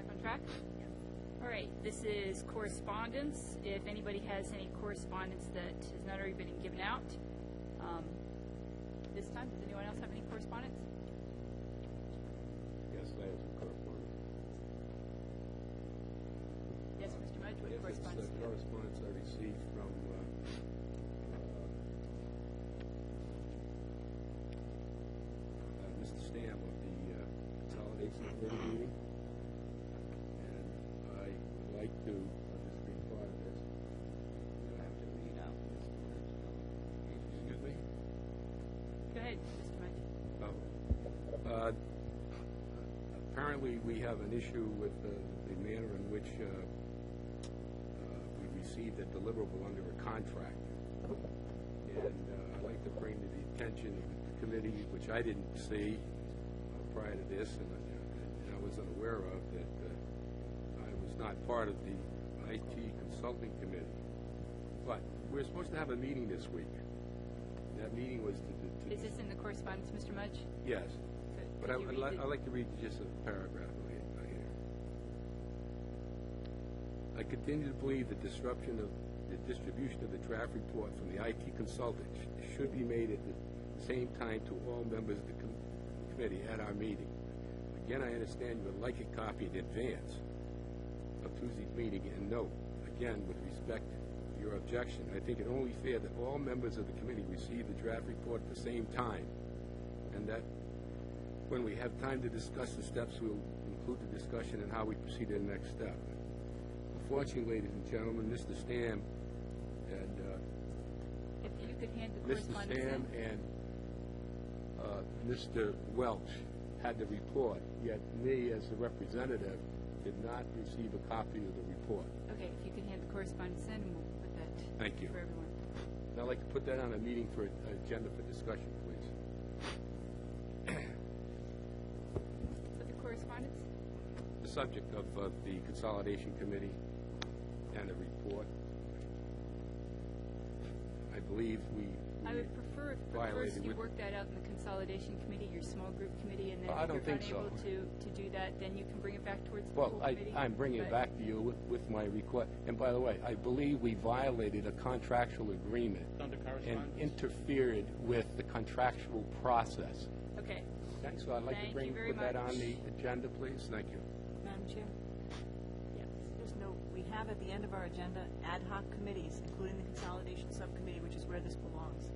Back on track? All right, this is correspondence. If anybody has any correspondence that has not already been given out, this time, does anyone else have any correspondence? Yes, I have some correspondence. Yes, Mr. Mudge, what correspondence? It's the correspondence I received from Mr. Stam of the Consolidation Committee meeting, and I would like to just be part of this. You have to read out this. Excuse me? Go ahead, Mr. Mudge. Apparently, we have an issue with the manner in which we received a deliverable under a contract. And I'd like to bring to the attention of the committee, which I didn't see prior to this, and I was unaware of, that I was not part of the IT Consulting Committee. But we're supposed to have a meeting this week. That meeting was to Is this in the correspondence, Mr. Mudge? Yes. But Could you read I'd like to read just a paragraph right here. I continue to believe the disruption of the distribution of the draft report from the IT consultant should be made at the same time to all members of the committee at our meeting. Again, I understand you would like a copy in advance of Tuesday's meeting, and note, again, with respect to your objection, I think it only fair that all members of the committee receive the draft report at the same time, and that when we have time to discuss the steps, we'll include the discussion and how we proceed to the next step. Unfortunately, ladies and gentlemen, Mr. Stam and If you could hand the Mr. correspondence Stam in. and Mr. Welch had the report, yet me, as the representative, did not receive a copy of the report. Okay, if you could hand the correspondence in, and we'll put that Thank you. for everyone. And I'd like to put that on a meeting for agenda for discussion, please. Put the correspondence? The subject of the Consolidation Committee and the report. I believe we I would prefer if violated first you with- work that out in the Consolidation Committee, your small group committee, and then I if don't you're think so. unable to do that, then you can bring it back towards the Well, full committee. I'm bringing it But- back to you with my request. And by the way, I believe we violated a contractual agreement Under and correspondence? interfered with the contractual process. Okay. Okay, so I'd like Thank to you very put that on much. the agenda, please. Thank you. Madam Chair, Yes. just note, we have at the end of our agenda ad hoc committees, including the Consolidation Subcommittee, which is where this belongs.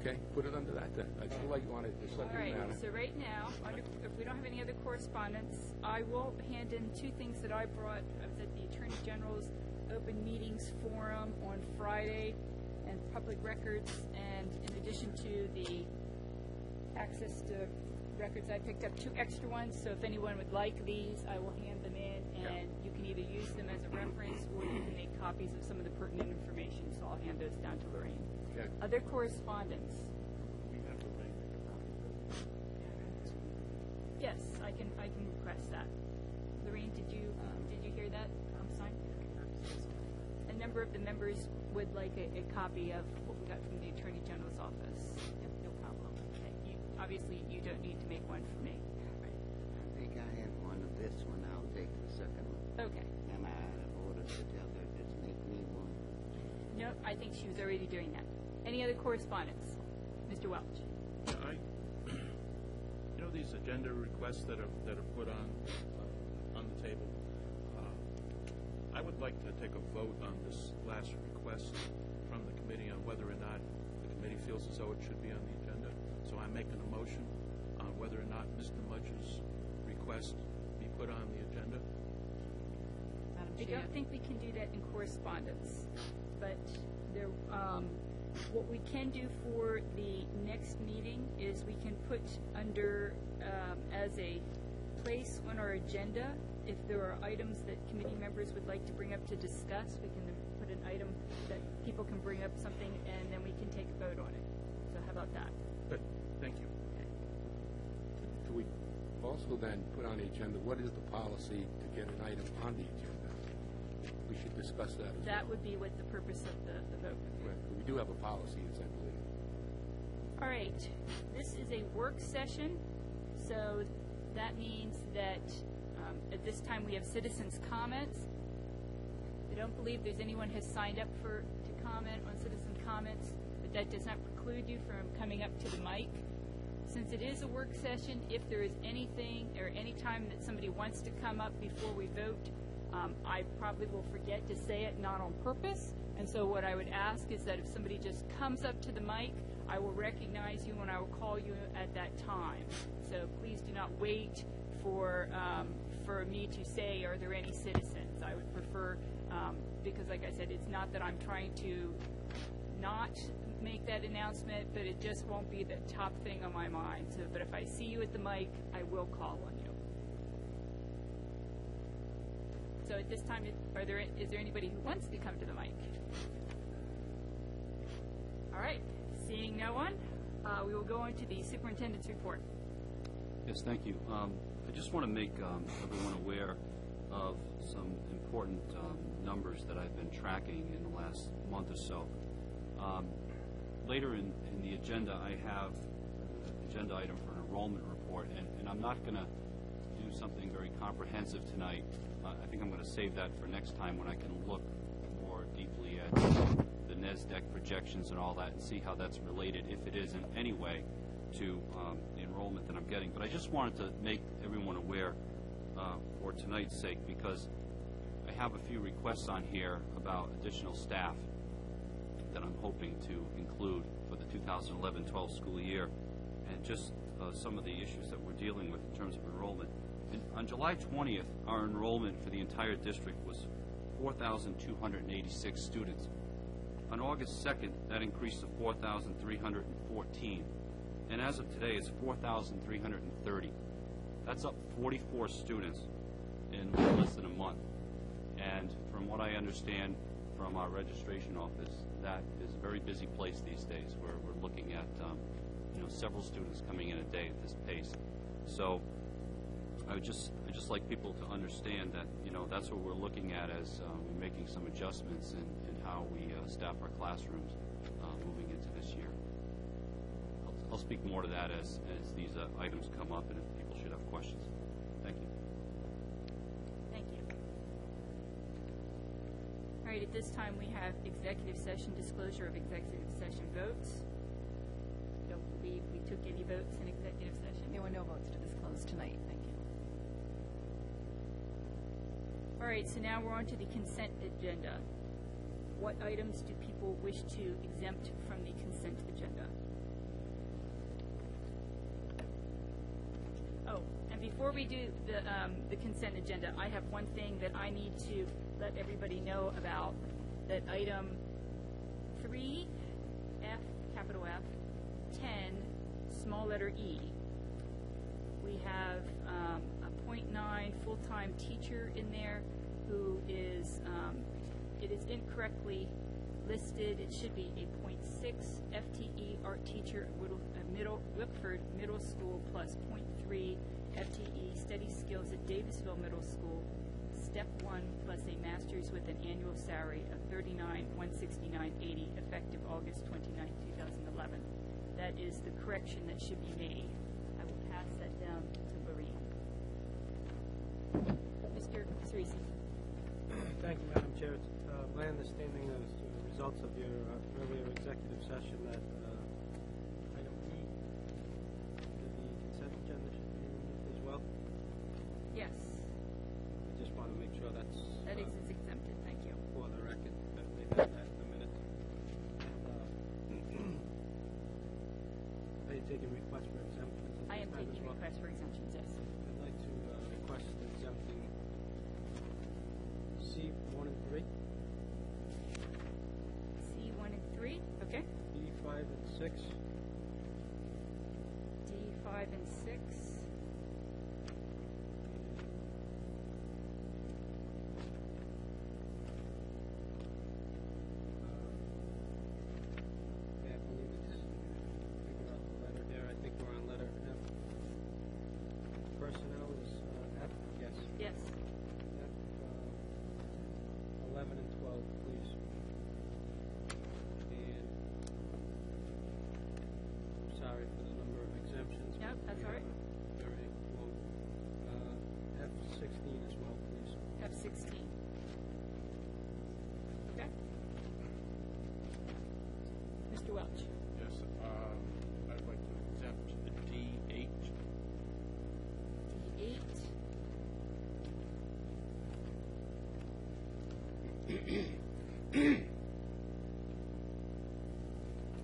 Okay, put it under that then. I feel like you wanted to All subject right, matter. so right now, if we don't have any other correspondence, I will hand in two things that I brought. I was at the Attorney General's Open Meetings Forum on Friday, and public records, and in addition to the access to records, I picked up two extra ones, so if anyone would like these, I will hand them in, and you can either use them as a reference, or you can make copies of some of the pertinent information, so I'll hand those down to Lorraine. Okay. Other correspondence? We have to make a copy. Yes, I can request that. Lorraine, did you hear that? Sign? A number of the members would like a copy of what we got from the Attorney General's office. Yep, no problem. Okay, obviously, you don't need to make one for me. I think I have one of this one. I'll take the second one. Okay. Am I out of order to tell her just make me one? No, I think she was already doing that. Any other correspondence? Mr. Welch? Yeah, these agenda requests that are put on the table. I would like to take a vote on this last request from the committee on whether or not the committee feels as though it should be on the agenda. So I'm making a motion on whether or not Mr. Mudge's request be put on the agenda. Madam I Chair, don't think we can do that in correspondence, but there, what we can do for the next meeting is we can put under, as a place on our agenda, if there are items that committee members would like to bring up to discuss, we can put an item that people can bring up something, and then we can take a vote on it. So how about that? Good, thank you. Do we also then put on the agenda, what is the policy to get an item on the agenda? We should discuss that as That well. would be what the purpose of the vote would be. Right, we do have a policy, as I believe. All right, this is a work session, so that means that At this time, we have citizens' comments. I don't believe there's anyone has signed up to comment on citizen comments, but that does not preclude you from coming up to the mic. Since it is a work session, if there is anything or any time that somebody wants to come up before we vote, I probably will forget to say it, not on purpose. And so what I would ask is that if somebody just comes up to the mic, I will recognize you and I will call you at that time. So please do not wait for me to say, are there any citizens? I would prefer, because like I said, it's not that I'm trying to not make that announcement, but it just won't be the top thing on my mind. So, but if I see you at the mic, I will call on you. So at this time, is there anybody who wants to come to the mic? All right. Seeing no one, we will go into the superintendent's report. Yes, thank you. I just want to make everyone aware of some important numbers that I've been tracking in the last month or so. Later in the agenda, I have an agenda item for an enrollment report, and I'm not going to do something very comprehensive tonight. I think I'm going to save that for next time when I can look more deeply at the NESDEC projections and all that and see how that's related, if it is in any way, to the enrollment that I'm getting. But I just wanted to make everyone aware for tonight's sake, because I have a few requests on here about additional staff that I'm hoping to include for the 2011-12 school year, and just some of the issues that we're dealing with in terms of enrollment. On July 20th, our enrollment for the entire district was 4,286 students. On August 2nd, that increased to 4,314. And as of today, it's 4,330. That's up 44 students in less than a month. And from what I understand from our registration office, that is a very busy place these days, where we're looking at several students coming in a day at this pace. So I just like people to understand that that's what we're looking at as we're making some adjustments in how we staff our classrooms moving into this year. I'll speak more to that as these items come up, and if people should have questions. Thank you. Thank you. All right, at this time we have executive session, disclosure of executive session votes. I don't believe we took any votes in executive session. There were no votes to disclose tonight. Thank you. All right, so now we're on to the consent agenda. What items do people wish to exempt from the consent agenda? Oh, and before we do the consent agenda, I have one thing that I need to let everybody know about. That item 3F, capital F, 10, small letter E. We have a .9 full-time teacher in there who is, it is incorrectly listed. It should be a .6 FTE art teacher at Wickford Middle School plus .3 FTE study skills at Davisville Middle School, step 1 plus a master's with an annual salary of $39,169.80 effective August 29, 2011. That is the correction that should be made. I will pass that down to Maureen. Mr. Cerisi. Thank you, Madam Chair. It's my understanding as to the results of your earlier executive session that item E, the consent agenda, should be removed as well. Yes. I just want to make sure that's That is exempted. Thank you. for the record, that they have that in a minute. Are you taking requests for exemptions? I am as taking well? requests for exemptions, yes. I'd like to request exempting C 1 and 3, C 1 and 3, okay. D 5 and 6, D 5 and 6. Yeah, I believe it's figure out the letter there. I think we're on letter F. Personnel is F, yes. Yes. F, 11 and 12, please. And I'm sorry for the number of exemptions. Nope, that's We all right. have 16. Okay? Mr. Welch? Yes, I'd like to exempt D8. D8.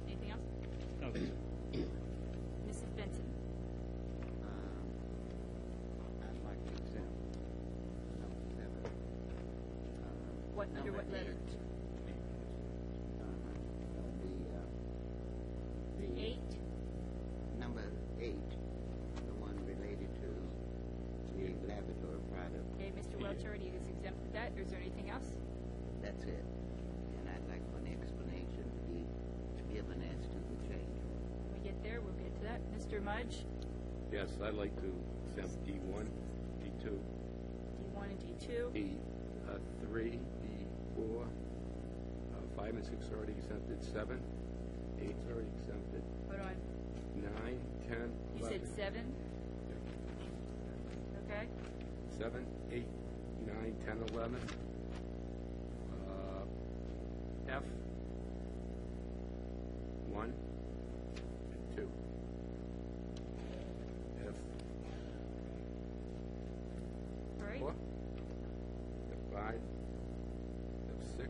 Anything else? No, that's it. Mrs. Benson? I'd like to exempt number 7. What, under Number what letter? 8. The 8? number 8, the one related to the laboratory product. Okay, Mr. Welch already has exempted that. Is there anything else? That's it. And I'd like for an explanation to be given as to the change. When we get there, we'll get to that. Mr. Mudge? Yes, I'd like to exempt D1, D2, D1 and D2. D3, D4, 5 and 6 are already exempted, 7, 8 is already exempted, Hold on. 9, 10, 11. You said 7? Okay. 7, 8, 9, 10, 11. F, 1 and 2. F, All right. 4, F5, F6,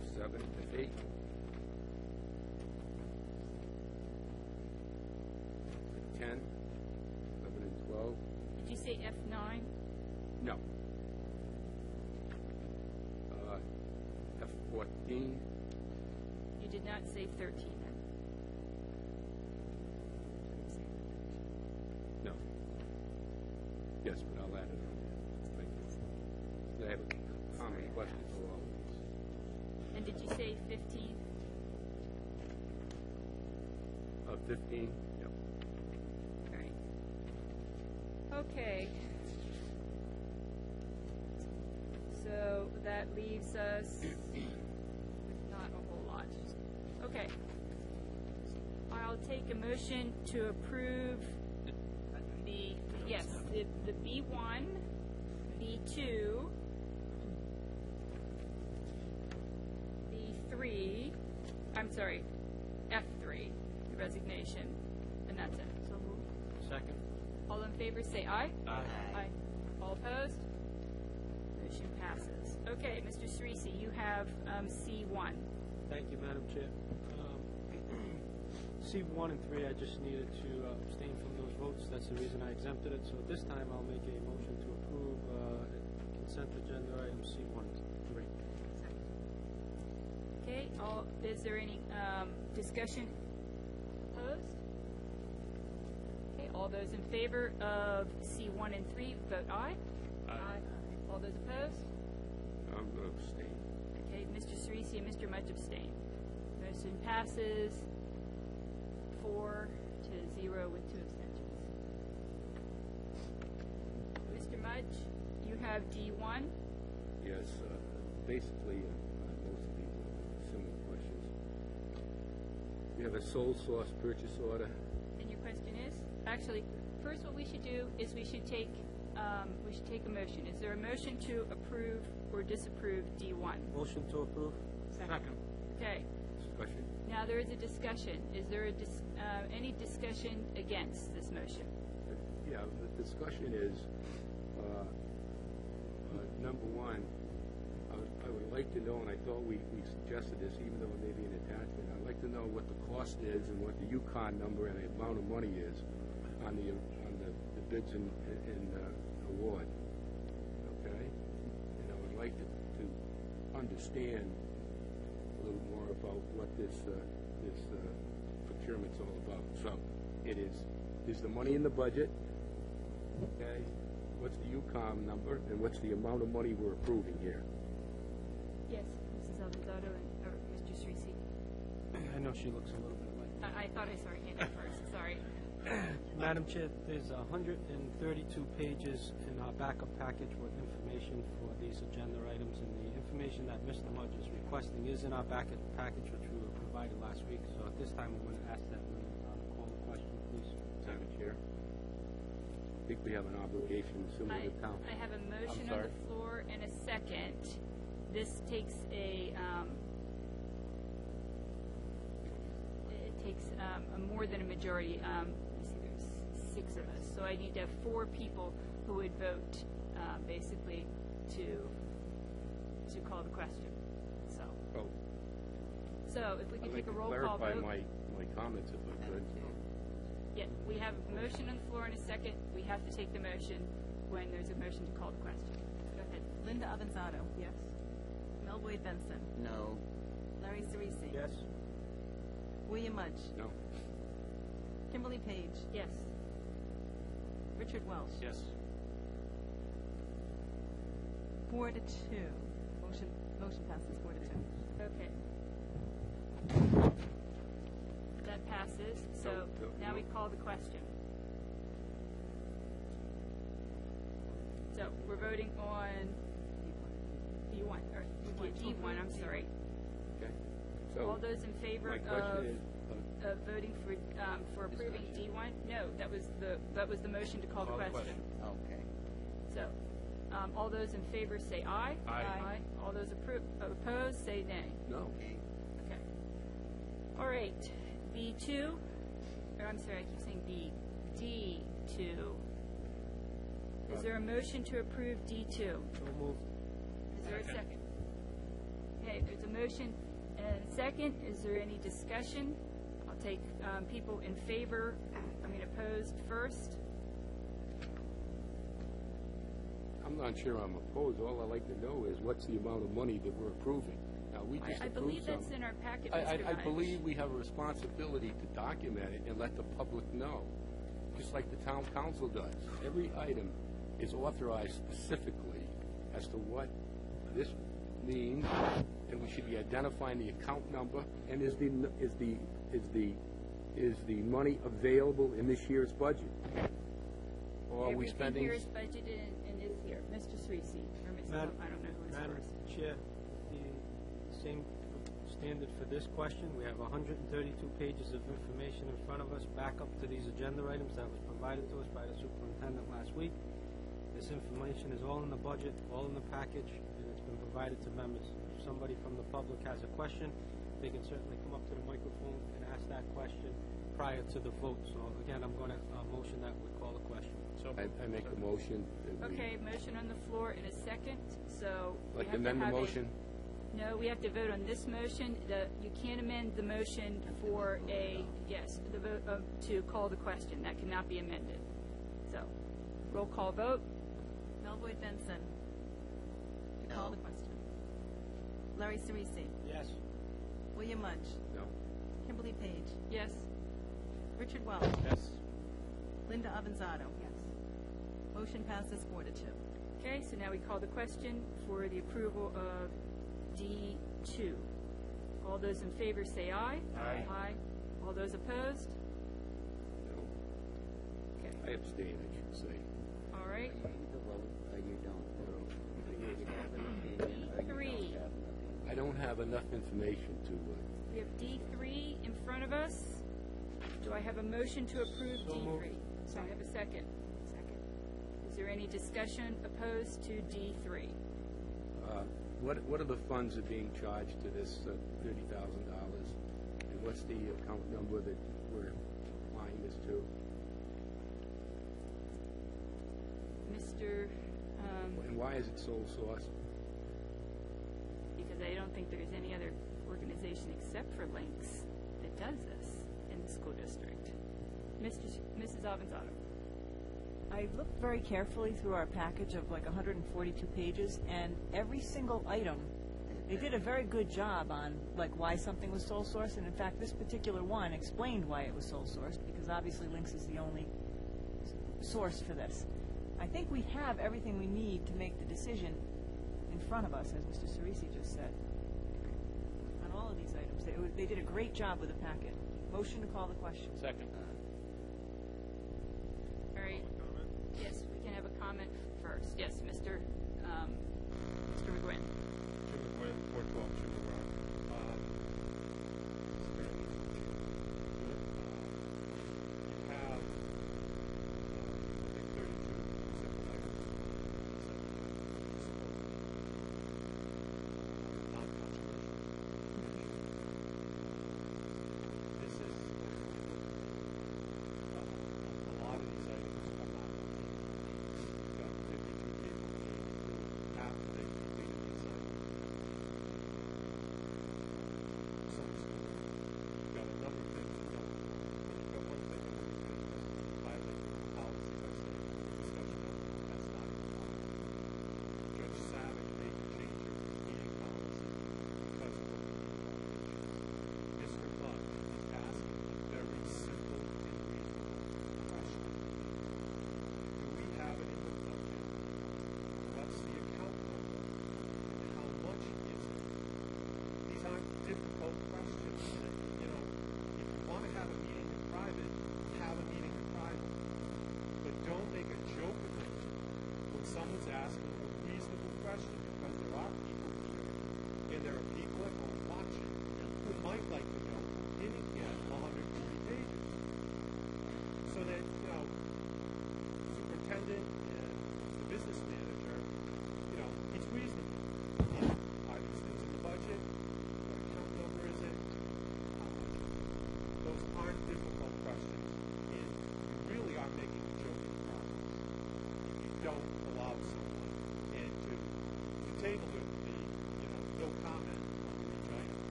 F7, F8. F10, 11 and 12. Did you say F9? No. F14. You did not say 13 then. No. Yes, but I'll add it on there. Thank you. I have a common question for all of these. And did you say 15? 15? Yep. Right. Okay. So that leaves us with not a whole lot. Okay. I'll take a motion to approve the, yes, the B1, B2, B3, I'm sorry, F3, the resignation, and that's it. So moved. Second. All in favor, say aye. Aye. Aye. All opposed? Motion passes. Okay, Mr. Cerisi, you have C1. Thank you, Madam Chair. C1 and 3, I just needed to abstain from those votes. That's the reason I exempted it. So at this time, I'll make a motion to approve consent agenda items C1 and 3. Okay, is there any discussion? Opposed? Okay, all those in favor of C1 and 3, vote aye. Aye. All those opposed? I'm going to abstain. Okay, Mr. Cerisi and Mr. Mudge abstain. Motion passes 4-0 with 2 abstentions. Mr. Mudge, you have D1. Yes, basically, most of people have similar questions. We have a sole source purchase order. And your question is? Actually, first what we should do is we should take a motion. Is there a motion to approve or disapprove D1? Motion to approve. Second. Okay. Discussion? Now there is a discussion. Is there any discussion against this motion? Yeah, the discussion is, number one, I would like to know, and I thought we suggested this, even though it may be an attachment, I'd like to know what the cost is and what the Yukon number and the amount of money is on the bids and award. Okay? And I would like to understand a little more about what this procurement's all about. So, it is the money in the budget, okay? What's the UCOM number, and what's the amount of money we're approving here? Yes, Mrs. Avanzato or Mr. Cerisi. I know she looks a little bit like. I thought I saw her hand up first. Sorry. Madam Chair, there's 132 pages in our backup package with information for these agenda items, and the information that Mr. Mudge is requesting is in our backup package, which we were provided last week. So at this time, I'm going to ask that we call the question, please. Madam Chair. think we have an obligation similar to town. I have a motion on sorry. the floor and a second. This takes it takes a more than a majority. Let me see, there's 6 of us, so I need to have 4 people who would vote, basically, to call the question. Well, So if we I'd could like take a to roll call clarify vote. my comments if I could. Yeah, we have a motion on the floor and a second. We have to take the motion when there's a motion to call the question. Go ahead. Linda Avanzato. Yes? Mel Boyd Benson. No. Larry Cerisi. Yes? William Mudge. No? Kimberly Page. Yes. Richard Welsh. Yes. 4 to 2. Motion passes 4 to 2. Okay. That passes, so now we call the question. So we're voting on D1, or D1, I'm sorry. Okay. All So, those in favor my of question is, voting for approving D1? No, that was the motion to call the Call the question. Okay. So, all those in favor say aye. Aye. All those opposed say nay. no. Okay. Okay. All right, B2, or I'm sorry, I keep saying B, D2. Is there a motion to approve D2? So moved. Is there a Second. second? Okay, there's a motion and a second. Is there any discussion? I'll take people in favor, opposed first. I'm not sure I'm opposed. All I'd like to know is what's the amount of money that we're approving. Now, we just I approved believe that's something. in our packet, I Mr. Mudge. believe we have a responsibility to document it and let the public know, just like the town council does. Every item is authorized specifically as to what this means, and we should be identifying the account number, and is the money available in this year's budget? Or are we spending? Everything here is budgeted and is here. Mr. Cerisi, or Mrs. Madam- I don't know who is Madam first. Chair, the same standard for this question. We have 132 pages of information in front of us, back up to these agenda items that was provided to us by the superintendent last week. This information is all in the budget, all in the package, and it's been provided to members. If somebody from the public has a question, they can certainly come up to the microphone and ask that question prior to the vote. So again, I'm going to motion that we call the question. So I make the motion. that we- Okay, motion on the floor in a second, so we Like have to to amend the have motion? No, we have to vote on this motion. You can't amend the motion for the vote to call the question. That cannot be amended. So, roll call vote. Mel Boyd Benson. To No. call the question. Larry Cerisi. Yes. William Mudge. No. Kimberly Page. Yes. Richard Welsh. Yes. Linda Avanzato. Yes. Motion passes 4 to 2. Okay, so now we call the question for the approval of D2. All those in favor say aye. Aye. Aye. All those opposed? No. Okay. I abstain, I should say. All right. You either vote or you don't vote. You either have an opinion or you Three. don't have an opinion. I don't have enough information to, We have D3 in front of us. Do I have a motion to approve So D3? moved. So I have a second. Second. Is there any discussion opposed to D3? what are the funds that are being charged to this $30,000? And what's the account number that we're applying this to? Mr., And why is it sole source? because I don't think there's any other organization except for Lynx that does this in the school district. Mrs. Avanzato. I looked very carefully through our package of like 142 pages, and every single item, they did a very good job on like why something was sole source, and in fact, this particular one explained why it was sole source, because obviously Lynx is the only source for this. I think we have everything we need to make the decision in front of us, as Mr. Cerisi just said, on all of these items. They did a great job with the packet. Motion to call the question. Second. All right. Yes, we can have a comment first. Yes, Mr. McGuinn. Jim McGuinn, 412 Sugar Rock. You have, I think, 32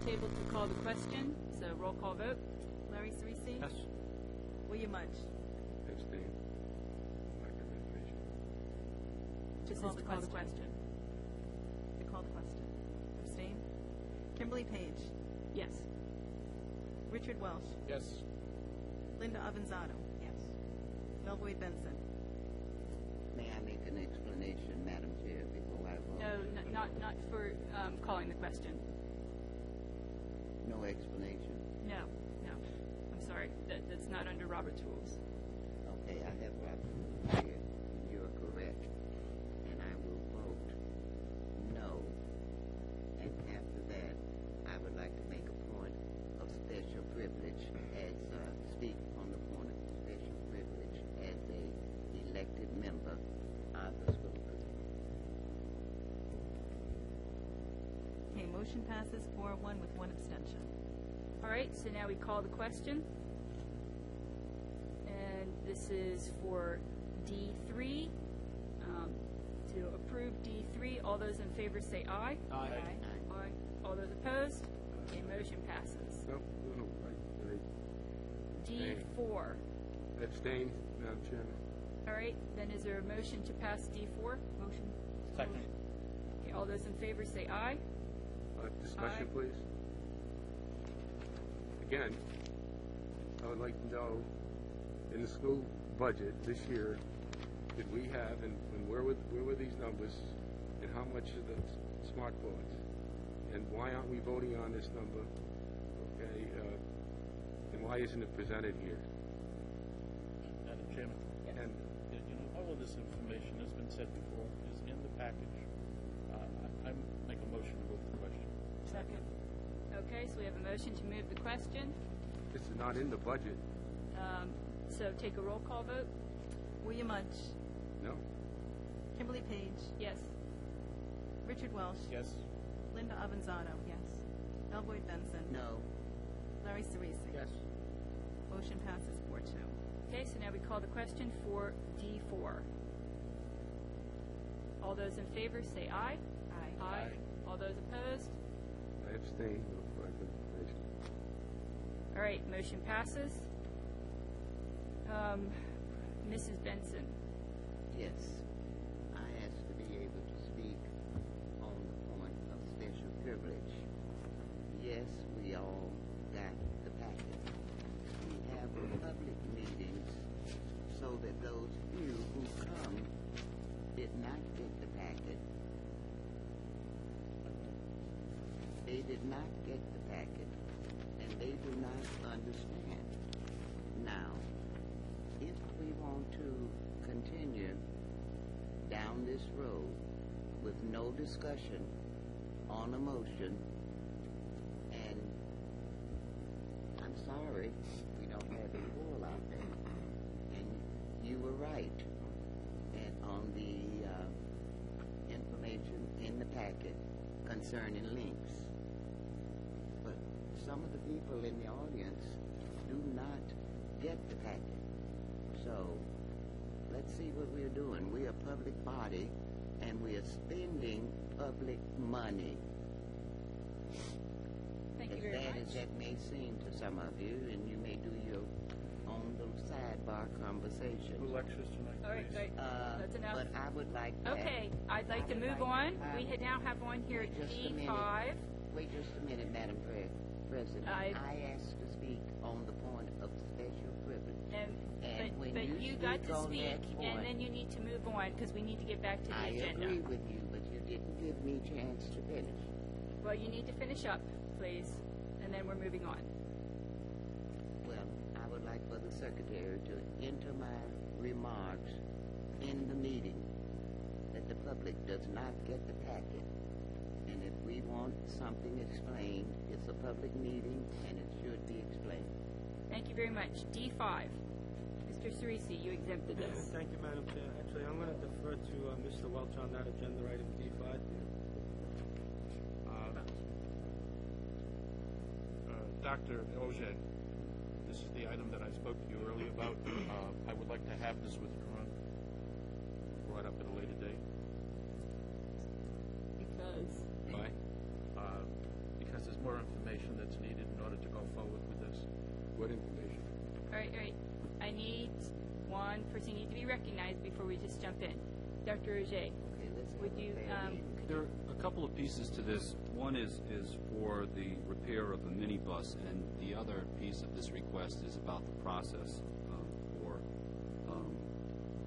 table to call the question, so roll call vote. Larry Cerisi? Yes. William Mudge? Abstain. Lack of information. Just This is to call the question. To call the question. Abstain? Kimberly Page? Yes. Richard Welsh? Yes. Linda Avanzado? Yes. Melvoin Benson? May I make an explanation, Madam Chair, before I vote? No, not for calling the question. No explanation? No. I'm sorry. That's not under Robert's rules. Okay, I have Robert here. You're correct. And I will vote no. And after that, I would like to make a point of special privilege as, speak on the point of special privilege as a elected member of the school committee. Okay, motion passes 4-1 with one abstention. All right, so now we call the question. And this is for D3. To approve D3, all those in favor say aye. Aye. Aye. All those opposed? Okay, motion passes. No, right. D4. Abstain, Madam Chairman. All right, then is there a motion to pass D4? Motion. Second. Okay, all those in favor say aye. Discussion, Aye. please. Again, I would like to know, in the school budget this year, did we have, and where were these numbers, and how much are the smart boards? And why aren't we voting on this number? Okay, and why isn't it presented here? Madam Chairman? And All of this information has been said before, is in the package. I make a motion to move the question. Second. Okay, so we have a motion to move the question. this is not in the budget. So take a roll call vote. William Mudge? No? Kimberly Page? Yes. Richard Welsh? Yes. Linda Avanzado? Yes. Melvoin Benson? No. Larry Cerisi? Yes. Motion passes 4-2. Okay, so now we call the question for D4. All those in favor say aye. Aye. Aye. All those opposed? I abstain. No lack of information. All right, motion passes. Mrs. Benson. Yes. I ask to be able to speak on the point of special privilege. Yes, we all got the packet. We have public meetings so that those few who come did not get the packet. They did not get the packet, and they do not understand. Now, if we want to continue down this road with no discussion on a motion, and I'm sorry, we don't have a pool out there. And you were right. And on the information in the packet concerning links. But some of the people in the audience do not get the packet. So let's see what we're doing. We're a public body, and we are spending public money. Thank you As very bad much. as that may seem to some of you, and you may do your own little sidebar conversation. Who lectures tonight, All right, please? right. That's enough. But I would like to Okay, I'd like to would move like- on. We now have on here Wait just a minute. D5. Wait just a minute, Madam President. I- I asked to speak on the point of special privilege. And, when but you you speak got to on speak, that point, and then you need to move on because we need to get back to the I agenda. agree with you, but you didn't give me a chance to finish. Well, you need to finish up, please, and then we're moving on. Well, I would like for the secretary to enter my remarks in the meeting that the public does not get the packet. And if we want something explained, it's a public meeting and it should be explained. Thank you very much. D5. Mr. Cerisi, you exempted this. Thank you, Madam Chair. Actually, I'm going to defer to Mr. Welch on that agenda item D5. Dr. Auger, this is the item that I spoke to you earlier about. I would like to have this withdrawn, brought up at a later date. Because Why? Because there's more information that's needed in order to go forward with this. What information? All right. I need one person need to be recognized before we just jump in. Dr. Auger, Okay, let's have would a you, fair meeting. There are a couple of pieces to this. One is for the repair of a minibus, and the other piece of this request is about the process for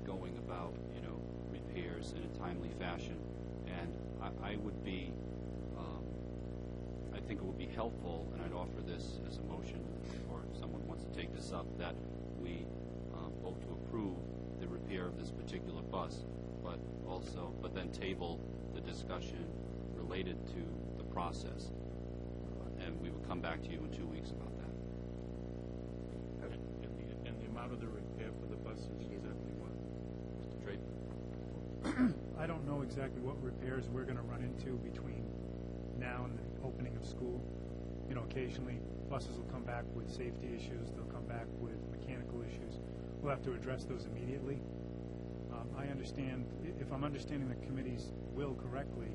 going about, repairs in a timely fashion. And I would be, I think it would be helpful, and I'd offer this as a motion, or if someone wants to take this up, that we vote to approve the repair of this particular bus, but then table the discussion related to the process. And we will come back to you in 2 weeks about that. And the amount of the repair for the bus is exactly what? Mr. Draper? I don't know exactly what repairs we're going to run into between now and the opening of school. Occasionally buses will come back with safety issues. They'll come back with mechanical issues. We'll have to address those immediately. I understand, if I'm understanding the committee's will correctly,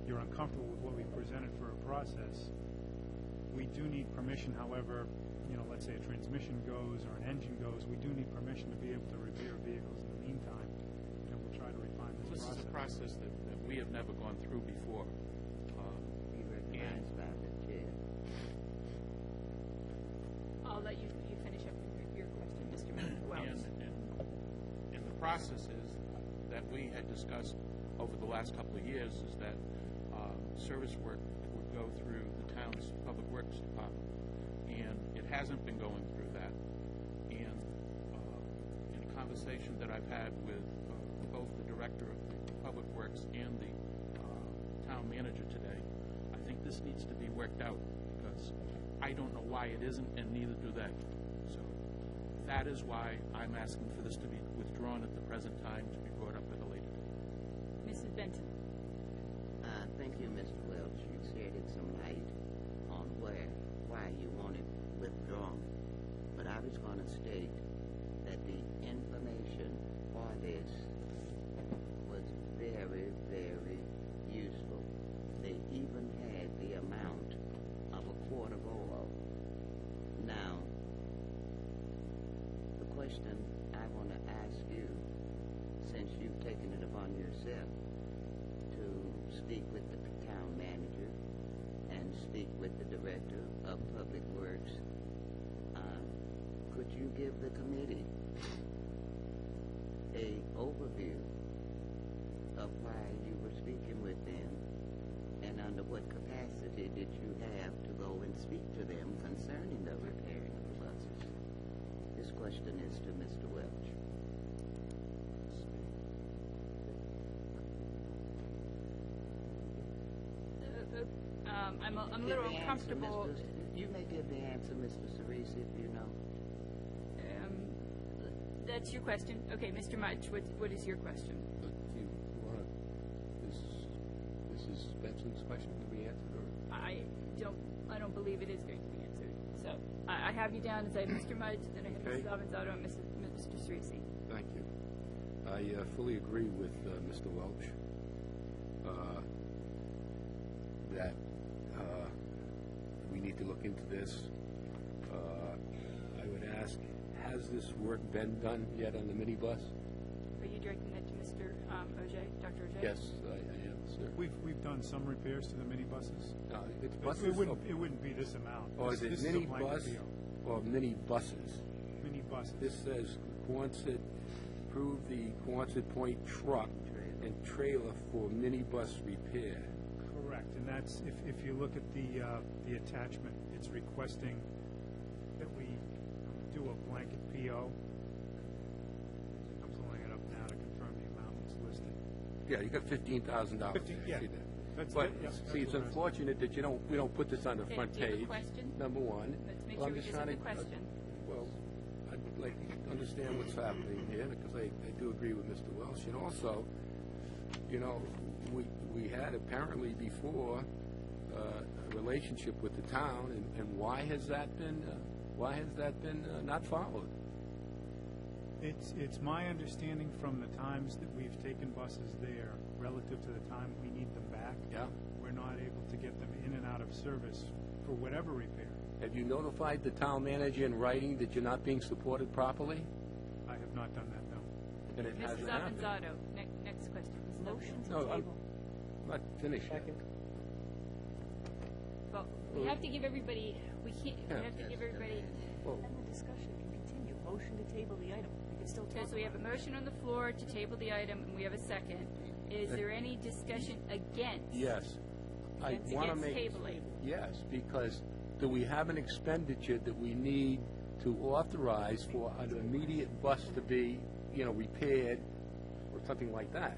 you're uncomfortable with what we presented for a process. We do need permission, however, let's say a transmission goes or an engine goes, we do need permission to be able to repair vehicles in the meantime, and we'll try to refine this This process. is a process that we have never gone through before. Be recognized by the chair. I'll let you finish up your question, Mr. Wells. And the process is that we had discussed over the last couple of years is that service work would go through the town's public works department, and it hasn't been going through that. And in a conversation that I've had with both the director of public works and the town manager today, I think this needs to be worked out, because I don't know why it isn't, and neither do they. So that is why I'm asking for this to be withdrawn at the present time, to be brought up at a later date. Mrs. Benton. Thank you, Mr. Welch. You shed some light on why you want it withdrawn. But I was going to state that the information for this was very, very useful. They even had the amount of a quart of oil. Now, the question I want to ask you, since you've taken it upon yourself to speak with the town manager and speak with the director of public works, could you give the committee a overview of why you were speaking with them, and under what capacity did you have to go and speak to them concerning the repairing of the buses? This question is to Mr. Welch. I'm a little Give the answer, uncomfortable. You may give the answer, Mr. Cerisi, if you know. That's your question. Okay, Mr. Mudge, what is your question? Do you want Mrs. Benson's question to be answered, or? I don't believe it is going to be answered. So I have you down as I have Mr. Mudge, then I have Okay. Mrs. Avanzato and Mr. Cerisi. Thank you. I fully agree with Mr. Welch that we need to look into this. I would ask, has this work been done yet on the minibus? Are you directing that to Mr. Auger, Dr. Auger? Yes, I am, sir. We've done some repairs to the minibuses. It's It buses, wouldn't be this amount. or is it This a blanket minibus PO. or minibuses? Minibuses. This says Quonset, approve the Quonset Point truck and trailer for minibus repair. Correct, and that's, if you look at the attachment, it's requesting that we do a blanket PO. I'm pulling it up now to confirm the amount that's listed. Yeah, you got $15,000. 15, yeah. See that? That's But, it, yeah, that's see, it's what I was- unfortunate that we don't put this on the Okay, front do you have a page, question? number one. Let's make Well, sure I'm we just just have trying the to- question. Well, I'd like to understand what's happening here, because I do agree with Mr. Welsh. And also, we had apparently before a relationship with the town, and why has that been not followed? It's my understanding from the times that we've taken buses there, relative to the time we need them back. Yeah. We're not able to get them in and out of service for whatever repair. Have you notified the town manager in writing that you're not being supported properly? I have not done that, no. And it hasn't Mrs. happened. Avanzato, next question. Mrs. Motion to No, I'm table. not finished yet. Well, we have to give everybody, we Yeah. have to give everybody, Well, And the discussion can continue. Motion to table the item. We can still okay, talk so we have a about it. motion on the floor to table the item, and we have a second. Is there any discussion against? yes. I Against want to make... tabling? Yes, because do we have an expenditure that we need to authorize for an immediate bus to be, repaired or something like that?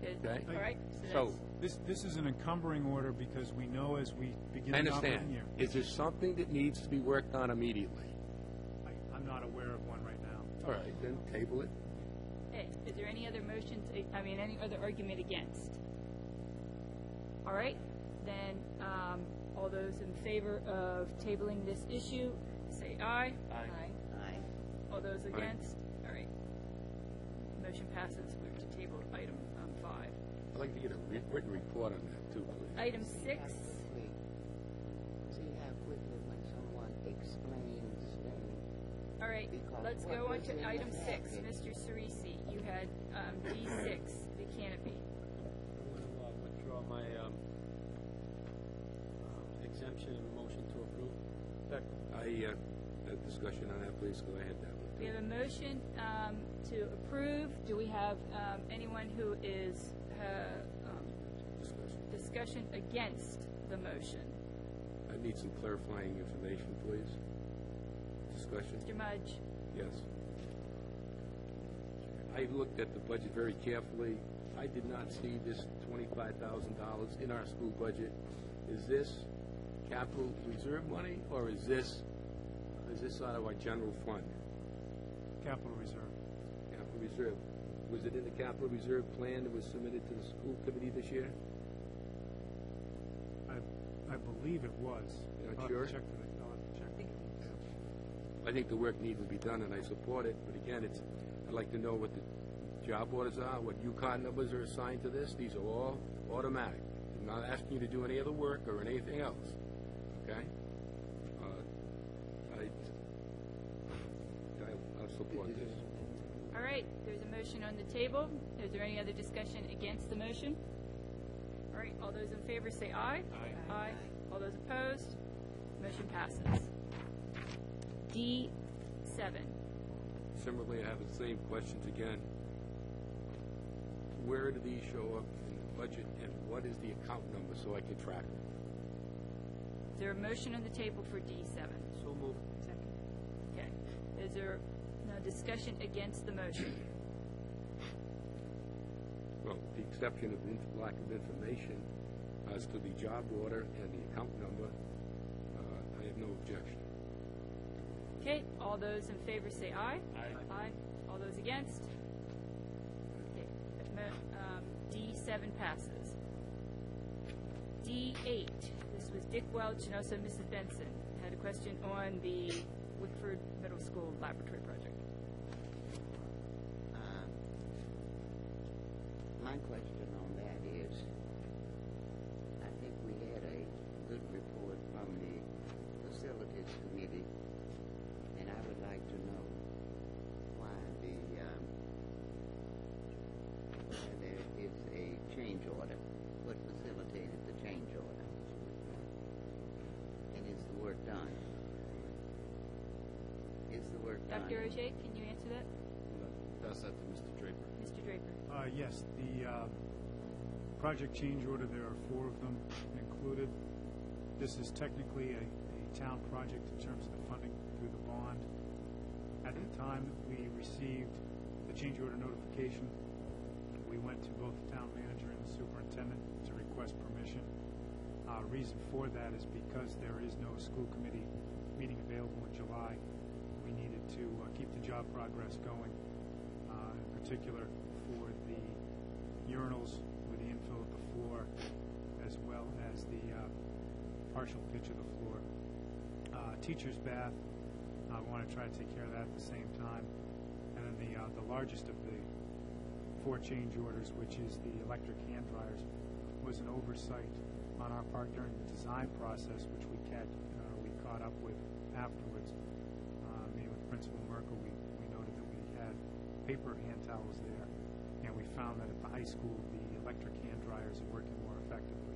Good. Okay. All right, So, This is an encumbering order because we know as we begin I the operating understand. year. Is there something that needs to be worked on immediately? I'm not aware of one right now. All right, then table it. Okay, is there any other motions, any other argument against? All right, then, all those in favor of tabling this issue, say aye. Aye. Aye. All those against? All right. Motion passes. We're to table item 5. I'd like to get a written report on that, too, please. Item 6, See how quickly when someone explains things. all right, Because let's what go on was in to the item 6. packet- Mr. Cerisi, you had D6, the canopy. I want to withdraw my exemption and motion to approve. A discussion on that, please, go ahead, We have a motion to approve. Do we have anyone who is discussion against the motion? I need some clarifying information, please. Discussion? Mr. Mudge? Yes. I looked at the budget very carefully. I did not see this $25,000 in our school budget. Is this capital reserve money, or is this out of our general fund? Capital reserve. Capital reserve. Was it in the capital reserve plan that was submitted to the school committee this year? I believe it was. You're not I'll have sure? to check the- I'll have to check. I think the work needs to be done, and I support it, but again, I'd like to know what the job orders are, what UConn numbers are assigned to this. These are all automatic. I'm not asking you to do any other work or anything else, okay? I'll support this. All right, there's a motion on the table. Is there any other discussion against the motion? All right, all those in favor say aye. Aye. Aye. All those opposed? Motion passes. D7. Similarly, I have the same questions again. Where do these show up in the budget, and what is the account number so I can track it? Is there a motion on the table for D7? So moved. Okay. Is there no discussion against the motion? Well, with the exception of lack of information as to the job order and the account number, I have no objection. Okay, all those in favor say aye. Aye. Aye. All those against? Okay. D7 passes. D8. This was Dick Welch and also Mrs. Benson. Had a question on the Wickford Middle School laboratory project. My question on that is, I think we had a good report from the facilities committee, and I would like to know why there is a change order. What facilitated the change order? And is the work done? Is the work done? Dr. Auger, can you answer that? Pass that to Mr. Draper. Mr. Draper. Yes, the project change order, there are 4 of them included. This is technically a town project in terms of the funding through the bond. At the time that we received the change order notification, we went to both the town manager and the superintendent to request permission. Reason for that is because there is no school committee meeting available in July. We needed to keep the job progress going, in particular for the urinals with the infill of the floor, as well as the partial pitch of the floor. Teacher's bath, I want to try to take care of that at the same time. the largest of the 4 change orders, which is the electric hand dryers, was an oversight on our part during the design process, which we caught up with afterwards. Meeting with Principal Merkel, we noted that we had paper hand towels there, and we found that at the high school the electric hand dryers are working more effectively.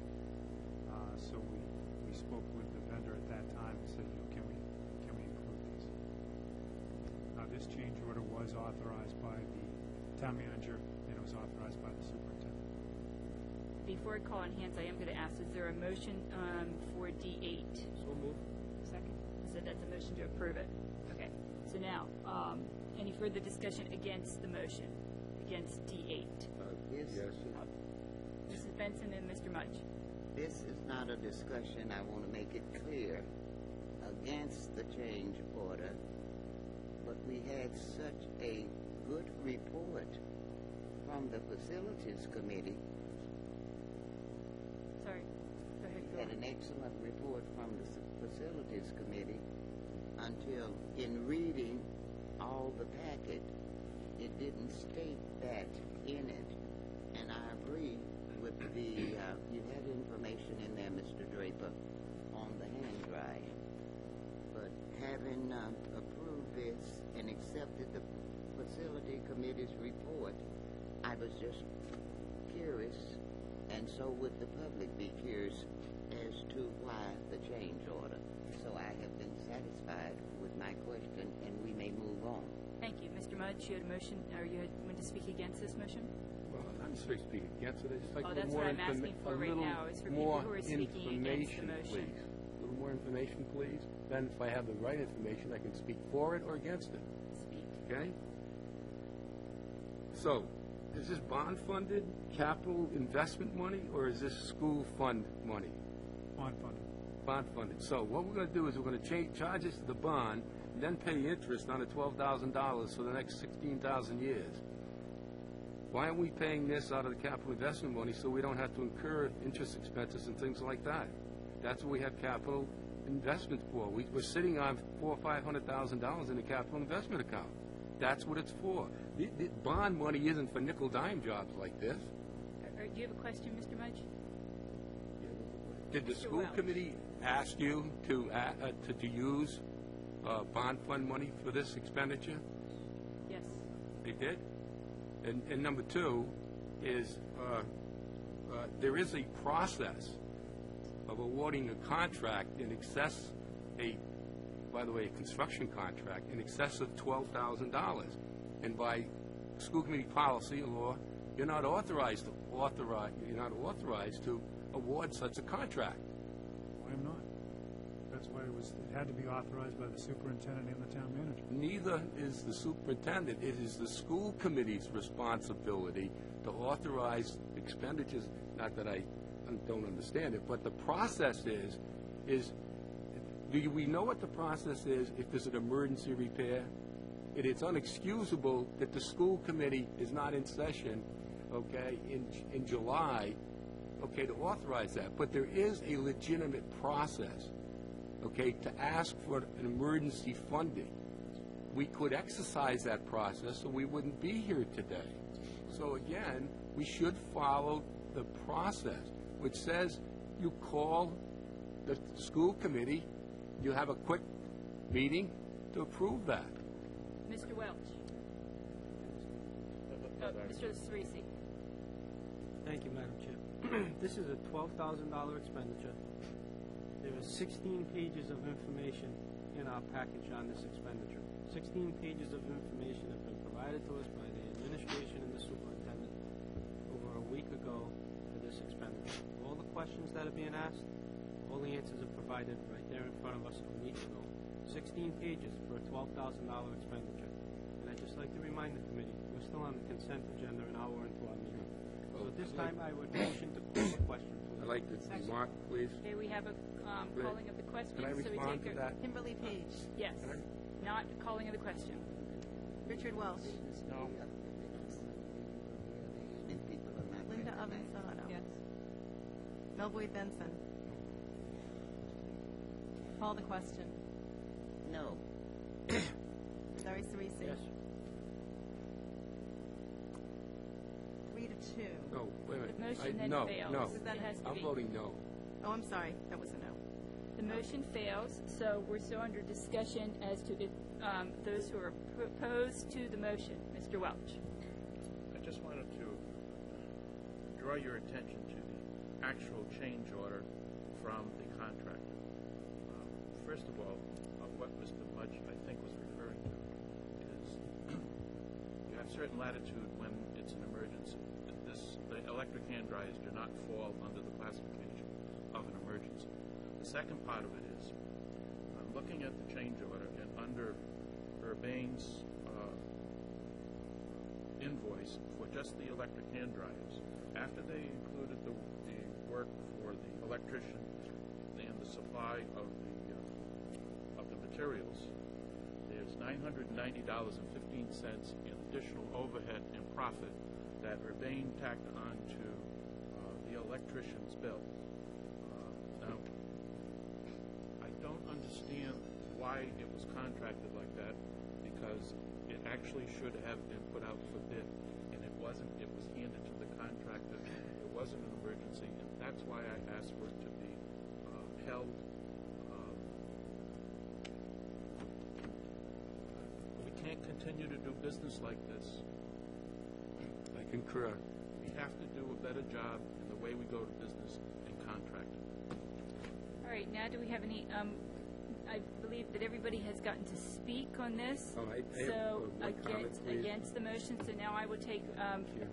So we spoke with the vendor at that time and said, can we include these? This change order was authorized by the town manager, and it was authorized by the superintendent. Before I call on hands, I am going to ask, is there a motion for D8? So moved. Second. So that's a motion to approve it. Okay. So now, any further discussion against the motion, against D8? Yes. Mrs. Benson and Mr. Mudge. This is not a discussion. I want to make it clear against the change order, but we had such a good report from the Facilities Committee. Sorry. Go ahead. We had an excellent report from the Facilities Committee until, in reading all the packet, it didn't state that in it. And I agree with the, you had information in there, Mr. Draper, on the hand drying. But having approved this and accepted the Facility Committee's report, I was just curious, and so would the public be curious as to why the change order. So I have been satisfied with my question, and we may move on. Thank you. Mr. Mudge, you had a motion, or you had wanted to speak against this motion? Well, I'm supposed to speak against it. I just like a that's little more what I'm asking for right now, is for people who are speaking against the motion. Please. A little more information, please. Then if I have the right information, I can speak for it or against it. Speak. Okay? So, is this bond-funded capital investment money, or is this school fund money? Bond funded. Bond-funded. So what we're going to do is we're going to charge this to the bond, and then pay interest on the $12,000 for the next 16,000 years. Why aren't we paying this out of the capital investment money so we don't have to incur interest expenses and things like that? That's what we have capital investment for. We're sitting on $400,000 or $500,000 in the capital investment account. That's what it's for. The bond money isn't for nickel-dime jobs like this. Do you have a question, Mr. Mudge? Did the school committee ask you to use bond fund money for this expenditure? Yes. They did? And number two is there is a process of awarding a contract in excess, by the way, a construction contract in excess of $12,000. And by school committee policy and law, you're not authorized to award such a contract. I am not. That's why it had to be authorized by the superintendent and the town manager. Neither is the superintendent. It is the school committee's responsibility to authorize expenditures. Not that I don't understand it, but the process is do we know what the process is if there's an emergency repair? It is unexcusable that the school committee is not in session, okay, in July, okay, to authorize that. But there is a legitimate process, okay, to ask for an emergency funding. We could exercise that process so we wouldn't be here today. So again, we should follow the process, which says you call the school committee, you have a quick meeting to approve that. Mr. Welch. Mr. Cerisi. Thank you, Madam Chair. This is a $12,000 expenditure. There are 16 pages of information in our package on this expenditure. 16 pages of information have been provided to us by the administration and the superintendent over a week ago for this expenditure. All the questions that are being asked, all the answers are provided right there in front of us a week ago. 16 pages for a $12,000 expenditure. And I'd just like to remind the committee, we're still on the consent agenda an hour into our meeting. So at this time, I would motion to call the question, please. I'd like to remark, please. Okay, we have a calling of the question. Can I respond to that? Kimberly Page. Yes. Not calling of the question. Richard Welsh. No. Linda Avanzado. Yes. Melboy Benson. Call the question. No. Larry Cerisi. Yes. two. No, wait a minute. The motion then no, fails. No, It has to I'm be. voting no. Oh, I'm sorry, that was a no. The motion fails, so we're still under discussion as to if, those who are opposed to the motion. Mr. Welch. I just wanted to draw your attention to the actual change order from the contractor. First of all, what Mr. Mudge, I think, was referring to is you have certain latitude when it's an emergency. The electric hand dryers do not fall under the classification of an emergency. The second part of it is, I'm looking at the change order, and under Urbane's invoice for just the electric hand dryers, after they included the work for the electrician and the supply of the materials, there's $990.15 in additional overhead and profit that Urbane tacked on to the electrician's bill. Now, I don't understand why it was contracted like that, because it actually should have been put out for bid, and it wasn't. It was handed to the contractor. It wasn't an emergency, and that's why I asked for it to be held. We can't continue to do business like this. I concur. We have to do a better job in the way we go to business and contracting. All right, now do we have any, I believe that everybody has gotten to speak on this. Oh, I have, So one comment, please. against the motion, so now I will take,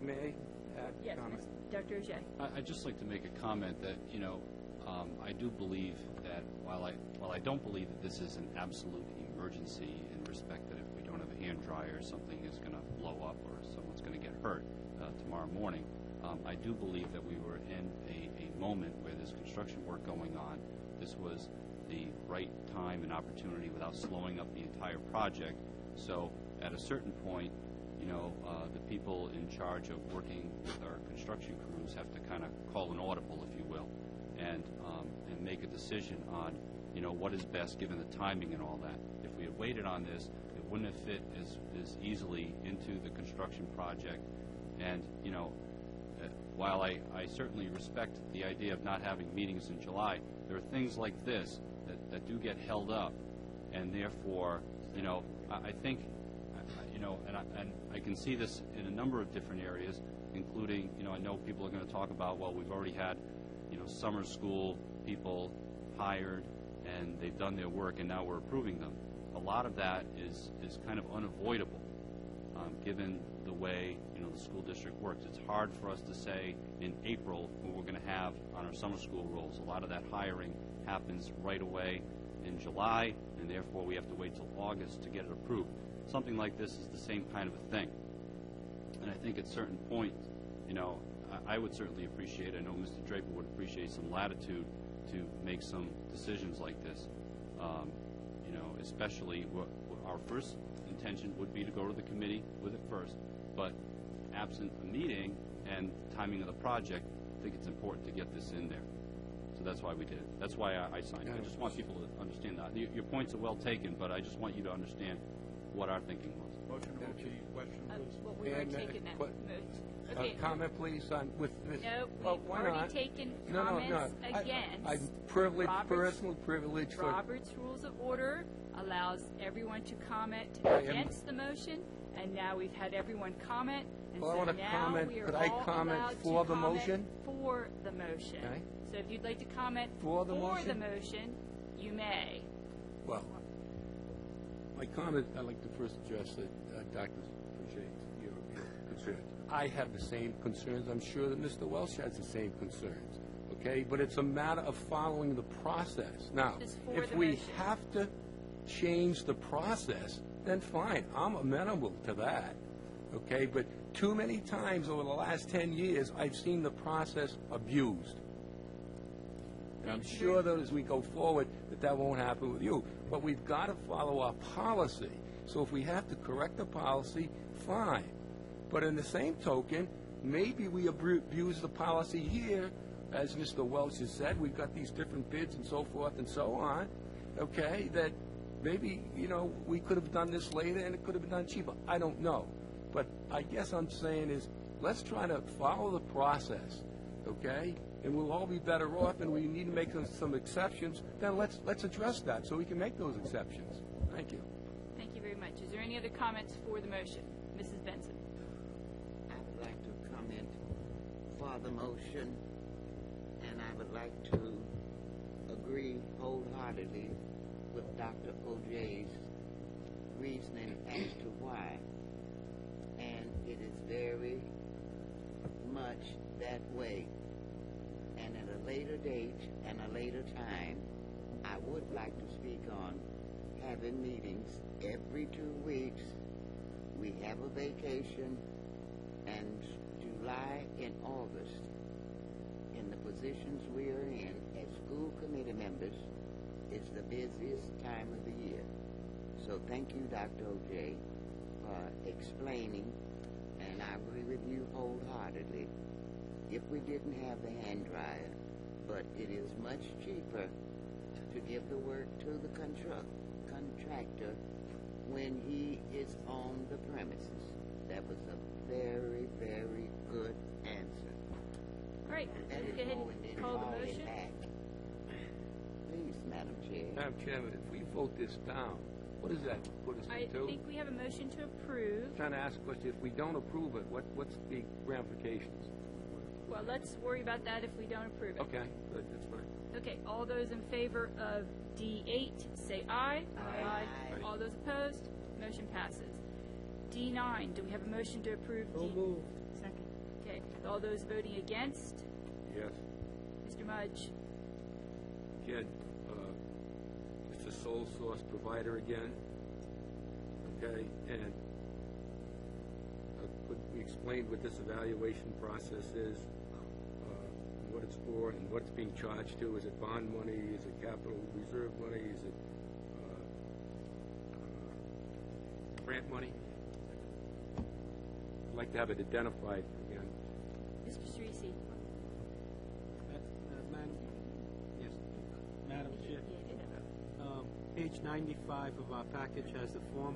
May I add yes, comment? Dr. Ajay. I'd just like to make a comment that, I do believe that while I don't believe that this is an absolute emergency in respect that if we don't have a hand dryer, something is going to blow up or someone's going to get hurt tomorrow morning, I do believe that we were in a moment where there's construction work going on. This was the right time and opportunity without slowing up the entire project. So at a certain point, the people in charge of working with our construction crews have to kind of call an audible, if you will, and make a decision on, what is best given the timing and all that. If we had waited on this, it wouldn't have fit as easily into the construction project. And, while I certainly respect the idea of not having meetings in July, there are things like this that do get held up, and therefore, I think, and I can see this in a number of different areas, including, I know people are going to talk about, well, we've already had, summer school people hired, and they've done their work, and now we're approving them. A lot of that is kind of unavoidable, given the way, the school district works. It's hard for us to say in April when we're going to have on our summer school rolls. A lot of that hiring happens right away in July, and therefore we have to wait till August to get it approved. Something like this is the same kind of a thing. And I think at certain points, I would certainly appreciate, I know Mr. Draper would appreciate some latitude to make some decisions like this. Especially our first intention would be to go to the committee with it first, but absent a meeting and timing of the project, I think it's important to get this in there. So that's why we did it. That's why I signed it. I just want people to understand that. Your points are well taken, but I just want you to understand what our thinking was. Motion to move the question, please. Well, we've already taken that motion. Okay. Comment, please, on with this. No, Well, we've why already not? taken No. comments against. I'm privileged, Robert's- personal privilege for. Robert's Rules of Order allows everyone to comment to I be am- against the motion, and now we've had everyone comment, and Well, I so wanna now comment. we are Could I all comment allowed for to the comment motion? for the motion. Okay. So if you'd like to comment For the motion? you may. Well, my comment, I'd like to first address that, Dr. Appreciate your concerns. I have the same concerns. I'm sure that Mr. Welsh has the same concerns, okay? But it's a matter of following the process. Now, This is for if the we motion. have to change the process, then fine, I'm amenable to that, okay? But too many times over the last 10 years, I've seen the process abused. And I'm Thank you sure that as we go forward, that won't happen with you. But we've got to follow our policy. So if we have to correct the policy, fine. But in the same token, maybe we abuse the policy here, as Mr. Welch has said, we've got these different bids and so forth and so on, okay, that maybe, we could have done this later and it could have been done cheaper. I don't know. But I guess I'm saying is, let's try to follow the process, okay? And we'll all be better off, and we need to make some exceptions, then let's address that so we can make those exceptions. Thank you. Thank you very much. Is there any other comments for the motion? Mrs. Benson? I would like to comment for the motion, and I would like to agree wholeheartedly with Dr. O'Jay's reasoning as to why. And it is very much that way. And at a later date and a later time, I would like to speak on having meetings every 2 weeks. We have a vacation, and July and August, in the positions we are in as school committee members, is the busiest time of the year. So thank you, Dr. O'Jay, for explaining, and I agree with you wholeheartedly. If we didn't have the hand dryer, but it is much cheaper to give the work to the contractor when he is on the premises. That was a very, very good answer. All right, Let let's it go ahead go and and then call call the it motion. back. Please, Madam Chair. Madam Chairman, if we vote this down, what does that put us I into? think we have a motion to approve. Trying to ask a question, if we don't approve it, what's the ramifications? Well, let's worry about that if we don't approve it. Okay, good, that's fine. Okay, all those in favor of D8, say aye. Aye. All those opposed, motion passes. D9, do we have a motion to approve? So moved. Second. Okay, all those voting against? Yes. Mr. Mudge? Again, it's a sole source provider again, okay, and we explained what this evaluation process is, what it's for, and what it's being charged to. Is it bond money? Is it capital reserve money? Is it grant money? I'd like to have it identified again. Mr. Cerisi? Madam Chair, page 95 of our package has the form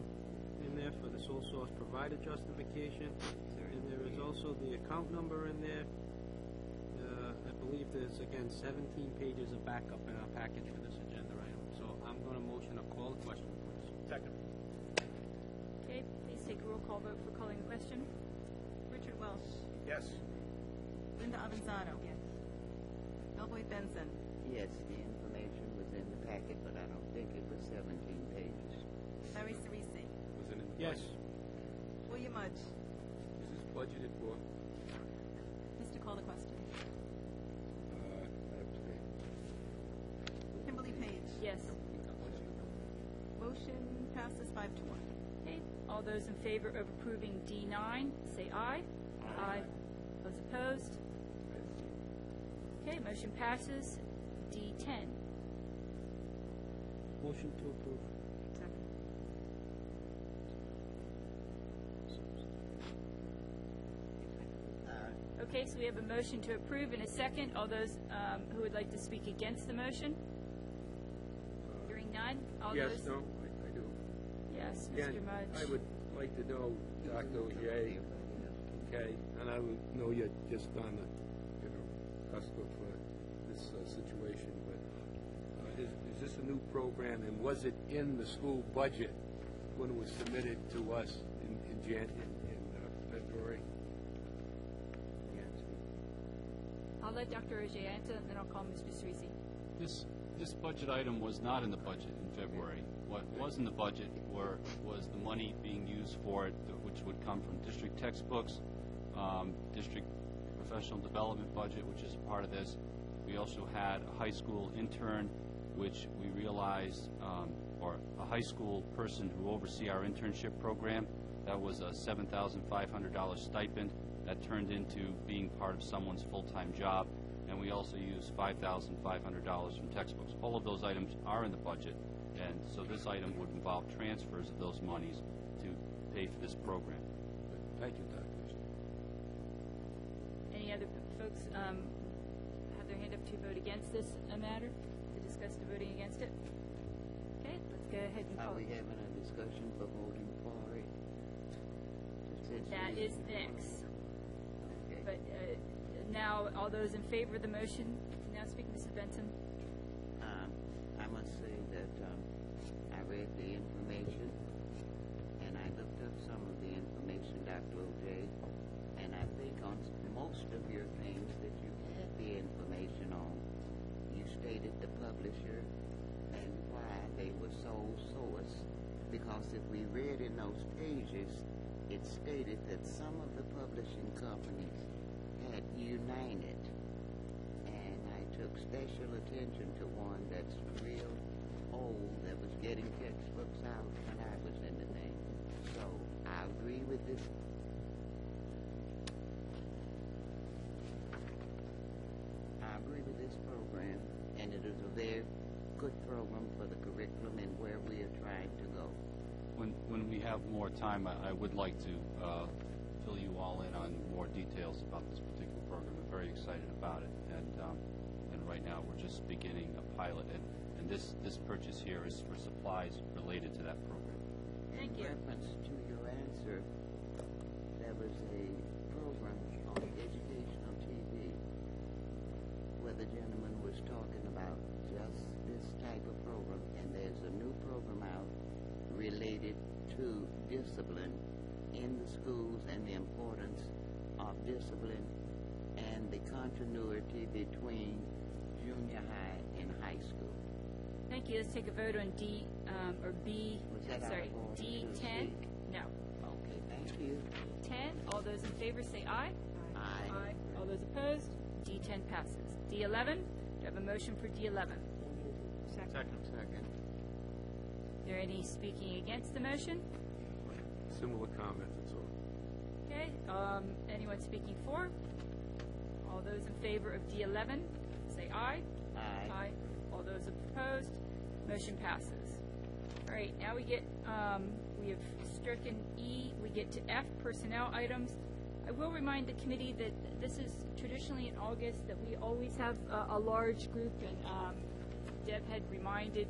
in there for the sole source provider justification, and there is also the account number in there. I believe there's, again, 17 pages of backup in our package for this agenda item. So I'm going to motion a call the question, please. Second. Okay, please take a roll call vote for calling the question. Richard Welsh. Yes. Linda Avanzado. Yes. Bill Boyd Benson. Yes, the information was in the packet, but I don't think it was 17 pages. Larry Cerisi. Was it in the Yes. William Mudge. Is this budgeted for? Mr. Call the question. I abstain. Kimberly Page. Yes. Motion passes 5-1. Okay, all those in favor of approving D9, say aye. Aye. Those opposed? Okay, motion passes. D10. Motion to approve. Okay, so we have a motion to approve in a second. All those who would like to speak against the motion? Hearing none? All Yes, those? no, I do. Yes, Again, Mr. Mudge. I would like to know, Dr. O'Jay, okay, and I would know you're just on the, cusp of this situation, but is this a new program, and was it in the school budget when it was submitted to us in February? I'll let Dr. Ogier answer, and then I'll call Mr. Cerisi. This budget item was not in the budget in February. What was in the budget was the money being used for it, which would come from district textbooks, district professional development budget, which is a part of this. We also had a high school intern, which we realized, or a high school person who oversee our internship program. That was a $7,500 stipend that turned into being part of someone's full-time job. And we also used $5,500 from textbooks. All of those items are in the budget, and so this item would involve transfers of those monies to pay for this program. Thank you, Dr. Any other folks have their hand up to vote against this matter, to discuss the voting against it? Okay, let's go ahead and Are call we it. having a discussion for voting for it? Since That we- is next. Now, all those in favor of the motion, now speak, Mrs. Benson. I must say that I read the information, and I looked up some of the information, Dr. O'Jay, and I think on most of your things that you had the information on, you stated the publisher and why they were sole source. Because if we read in those pages, it stated that some of the publishing companies had united, and I took special attention to one that's real old that was getting textbooks out when I was in the thing. So I agree with this. I agree with this program, and it is a very good program for the curriculum and where we are trying to go. When we have more time, I would like to fill you all in on more details about this particular program. I'm very excited about it, and right now we're just beginning a pilot, and this purchase here is for supplies related to that program. Thank you. In reference to your answer, there was a program on educational TV where the gentleman was talking about just this type of program, and there's a new program out related to discipline in the schools and the importance of discipline and the continuity between junior high and high school. Thank you. Let's take a vote on D, or B, Was that sorry, our vote to D10. speak? No. Okay, thank you. 10. All those in favor say aye. Aye. All those opposed? D10 passes. D11. Do you have a motion for D11? Second. Is there any speaking against the motion? Similar comment, that's all. Okay. Anyone speaking for? All those in favor of D11 say aye. Aye. All those opposed? Motion passes. All right. Now we get, we have stricken E. We get to F, personnel items. I will remind the committee that this is traditionally in August that we always have a large group, and Deb had reminded,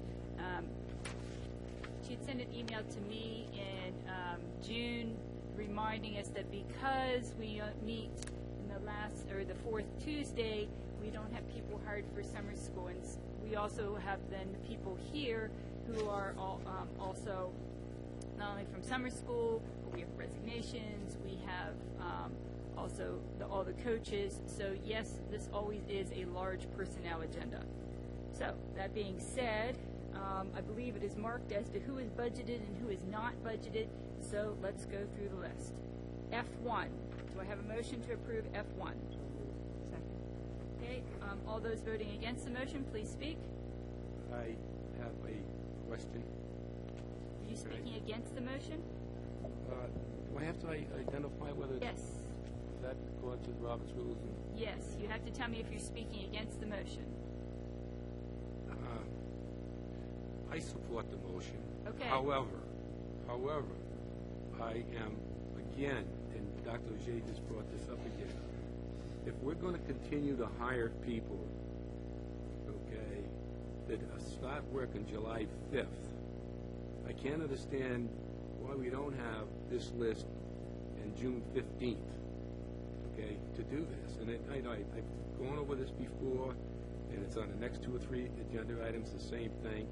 she had sent an email to me in June reminding us that because we meet in the last, or the fourth Tuesday, we don't have people hired for summer school, and we also have then people here who are also not only from summer school, but we have resignations, we have also all the coaches. So yes, this always is a large personnel agenda. So that being said, I believe it is marked as to who is budgeted and who is not budgeted. So let's go through the list. F1. Do I have a motion to approve F1? Second. Okay. All those voting against the motion, please speak. I have a question. Are you speaking against the motion? Do I have to identify whether Yes. is that according to the Robert's rules? Yes. You have to tell me if you're speaking against the motion. I support the motion. Okay. However, I am again, and Dr. O'Jay just brought this up again. If we're going to continue to hire people, okay, that start work on July 5th, I can't understand why we don't have this list on June 15th, okay, to do this. And I know I've gone over this before, and it's on the next 2 or 3 agenda items, the same thing.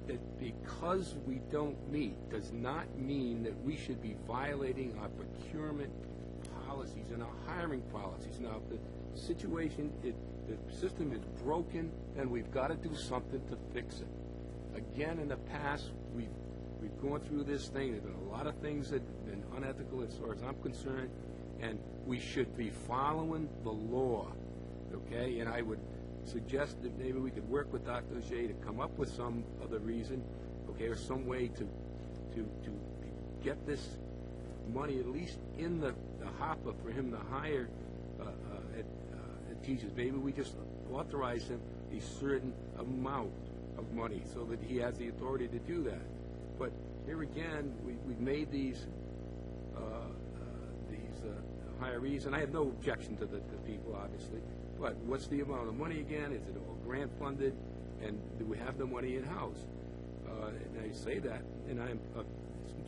That because we don't meet does not mean that we should be violating our procurement policies and our hiring policies. Now, if the situation, the system is broken, then we've got to do something to fix it. Again, in the past, we've gone through this thing. There's been a lot of things that have been unethical as far as I'm concerned, and we should be following the law, okay? And I would suggest that maybe we could work with Dr. O'Jay to come up with some other reason, okay, or some way to get this money at least in the hopper for him to hire teachers. Maybe we just authorize him a certain amount of money so that he has the authority to do that. But here again, we've made these hirees, and I have no objection to the people, obviously. But what's the amount of money again? Is it all grant funded? And do we have the money in-house? And I say that, and I'm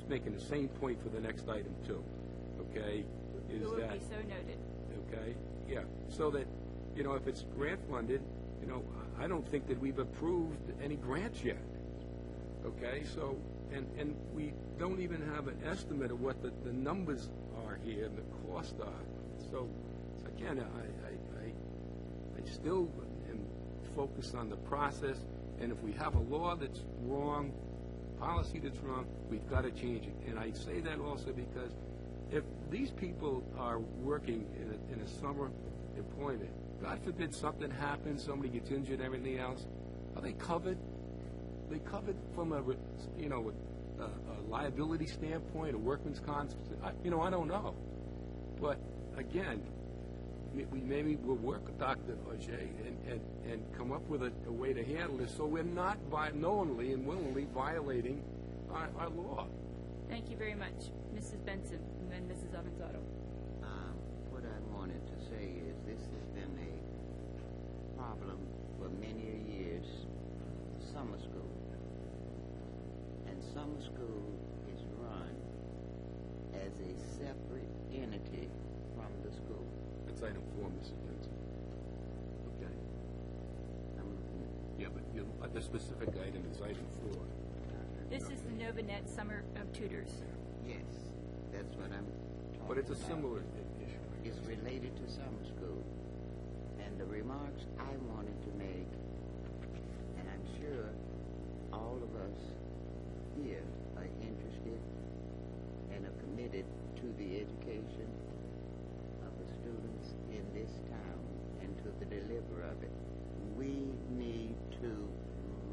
making the same point for the next item too. Okay, is It would that... be so noted. Okay, yeah, so that, if it's grant funded, I don't think that we've approved any grants yet. Okay, so, and we don't even have an estimate of what the numbers are here and the costs are. So again, I still am focused on the process, and if we have a law that's wrong, policy that's wrong, we've got to change it. And I say that also because if these people are working in a summer employment, God forbid something happens, somebody gets injured, everything else, are they covered? Are they covered from a liability standpoint, a workman's comp? I don't know. But again, maybe we'll work with Dr. Ajay and come up with a way to handle this so we're not knowingly and willingly violating our law. Thank you very much, Mrs. Benson, and then Mrs. Avanzato. What I wanted to say is this has been a problem for many years, summer school. And summer school is run as a separate entity from the school. That's item 4, Mrs. Benson. Okay. Yeah, but the specific item is item 4. This is the Novanet Summer Tutors. Yes, that's what I'm talking But it's a about. similar issue. It's related to summer school. And the remarks I wanted to make, and I'm sure all of us here are interested and are committed to the education of the students in this town and to the delivery of it. We need to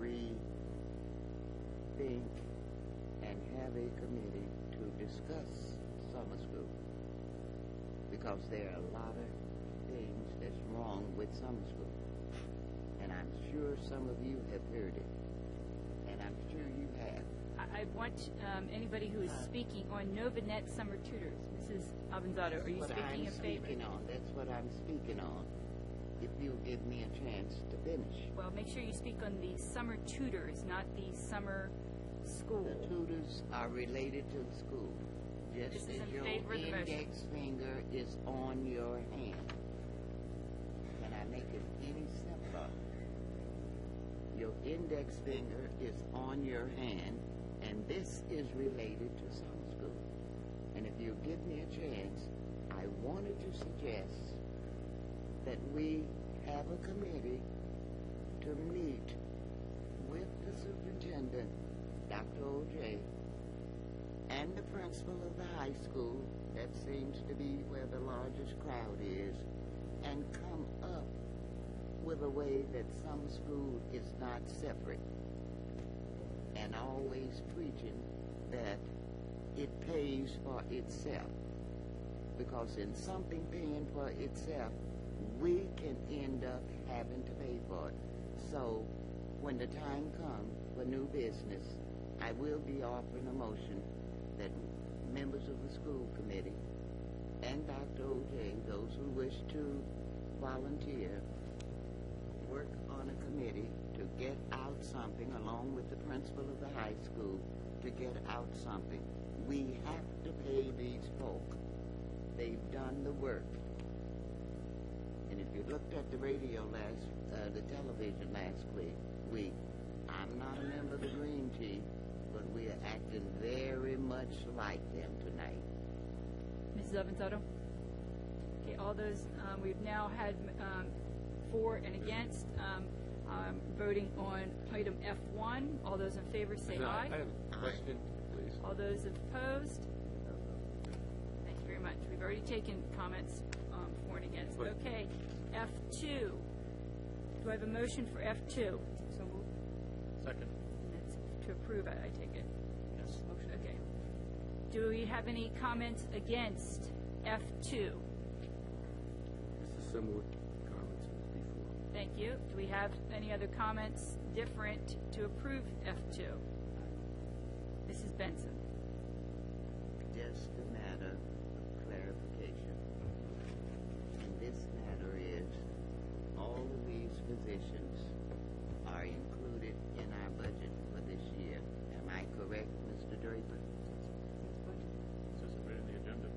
rethink and have a committee to discuss summer school, because there are a lot of things that's wrong with summer school. And I'm sure some of you have heard it, and I'm sure you have. I want anybody who is speaking on Novanet Summer Tutors. Mrs. Avanzato, are you speaking in favor? That's what I'm speaking on. If you'll give me a chance to finish. Well, make sure you speak on the summer tutors, not the summer school. The tutors are related to the school. This Just is as in your favor of the motion. index finger is on your hand. Can I make it any simpler? Your index finger is on your hand, and this is related to summer school. And if you give me a chance, I wanted to suggest that we have a committee to meet with the superintendent, Dr. O'Jay, and the principal of the high school, that seems to be where the largest crowd is, and come up with a way that summer school is not separate, and always preaching that it pays for itself, because in something paying for itself, we can end up having to pay for it. So when the time comes for new business, I will be offering a motion that members of the school committee and Dr. O'Jay, those who wish to volunteer, work on a committee to get out something along with the principal of the high school to get out something. We have to pay these folk. They've done the work. And if you looked at the radio the television last week, I'm not a member of the Green Tea, but we are acting very much like them tonight. Mrs. Avanzato? Okay, all those, we've now had for and against, voting on item F1. All those in favor say aye. I have a question, please. All those opposed? Thank you very much. We've already taken comments for and against. But- Okay, F2. Do I have a motion for F2? So moved. Second. That's to approve, I take it. Yes. Motion, okay. Do we have any comments against F2? It's a similar comments as before. Thank you. Do we have any other comments different to approve F2? Mrs. Benson. Just a matter of clarification. And this matter is, all of these positions are included in our budget for this year. Am I correct, Mr. Draper? Says it right in the agenda.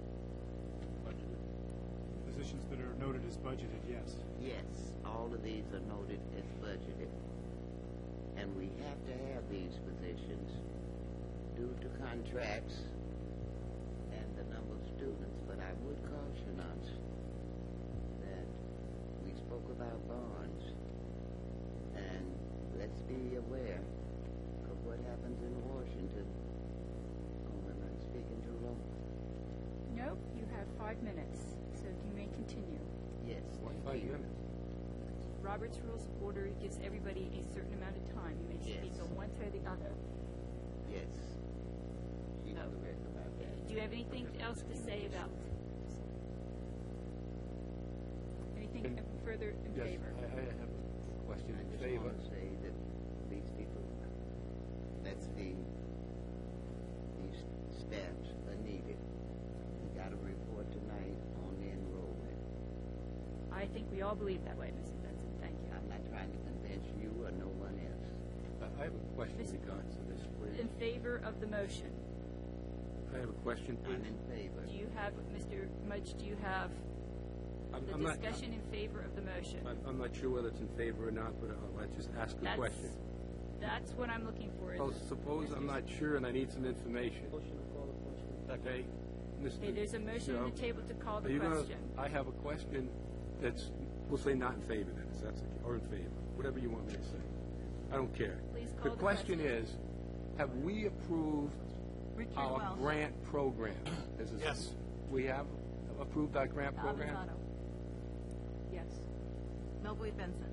Budgeted. positions that are noted as budgeted, yes. Yes, all of these are noted as budgeted. And we have to have these positions due to contracts and the number of students. But I would caution us that we spoke about bonds, and let's be aware of what happens in Washington. Oh, am I speaking too long? Nope, you have 5 minutes, so you may continue. Yes, What, thank 5 you. minutes? Robert's Rules of Order gives everybody a certain amount of time. You may speak Yes. on one side or the other. Yes. She's Oh. correct about that. Do you have anything else to say about? Anything further in Yes, favor? I have a question I in just favor. want to say that these people, these staffs are needed. We got a report tonight on the enrollment. I think we all believe that way, Mrs. Benson. Thank you. I'm not trying to convince you or no one else. I have a question in Mr. regards to this, In please. favor of the motion, I have a question, I'm please. in favor. do you have, Mr. Mudge, do you have I'm the not- discussion in favor of the motion? I'm not sure whether it's in favor or not, but I'll just ask a question. That's what I'm looking for. Well, suppose I'm not sure and I need some information, Motion to call the question. okay? Mr. Okay, there's a motion on the Joe, table to call are the you gonna- question. I have a question that's, we'll say not in favor then, if that's, or in favor, whatever you want me to say. I don't care. Please call The the question question. is, have we approved Richard our Welsh. grant program? Yes. We have approved our grant program? Avanzado. Yes. Melboy Benson.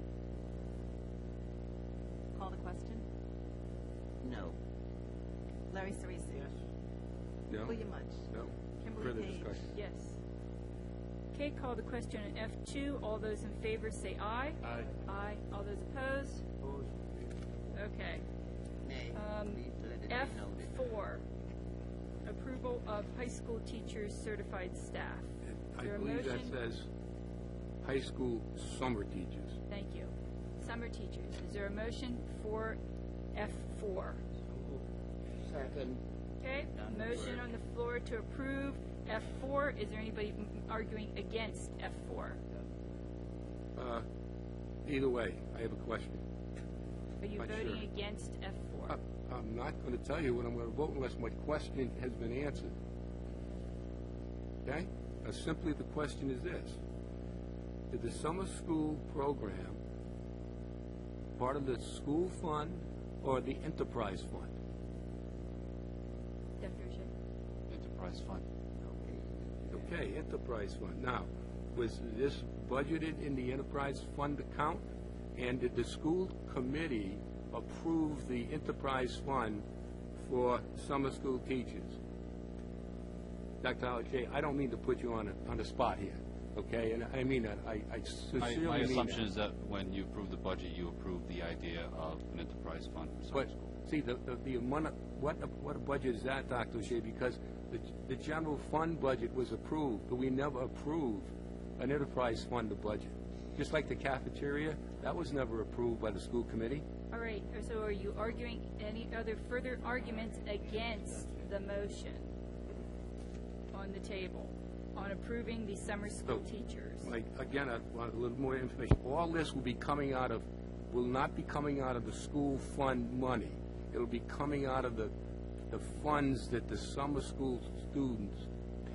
Call the question. No. Larry Cerisi. Yes. No? William Mudge. No? Kimberly Further Page. discussion? Yes. Okay, call the question on F2. All those in favor say aye. Aye. Aye. All those opposed? Opposed? Okay. Nay. Please let it be noted. F4, approval of high school teachers certified staff. I Is there a believe that motion? says high school summer teachers. Thank you. Summer teachers. Is there a motion for F4? Second. Okay, motion on the floor to approve F4. Is there anybody arguing against F4? Either way, I have a question. Are you Not voting sure. against F4? I'm not going to tell you what I'm going to vote unless my question has been answered. Okay? Simply the question is this. Is the summer school program part of the school fund or the enterprise fund? Dr. O'Shea? Enterprise fund. Okay, enterprise fund. Now, was this budgeted in the enterprise fund account? And did the school committee approve the enterprise fund for summer school teachers? Dr. Alexei, I don't mean to put you on the spot here, okay? And I mean that. I sincerely mean that. My assumption is that when you approve the budget, you approve the idea of an enterprise fund for summer But, school. see, the amount, what a budget is that, Dr. O'Shea? Because the general fund budget was approved, but we never approved an enterprise fund budget. Just like the cafeteria, that was never approved by the school committee. All right, so are you arguing any other further arguments against the motion on the table on approving the summer school So, teachers? Like, again, I want a little more information. All this will not be coming out of the school fund money. It'll be coming out of the funds that the summer school students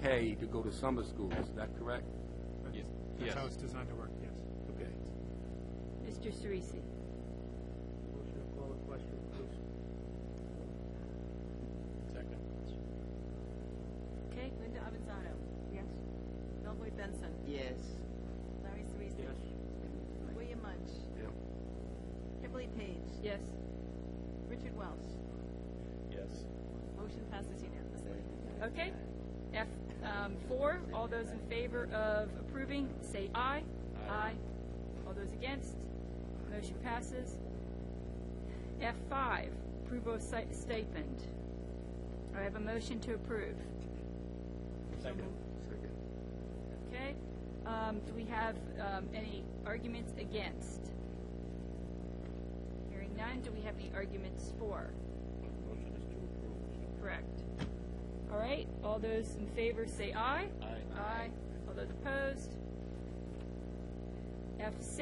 pay to go to summer school. Is that correct? Yes. That's how Yes. it's designed to work, yes. Okay. Mr. Cerisi? Motion to call the question, please. Second. Okay, Linda Avanzado. Yes. Melboy Benson. Yes. Larry Cerisi. Yes. William Mudge. Yeah. Kimberly Page. yes. Richard Welsh. Yes. Motion passes unanimously. Okay. F4, all those in favor of approving, say aye. Aye. All those against, motion passes. F5, approval of stipend. I have a motion to approve. Second. Second. Okay. Do we have any arguments against? Hearing none, do we have any arguments for? Motion is to approve. Correct. All right, all those in favor say aye. Aye. Aye. All those opposed? F6,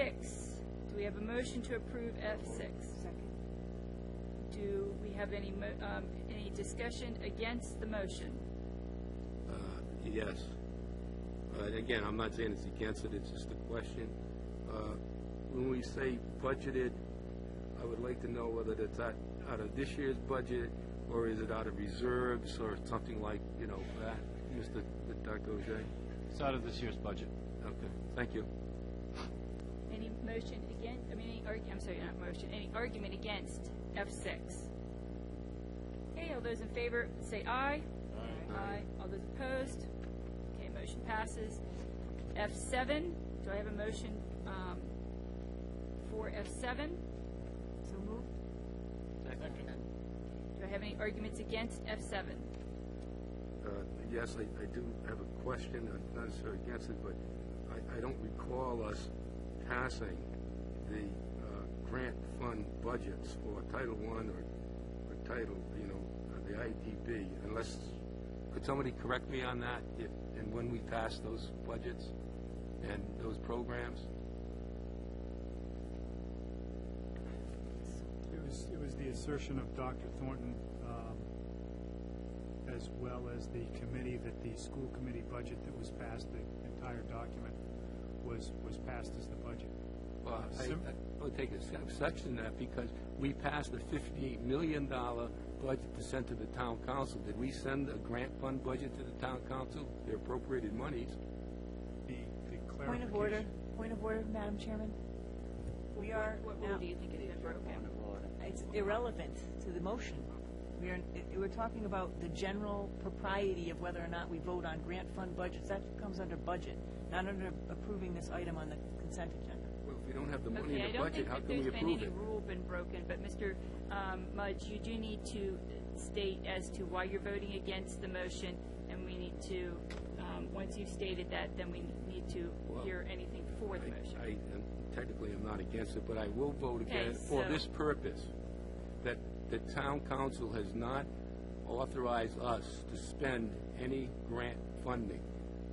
do we have a motion to approve F6? Second. Do we have any discussion against the motion? Yes. Again, I'm not saying it's against it, it's just a question. When we say budgeted, I would like to know whether that's out of this year's budget, or is it out of reserves, or something like, that, Dr. O'Shea? It's out of this year's budget. Okay, thank you. Any motion against, any argument against F6? Okay, all those in favor say aye. Aye. All those opposed? Okay, motion passes. F7, do I have a motion for F7? So moved. Do I have any arguments against F7? Yes, I do have a question, not necessarily against it, but I don't recall us passing the grant fund budgets for Title I or Title, the IDB, unless, could somebody correct me on that, and when we passed those budgets and those programs? It was the assertion of Dr. Thornton, as well as the committee, that the school committee budget that was passed, the entire document, was passed as the budget. Well, I would take exception to that because we passed a $58 million budget to send to the town council. Did we send a grant fund budget to the town council? Their appropriated monies. The Point of order, Madam Chairman. We are What now, rule do you think has been broken? it's irrelevant to the motion. We're talking about the general propriety of whether or not we vote on grant fund budgets. That comes under budget, not under approving this item on the consent agenda. Well, if we don't have the money Okay, I in the don't budget, think how that can we there's been approve any it? rule been broken, but Mr. Mudge, you do need to state as to why you're voting against the motion, and we need to, once you've stated that, then we need to hear anything for the motion. I technically am not against it, but I will vote Okay, against for so- this purpose, that the town council has not authorized us to spend any grant funding.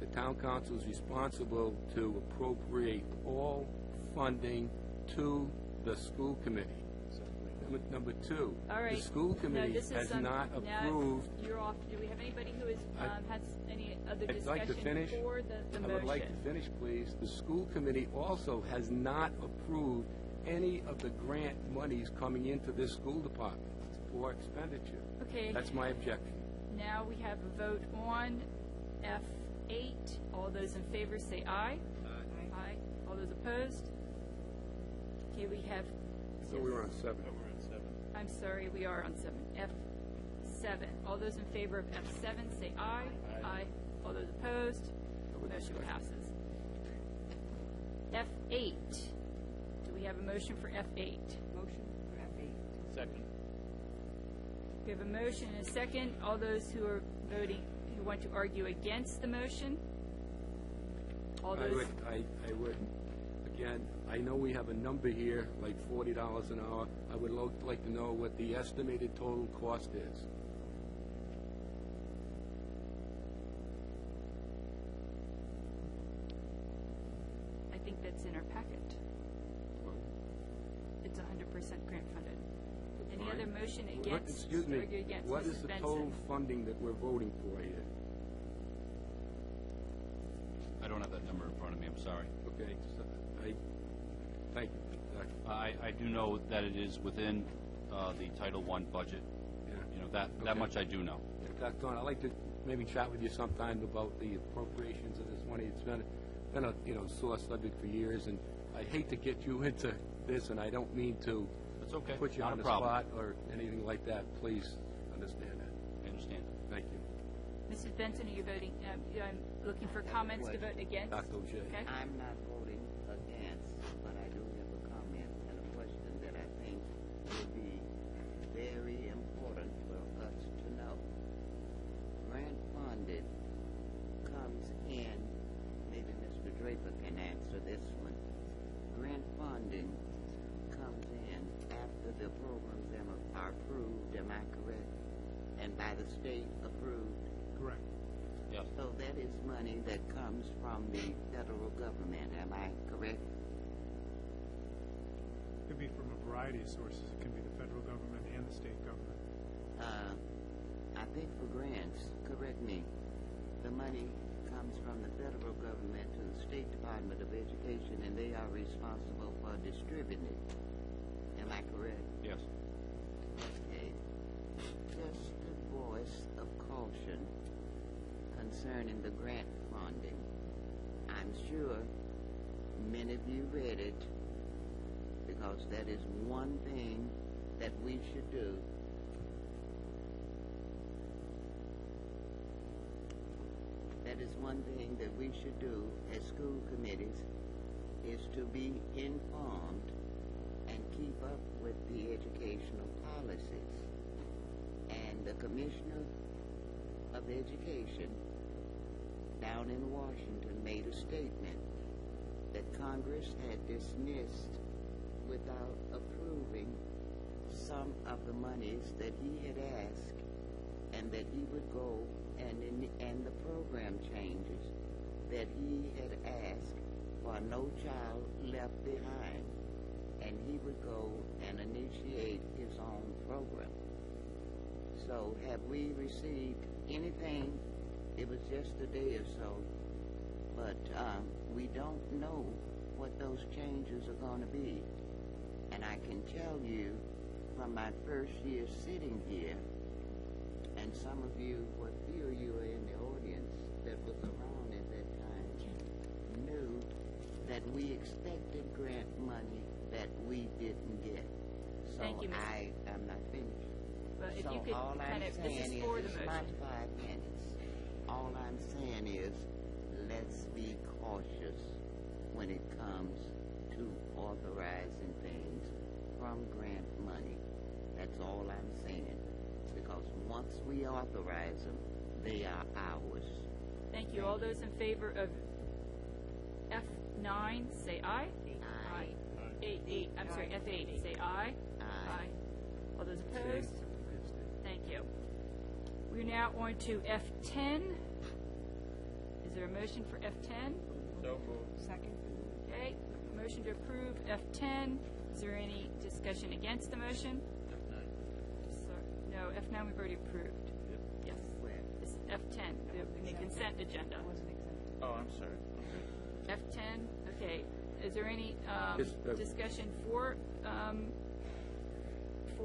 The town council is responsible to appropriate all funding to the school committee. Number two, All right. the school Now, committee this is has some- not now approved. You're off. Do we have anybody who is, has any other I'd like to discussion finish. for the I motion? would like to finish, please. The school committee also has not approved any of the grant monies coming into this school department for expenditure. Okay. That's my objection. Now we have a vote on F8. All those in favor say aye. Aye. All those opposed? Okay, we have. So we were on 7. We're at 7. I'm sorry, we are on 7. F7. All those in favor of F7 say aye. Aye. All those opposed? Motion passes. F8. Do we have a motion for F8? Motion for F8. Second. We have a motion and a second. All those who are voting, who want to argue against the motion? All I those. would. Again, I know we have a number here, like $40 an hour. I would like to know what the estimated total cost is. I think that's in our packet. It's 100% grant funded. Any Fine. other motion What- against? Excuse to me, argue against? what Mrs. is the Benson? total funding that we're voting for here? I don't have that number in front of me, I'm sorry. Okay, so thank you. I do know that it is within the Title I budget. Yeah. That Okay. much I do know. Dr. Thorne, I'd like to maybe chat with you sometime about the appropriations of this money. It's been a sore subject for years, and I hate to get you into this, and I don't mean to That's okay. put you Not on a the problem. spot or anything like that. Please understand that. I understand. Thank you. Mrs. Benson, are you voting, I'm looking for comments to vote against? Dr. O'Shea. Okay. I'm not voting against, but I do have a comment and a question that I think would be very important for us to know. Grant funded comes in, maybe Mr. Draper can answer this one. Grant funding comes in after the programs are approved, am I correct? And by the state approved? Correct. Yes. So that is money that comes from the federal government, am I correct? could be from a variety of sources. It can be the federal government and the state government. I think for grants, correct me, the money comes from the federal government to the State Department of Education, and they are responsible for distributing it. Am I correct? Yes. Okay. Just a voice of caution concerning the grant funding. I'm sure many of you read it, because that is one thing that we should do. That is one thing that we should do as school committees, is to be informed and keep up with the educational policies. And the Commissioner of Education down in Washington made a statement that Congress had dismissed without approving some of the monies that he had asked, and that he would go and the program changes that he had asked for No Child Left Behind, and he would go and initiate his own program. So have we received anything? It was just a day or so, but we don't know what those changes are going to be. And I can tell you from my first year sitting here, and some of you, what few of you are in the audience that was around at that time, knew that we expected grant money that we didn't get. So Thank you, Ms. I'm not finished. But if So you could all kind I'm of, this saying is for the it's not motion. 5 minutes. All I'm saying is, let's be cautious when it comes to authorizing things from grant money. That's all I'm saying. Because once we authorize them, they are ours. Thank you. All those in favor of F9, say aye. Aye. F8, say aye. Aye. All those opposed? Thank you. We're now on to F10. Is there a motion for F10? So moved. Second. Okay, motion to approve F10. Is there any discussion against the motion? No, F9 we've already approved. Yes. It's F10, the consent agenda. Wasn't exempt. Oh, I'm sorry. F10, okay. Is there any Yes, discussion for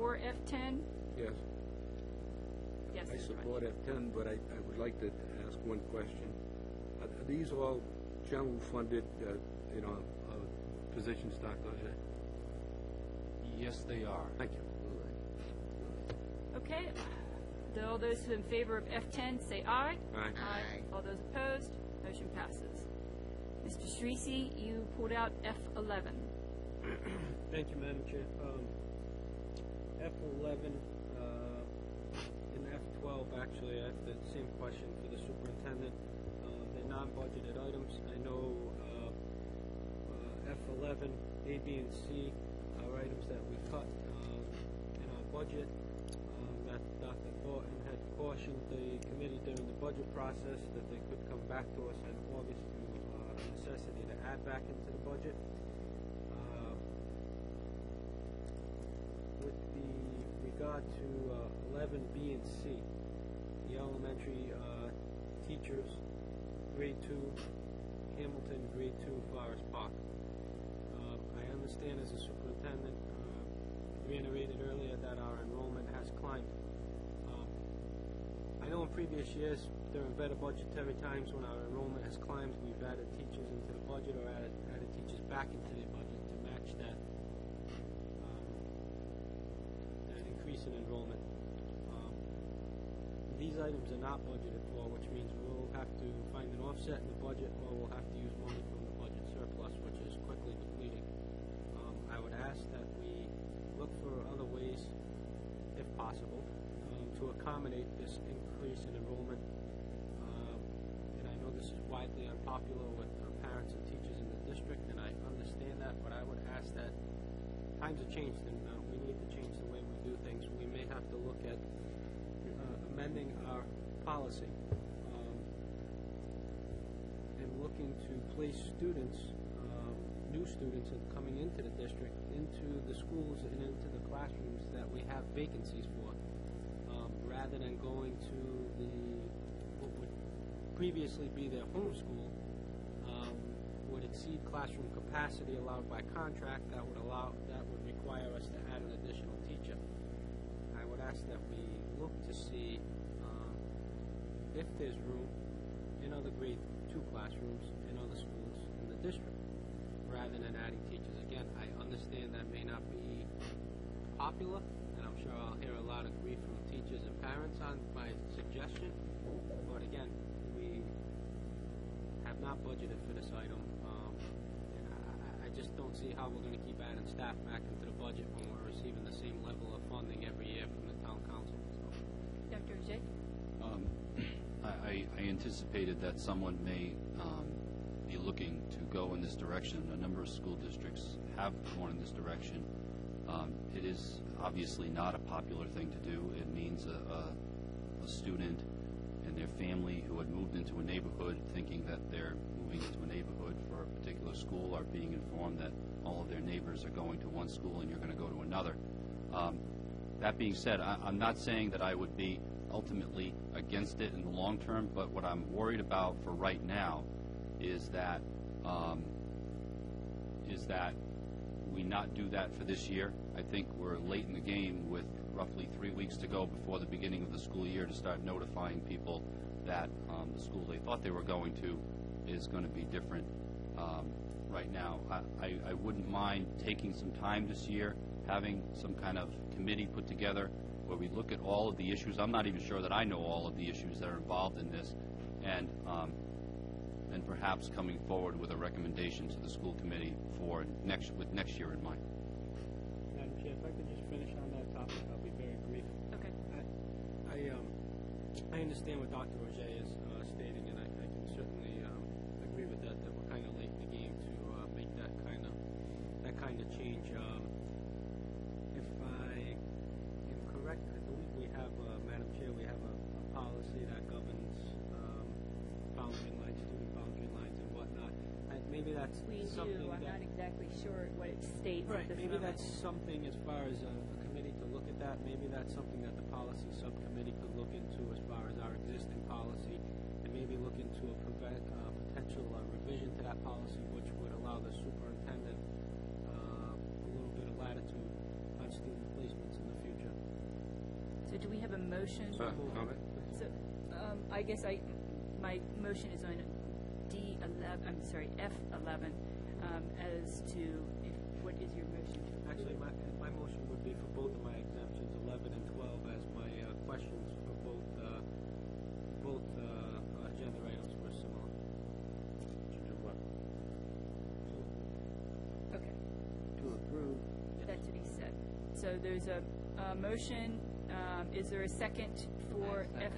F10? Yes. Yes. I Mr. support Rogers. F10, but I would like to ask one question. Are these all general funded, positions, Dr. Ed? Yes, they are. Thank you. Okay. All those in favor of F10 say aye. Aye. Aye. All those opposed, motion passes. Mr. Shreese, you pulled out F11. Thank you, Madam Chair. F11 and F12, actually, I have the same question for the superintendent. They're non-budgeted items. I know F11, A, B, and C are items that we cut in our budget. That Dr. Thornton had cautioned the committee during the budget process that they could come back to us in August to necessity to add back into the budget. With the regard to 11B and C, the elementary teachers, grade 2, Hamilton, grade 2, Forest Park. I understand as a superintendent, reiterated earlier that our enrollment has climbed. I know in previous years, during better budgetary times when our enrollment has climbed, we've added teachers into the budget or added teachers back into the budget to match that increase in enrollment. These items are not budgeted for, which means we'll have to find an offset in the budget, or we'll have to use money from the budget surplus, which is quickly depleting. I would ask that we look for other ways, if possible, to accommodate this increase in enrollment. And I know this is widely unpopular with parents and teachers in the district, and I understand that, but I would ask that times have changed, and we need to change the way we do things. We may have to look at amending our policy and looking to place students, new students coming into the district, into the schools and into the classrooms that we have vacancies for, rather than going to what would previously be their home school, would exceed classroom capacity allowed by contract. That would require us to add an additional teacher. I would ask that we look to see if there's room in other grade 2 classrooms in other schools in the district, rather than adding teachers. Again, I understand that may not be popular, and I'm sure I'll hear a lot of grief from teachers and parents on my suggestion, but again, we have not budgeted for this item, and I just don't see how we're going to keep adding staff back into the budget when we're receiving the same level of funding every year from the town council. So. Dr. Ajay? I anticipated that someone may be looking to go in this direction. A number of school districts have gone in this direction. It is obviously not a popular thing to do. It means a student and their family who had moved into a neighborhood thinking that they're moving into a neighborhood for a particular school are being informed that all of their neighbors are going to one school and you're going to go to another. That being said, I'm not saying that I would be ultimately against it in the long term, but what I'm worried about for right now is that we not do that for this year. I think we're late in the game with roughly 3 weeks to go before the beginning of the school year to start notifying people that the school they thought they were going to is going to be different right now. I wouldn't mind taking some time this year, having some kind of committee put together where we look at all of the issues. I'm not even sure that I know all of the issues that are involved in this, and perhaps coming forward with a recommendation to the school committee for with next year in mind. Madam Chair, if I could just finish on that topic, I'll be very brief. Okay. I understand what Dr. Roger is stating, and I can certainly agree with that we're kind of late in the game to make that kind of change. If I am correct, I believe we have, Madam Chair, we have a policy that governs boundary lines, student boundary lines, and whatnot. Maybe that's We something do. I'm that, not exactly sure what it states right. at this Maybe moment. that's something as far as a committee to look at that. Maybe that's something that the policy subcommittee could look into as far as our existing policy, and maybe look into a potential revision to that policy, which would allow the superintendent a little bit of latitude on student placements in the future. So do we have a motion? Comment? So, I guess my motion is on F11, as to what is your motion? Actually, my motion would be for both of my exemptions, 11 and 12, as my questions for both agenda items were similar. To do what? Okay, To approve. that's what he said. So there's a motion. Is there a second for F? Okay.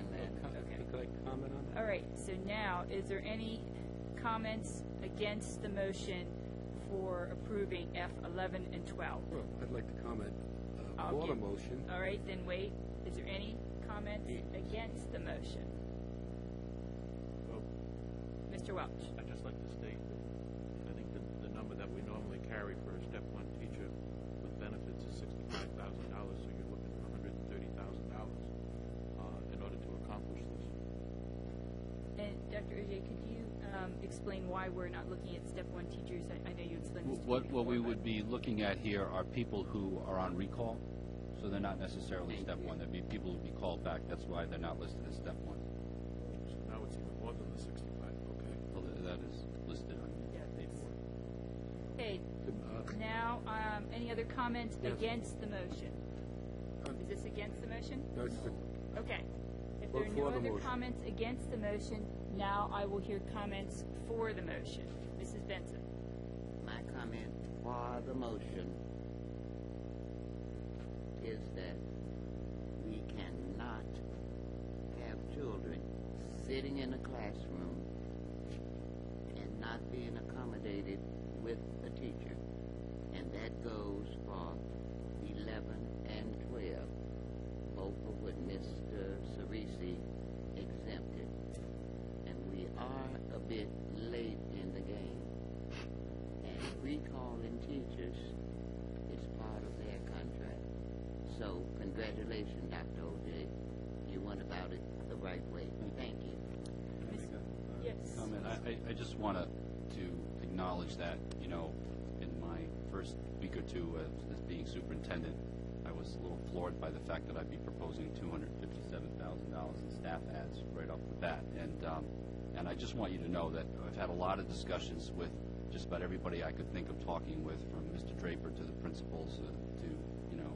Could I comment on that? All right, so now, is there any comments against the motion for approving F11 and 12? Well, I'd like to comment I'll for the give- motion. All right, then wait. Is there any comments against the motion? Well, Mr. Welch? I'd just like to state that I think the number that we normally carry for a step 1 teacher with benefits is $65,000, so you're looking at $130,000 in order to accomplish this. And Dr. Ajay, could you explain why we're not looking at step 1 teachers? I know you explained this to me What before, we but- would be looking at here are people who are on recall, so they're not necessarily step 1. There'd be people who'd be called back. That's why they're not listed as step 1. So now it's even more than the 65. Okay. Well, that is listed on Yeah, your paperwork. Okay, now, any other comments Yes. against the motion? Is this against the motion? No, it's the- Okay. If there are Vote no for the other motion. comments against the motion, now I will hear comments for the motion. Mrs. Benson? My comment for the motion is that we cannot have children sitting in a classroom and not being accommodated with a teacher. And that goes for 11 and 12, both of what Mr. Cerisi exempted. And we are a bit late in the game. recalling teachers is part of their contract. So congratulations, Dr. O.J. You went about it the right way. Thank you. Yes. Comment. I just want to acknowledge that, you know, in my first week or two as being superintendent, I was a little floored by the fact that I'd be proposing $257,000 in staff ads right off the bat. And I just want you to know that I've had a lot of discussions with just about everybody I could think of talking with, from Mr. Draper to the principals to, you know,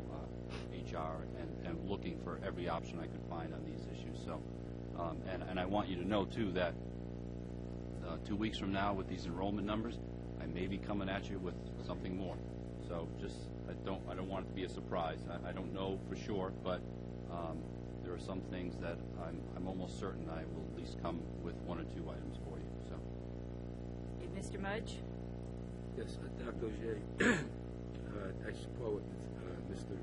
HR, and looking for every option I could find on these issues. So, and I want you to know, too, that 2 weeks from now with these enrollment numbers, I may be coming at you with something more. So just, I don't want it to be a surprise. I don't know for sure, but there are some things that I'm almost certain I will at least come with 1 or 2 items for you. So, Mr. Mudge? Yes, Dr. Ogier, I support what Mr.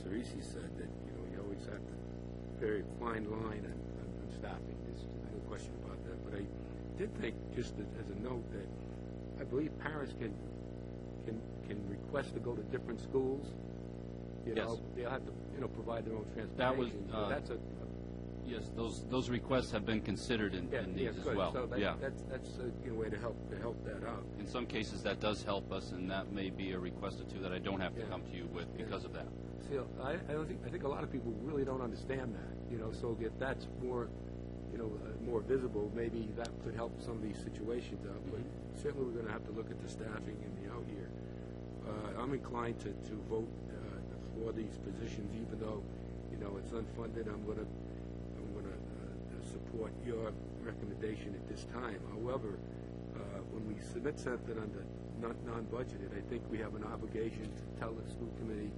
Cerisi said, that, you know, you always have to very fine line on staffing. There's no question about that. But I did think, just as a note, that I believe parents can request to go to different schools. You know, they'll have to, you know, provide their own transportation. That was yes. Those requests have been considered in these as well. So that's a way to help that out. In some cases, that does help us, and that may be a request or two that I don't have to come to you with because of that. See, I think a lot of people really don't understand that. You know, so if that's more, you know, more visible, maybe that could help some of these situations out. But certainly, we're going to have to look at the staffing in the out year. I'm inclined to vote for these positions, even though, you know, it's unfunded. I'm going to support your recommendation at this time. However, when we submit something under non-budgeted, I think we have an obligation to tell the school committee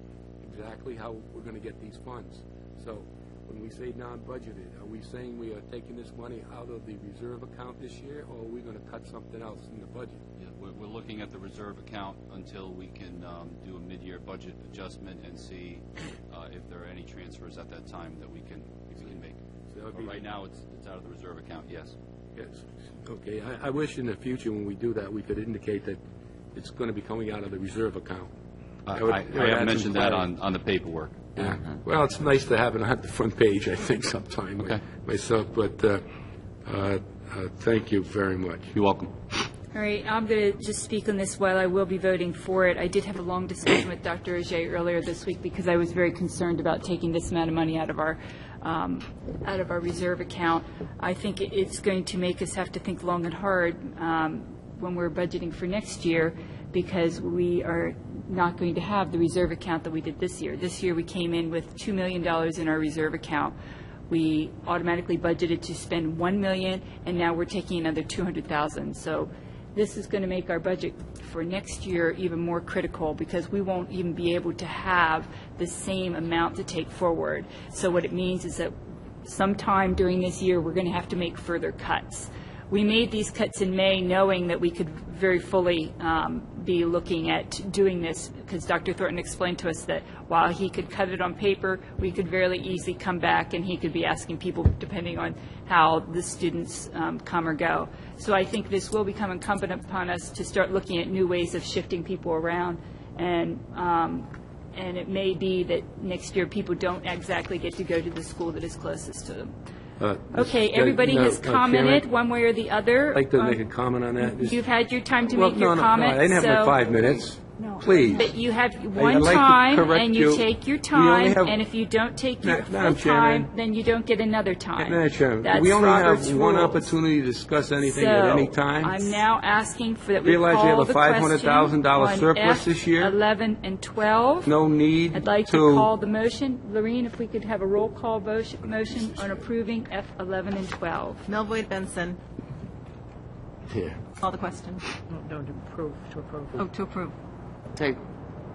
exactly how we're going to get these funds. So when we say non-budgeted, are we saying we are taking this money out of the reserve account this year, or are we going to cut something else in the budget? Yeah, we're looking at the reserve account until we can do a mid-year budget adjustment and see if there are any transfers at that time that we can make. So but right now, it's out of the reserve account. Yes. Yes. Okay. I wish in the future when we do that, we could indicate that it's going to be coming out of the reserve account. I have mentioned that on the paperwork. Yeah. Well, it's nice to have it on the front page, I think, sometime myself. But thank you very much. You're welcome. All right, I'm going to just speak on this while I will be voting for it. I did have a long discussion with Dr. Ogier earlier this week because I was very concerned about taking this amount of money out of our reserve account. I think it's going to make us have to think long and hard when we're budgeting for next year, because we are not going to have the reserve account that we did this year. This year we came in with $2 million in our reserve account. We automatically budgeted to spend $1 million, and now we're taking another $200,000. So this is going to make our budget for next year even more critical, because we won't even be able to have the same amount to take forward. So what it means is that sometime during this year we're going to have to make further cuts. We made these cuts in May knowing that we could very fully be looking at doing this, because Dr. Thornton explained to us that while he could cut it on paper, we could very easily come back and he could be asking people depending on how the students come or go. So I think this will become incumbent upon us to start looking at new ways of shifting people around, and it may be that next year people don't exactly get to go to the school that is closest to them. Okay, everybody has commented Chairman, one way or the other. I'd like to make a comment on that. You've had your time to make your comment. No, I didn't have my 5 minutes. Please. But you have one time, and you take your time, and if you don't take your full time, then you don't get another time. Madam Chairman, That's we only Robert's have one rules. opportunity to discuss anything at any time. So I'm now asking for that we Realize call we have a the question $500,000 on surplus this year? F11 and 12. No need I'd like to call the motion. Lorene, if we could have a roll call motion on approving F11 and 12. Melvoin Benson. Yeah. Call the question. No, to approve. Oh, to approve. Take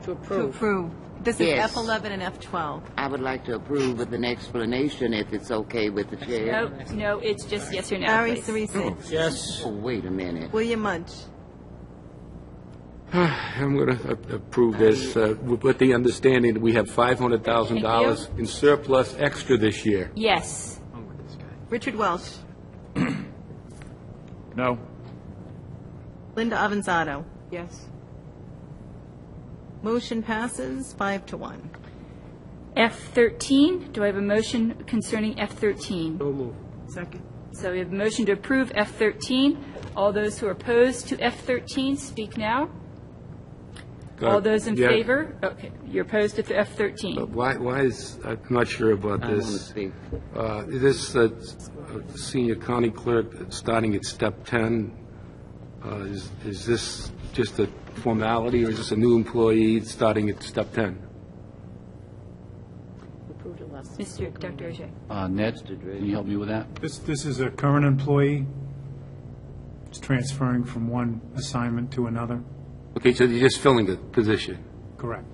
To approve. This is Yes. F11 and F12. I would like to approve with an explanation if it's okay with the chair. No, it's just yes or no, Barry please. Cerisi. Yes. Oh, wait a minute. William Mudge. I'm going to approve this with the understanding that we have $500,000 in surplus extra this year. Yes. Richard Welsh. No. Linda Avanzado. Yes. Motion passes 5-1. F13, do I have a motion concerning F13? So moved. Second. So we have a motion to approve F13. All those who are opposed to F13, speak now. All those in Yeah. favor? Okay, you're opposed to F13. But why is, I'm not sure about I want to this. speak. Is this senior county clerk starting at step 10? Is this just a formality, or is this a new employee starting at step 10? Mr. Dr. Ajay. Ned, can you help me with that? This is a current employee. It's transferring from one assignment to another. Okay, so you're just filling the position. Correct.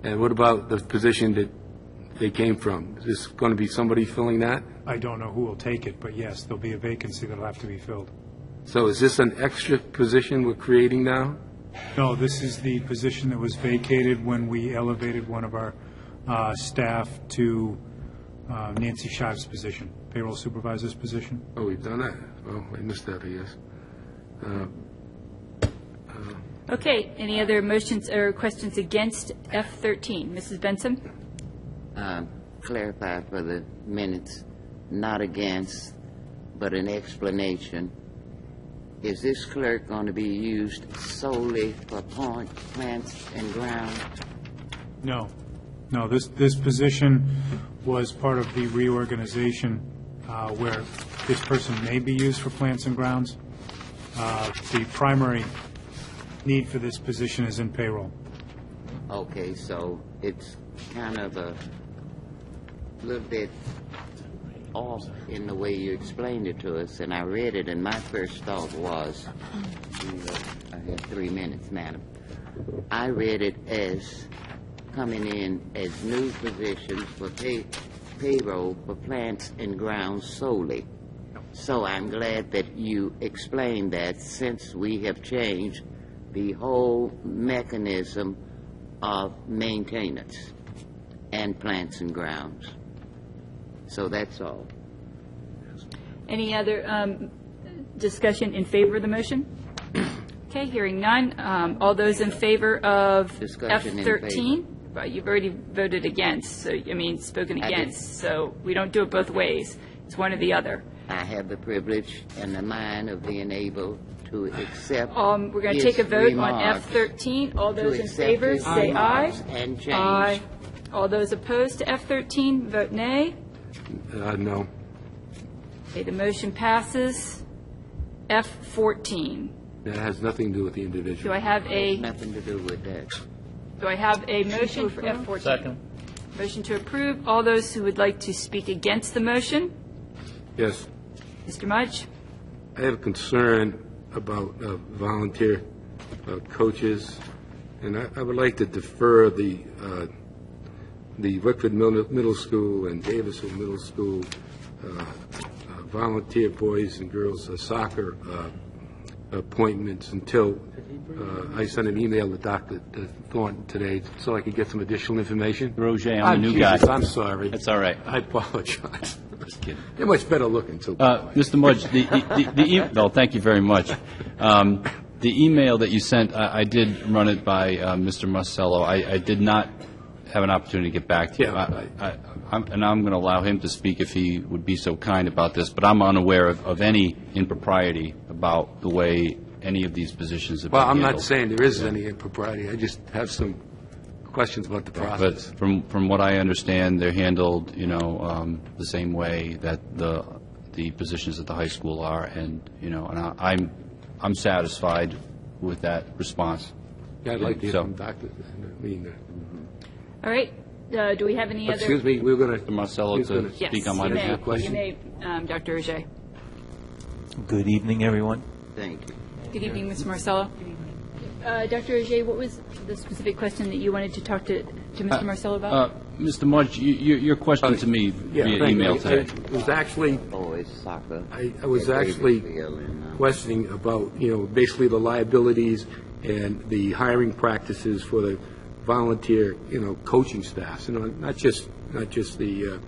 And what about the position that they came from? Is this going to be somebody filling that? I don't know who will take it, but yes, there'll be a vacancy that'll have to be filled. So is this an extra position we're creating now? No, this is the position that was vacated when we elevated one of our staff to Nancy Shive's position, payroll supervisor's position. Oh, we've done that? Oh, I missed that, I guess. Okay, any other motions or questions against F13? Mrs. Benson? Clarify for the minutes, not against, but an explanation. Is this clerk going to be used solely for plants and ground? No. No, this position was part of the reorganization where this person may be used for plants and grounds. The primary need for this position is in payroll. Okay, so it's kind of a little bit off in the way you explained it to us, and I read it, and my first thought was, I have 3 minutes, madam. I read it as coming in as new positions for payroll for plants and grounds solely. So I'm glad that you explained that, since we have changed the whole mechanism of maintenance and plants and grounds. So that's all. Any other discussion in favor of the motion? Okay, hearing none. All those in favor of Discussion in F13? favor. Right, you've already voted against, so, I mean, spoken I did. against, so we don't do it both ways. It's one or the other. I have the privilege and the mind of being able to accept We're going to his take a vote on remarks, F13. All to those in accept favor, his say aye. remarks and change. Aye. All those opposed to F13, vote nay. No. Okay, the motion passes. F14. That has nothing to do with the individual. Do I have a Nothing to do with that. motion for F14? Second. Motion to approve. All those who would like to speak against the motion? Yes. Mr. Mudge? I have a concern about volunteer coaches, and I would like to defer the Wickford Middle School and Davisville Middle School volunteer boys and girls soccer appointments until I sent an email to Dr. Thornton today so I could get some additional information. Roger, I'm the new guy. Jesus, I'm sorry. That's all right. I apologize. Just kidding. They're much better looking, too. Mr. Mudge, no, thank you very much. The email that you sent, I did run it by Mr. Marcello. I did not have an opportunity to get back to you. Yeah, And I'm going to allow him to speak if he would be so kind about this, but I'm unaware of any impropriety about the way any of these positions have been Well, I'm handled. not saying there is any impropriety. I just have some questions about the But process. from what I understand, they're handled, the same way that the positions at the high school are, and I'm satisfied with that response. Yeah, I'd like to hear So- from Dr. All right. Do we have any other? Excuse me, we're going Mr. Marcello to Yes, speak on my you may. behalf. You may, Dr. Ajay. Good evening, everyone. Thank you. Good evening, Ms. Marcello. Dr. Ajay, what was the specific question that you wanted to talk to Mr. Marcello about? Mr. Mudge, your question to me via thank you. email today. It was actually, Oh, it's soccer. I was at actually Davisville and, questioning about, basically the liabilities and the hiring practices for the volunteer, coaching staffs, not just the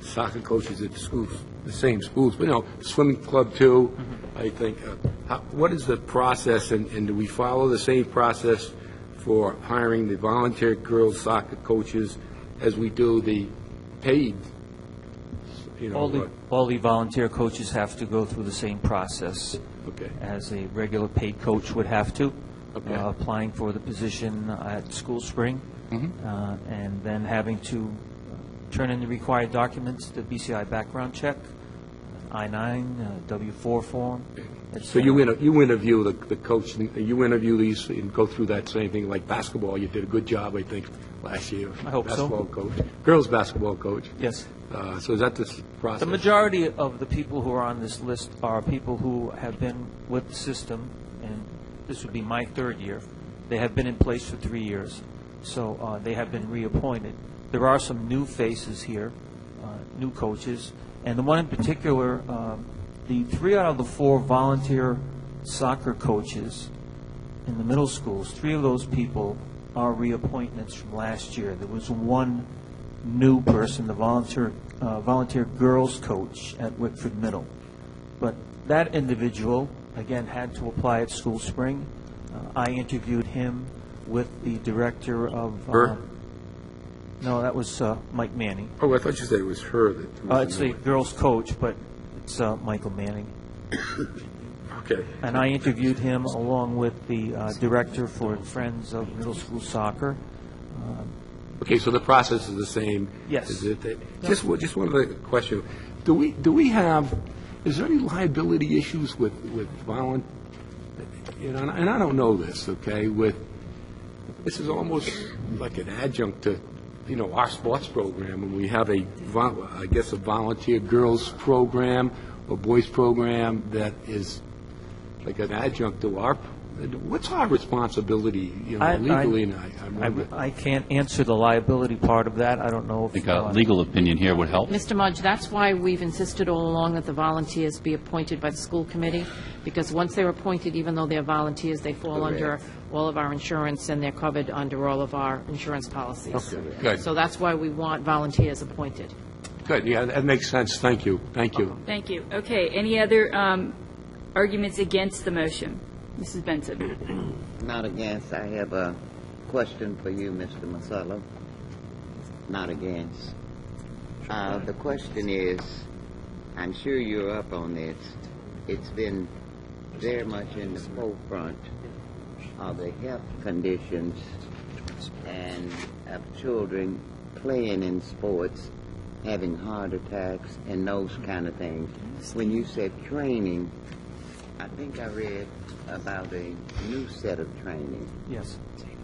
soccer coaches at the schools, the same schools, but, swimming club too, I think. What is the process, and do we follow the same process for hiring the volunteer girls soccer coaches as we do the paid? All the volunteer coaches have to go through the same process Okay. as a regular paid coach would have to, Okay. applying for the position at School Spring, and then having to turn in the required documents, the BCI background check, I-9, W-4 form. So you interview the coach, and you interview these and go through that same thing like basketball. You did a good job, I think, last year. I hope so. Basketball coach, girls basketball coach. Yes. So is that the process? The majority of the people who are on this list are people who have been with the system, and this would be my third year. They have been in place for 3 years, so they have been reappointed. There are some new faces here, new coaches, and the one in particular, the 3 out of the 4 volunteer soccer coaches in the middle schools, 3 of those people are reappointments from last year. There was one new person, the volunteer girls coach at Wickford Middle. But that individual, again, had to apply at School Spring. I interviewed him with the director of... Her? No, that was Mike Manning. Oh, I thought you said it was her. It's the girls coach, but it's Michael Manning. Okay. And I interviewed him along with the director for Friends of Middle School Soccer. Okay, so the process is the same. Yes. Is it? Just one other question. Do we have? Is there any liability issues with violent? And I don't know this. Okay, this is almost like an adjunct to, our sports program, and we have a volunteer girls program or boys program that is like an adjunct to our. What's our responsibility, legally? I can't answer the liability part of that. I don't know if... I think a legal opinion here would help. Mr. Mudge, that's why we've insisted all along that the volunteers be appointed by the school committee, because once they're appointed, even though they're volunteers, they fall under all of our insurance, and they're covered under all of our insurance policies. Okay, good. So that's why we want volunteers appointed. Good, yeah, that makes sense. Thank you. Thank you. Okay, any other arguments against the motion? Mrs. Benson. Not against. I have a question for you, Mr. Masello. Not against. The question is, I'm sure you're up on this. It's been very much in the forefront of the health conditions and of children playing in sports, having heart attacks, and those kind of things. When you said training, I think I read about a new set of training. Yes.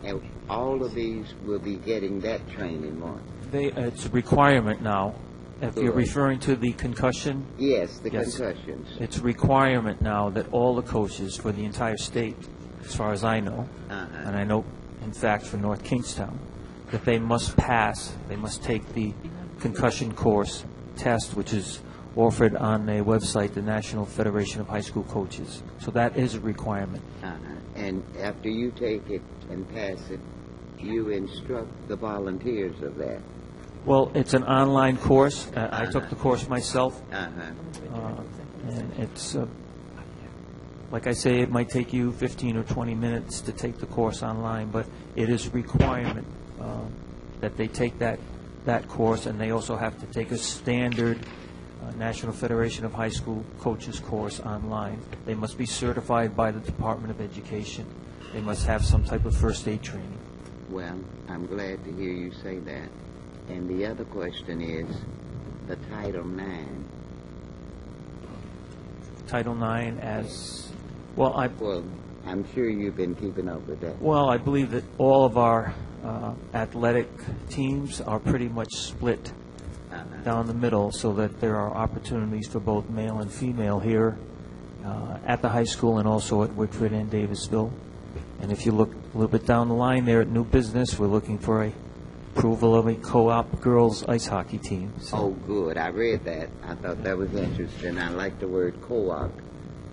And all of these will be getting that training, Mark. It's a requirement now. If you're referring to the concussion? Yes, the concussions. It's a requirement now that all the coaches for the entire state, as far as I know, and I know, in fact, for North Kingstown, that they must take the concussion course test, which is offered on a website, the National Federation of High School Coaches. So that is a requirement. And after you take it and pass it, you instruct the volunteers of that. Well, it's an online course. I took the course myself. And it's, like I say, it might take you 15 or 20 minutes to take the course online, but it is a requirement that they take that course, and they also have to take a standard National Federation of High School Coaches course online. They must be certified by the Department of Education. They must have some type of first aid training. Well, I'm glad to hear you say that. And the other question is the Title IX. Title IX as, well, I'm sure you've been keeping up with that. Well, I believe that all of our athletic teams are pretty much split down the middle, so that there are opportunities for both male and female here at the high school and also at Wickford and Davisville. And if you look a little bit down the line there at New Business, we're looking for a approval of a co-op girls ice hockey team. So. Oh, good. I read that. I thought that was interesting. I like the word co-op.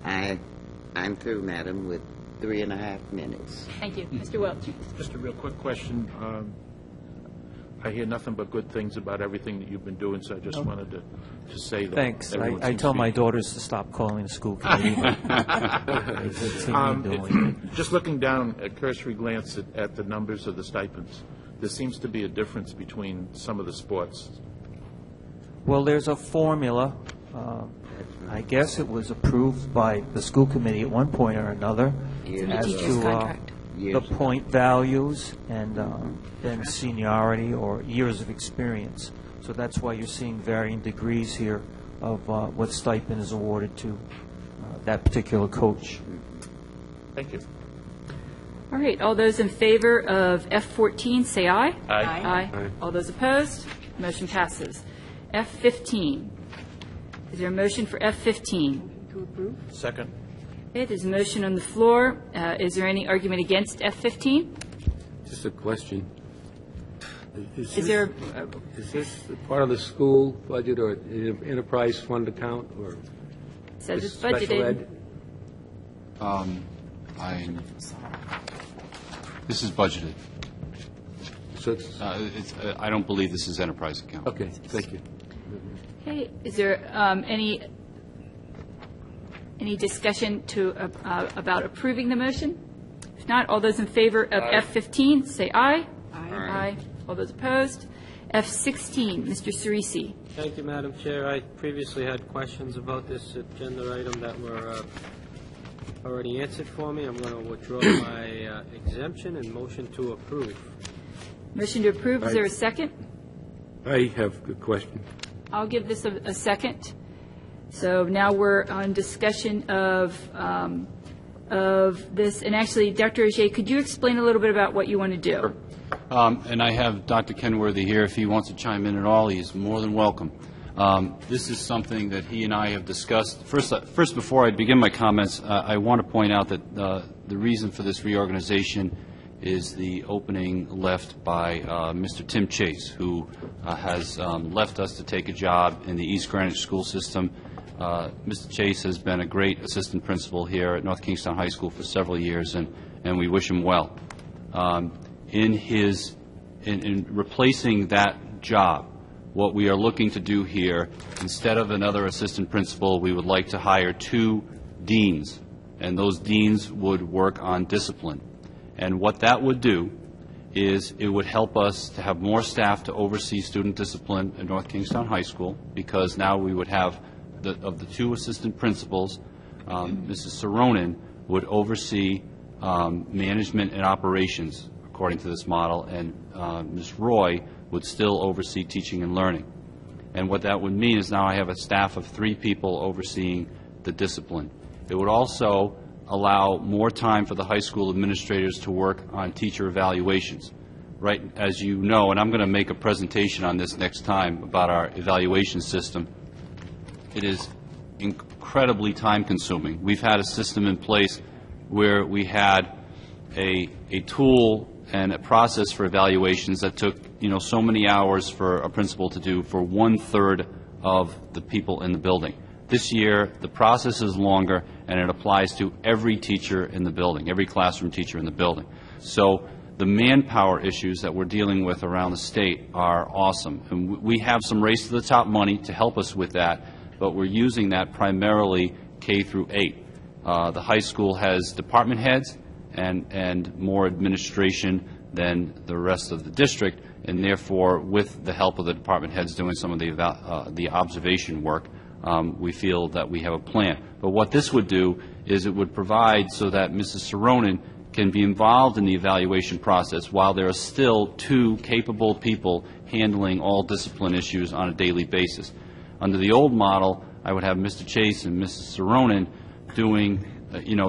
I'm through, madam, with 3.5 minutes. Thank you. Mr. Welch. Just a real quick question. I hear nothing but good things about everything that you've been doing, so I just wanted to say that. Thanks. everyone I seems tell to be- my daughters to stop calling the school committee, but they continue doing it. Just looking down a cursory glance at the numbers of the stipends, there seems to be a difference between some of the sports. Well, there's a formula. I guess it was approved by the school committee at one point or another as teacher's to contract. the point values and then seniority or years of experience. So that's why you're seeing varying degrees here of what stipend is awarded to that particular coach. Thank you. All right, all those in favor of F14, say aye. Aye. Aye. All those opposed? Motion passes. F15. Is there a motion for F15? To approve? Second. Okay, there's a motion on the floor. Is there any argument against F15? Just a question. Is there, Is this part of the school budget or an enterprise fund account or says it's special budgeted. ed? This is budgeted. So it's, I don't believe this is enterprise account. okay, thank you. Okay, is there any discussion about approving the motion? If not, all those in favor of F15, say aye. Aye. All those opposed? F16, Mr. Cerisi. Thank you, Madam Chair. I previously had questions about this agenda item that were already answered for me. I'm going to withdraw my exemption and motion to approve. Motion to approve, is there a second? I have a question. I'll give this a second. So now we're on discussion of this, and actually, Dr. Ajay, could you explain a little bit about what you want to do? Sure. And I have Dr. Kenworthy here. If he wants to chime in at all, he's more than welcome. This is something that he and I have discussed. First, before I begin my comments, I want to point out that the reason for this reorganization is the opening left by Mr. Tim Chase, who has left us to take a job in the East Greenwich school system. Mr. Chase has been a great assistant principal here at North Kingstown High School for several years, and we wish him well. In replacing that job, what we are looking to do here, instead of another assistant principal, we would like to hire 2 deans, and those deans would work on discipline. And what that would do is it would help us to have more staff to oversee student discipline at North Kingstown High School, because now we would have, of the 2 assistant principals, Mrs. Saronin would oversee management and operations, according to this model, and Ms. Roy would still oversee teaching and learning. And what that would mean is now I have a staff of 3 people overseeing the discipline. It would also allow more time for the high school administrators to work on teacher evaluations. Right, as you know, and I'm going to make a presentation on this next time about our evaluation system, it is incredibly time-consuming. We've had a system in place where we had a tool and a process for evaluations that took, so many hours for a principal to do for 1/3 of the people in the building. This year, the process is longer, and it applies to every teacher in the building, every classroom teacher in the building. So the manpower issues that we're dealing with around the state are awesome. And we have some race to the top money to help us with that, but we're using that primarily K through 8. The high school has department heads and more administration than the rest of the district, and therefore, with the help of the department heads doing some of the observation work, we feel that we have a plan. But what this would do is it would provide so that Mrs. Saronin can be involved in the evaluation process while there are still 2 capable people handling all discipline issues on a daily basis. Under the old model, I would have Mr. Chase and Mrs. Saronin doing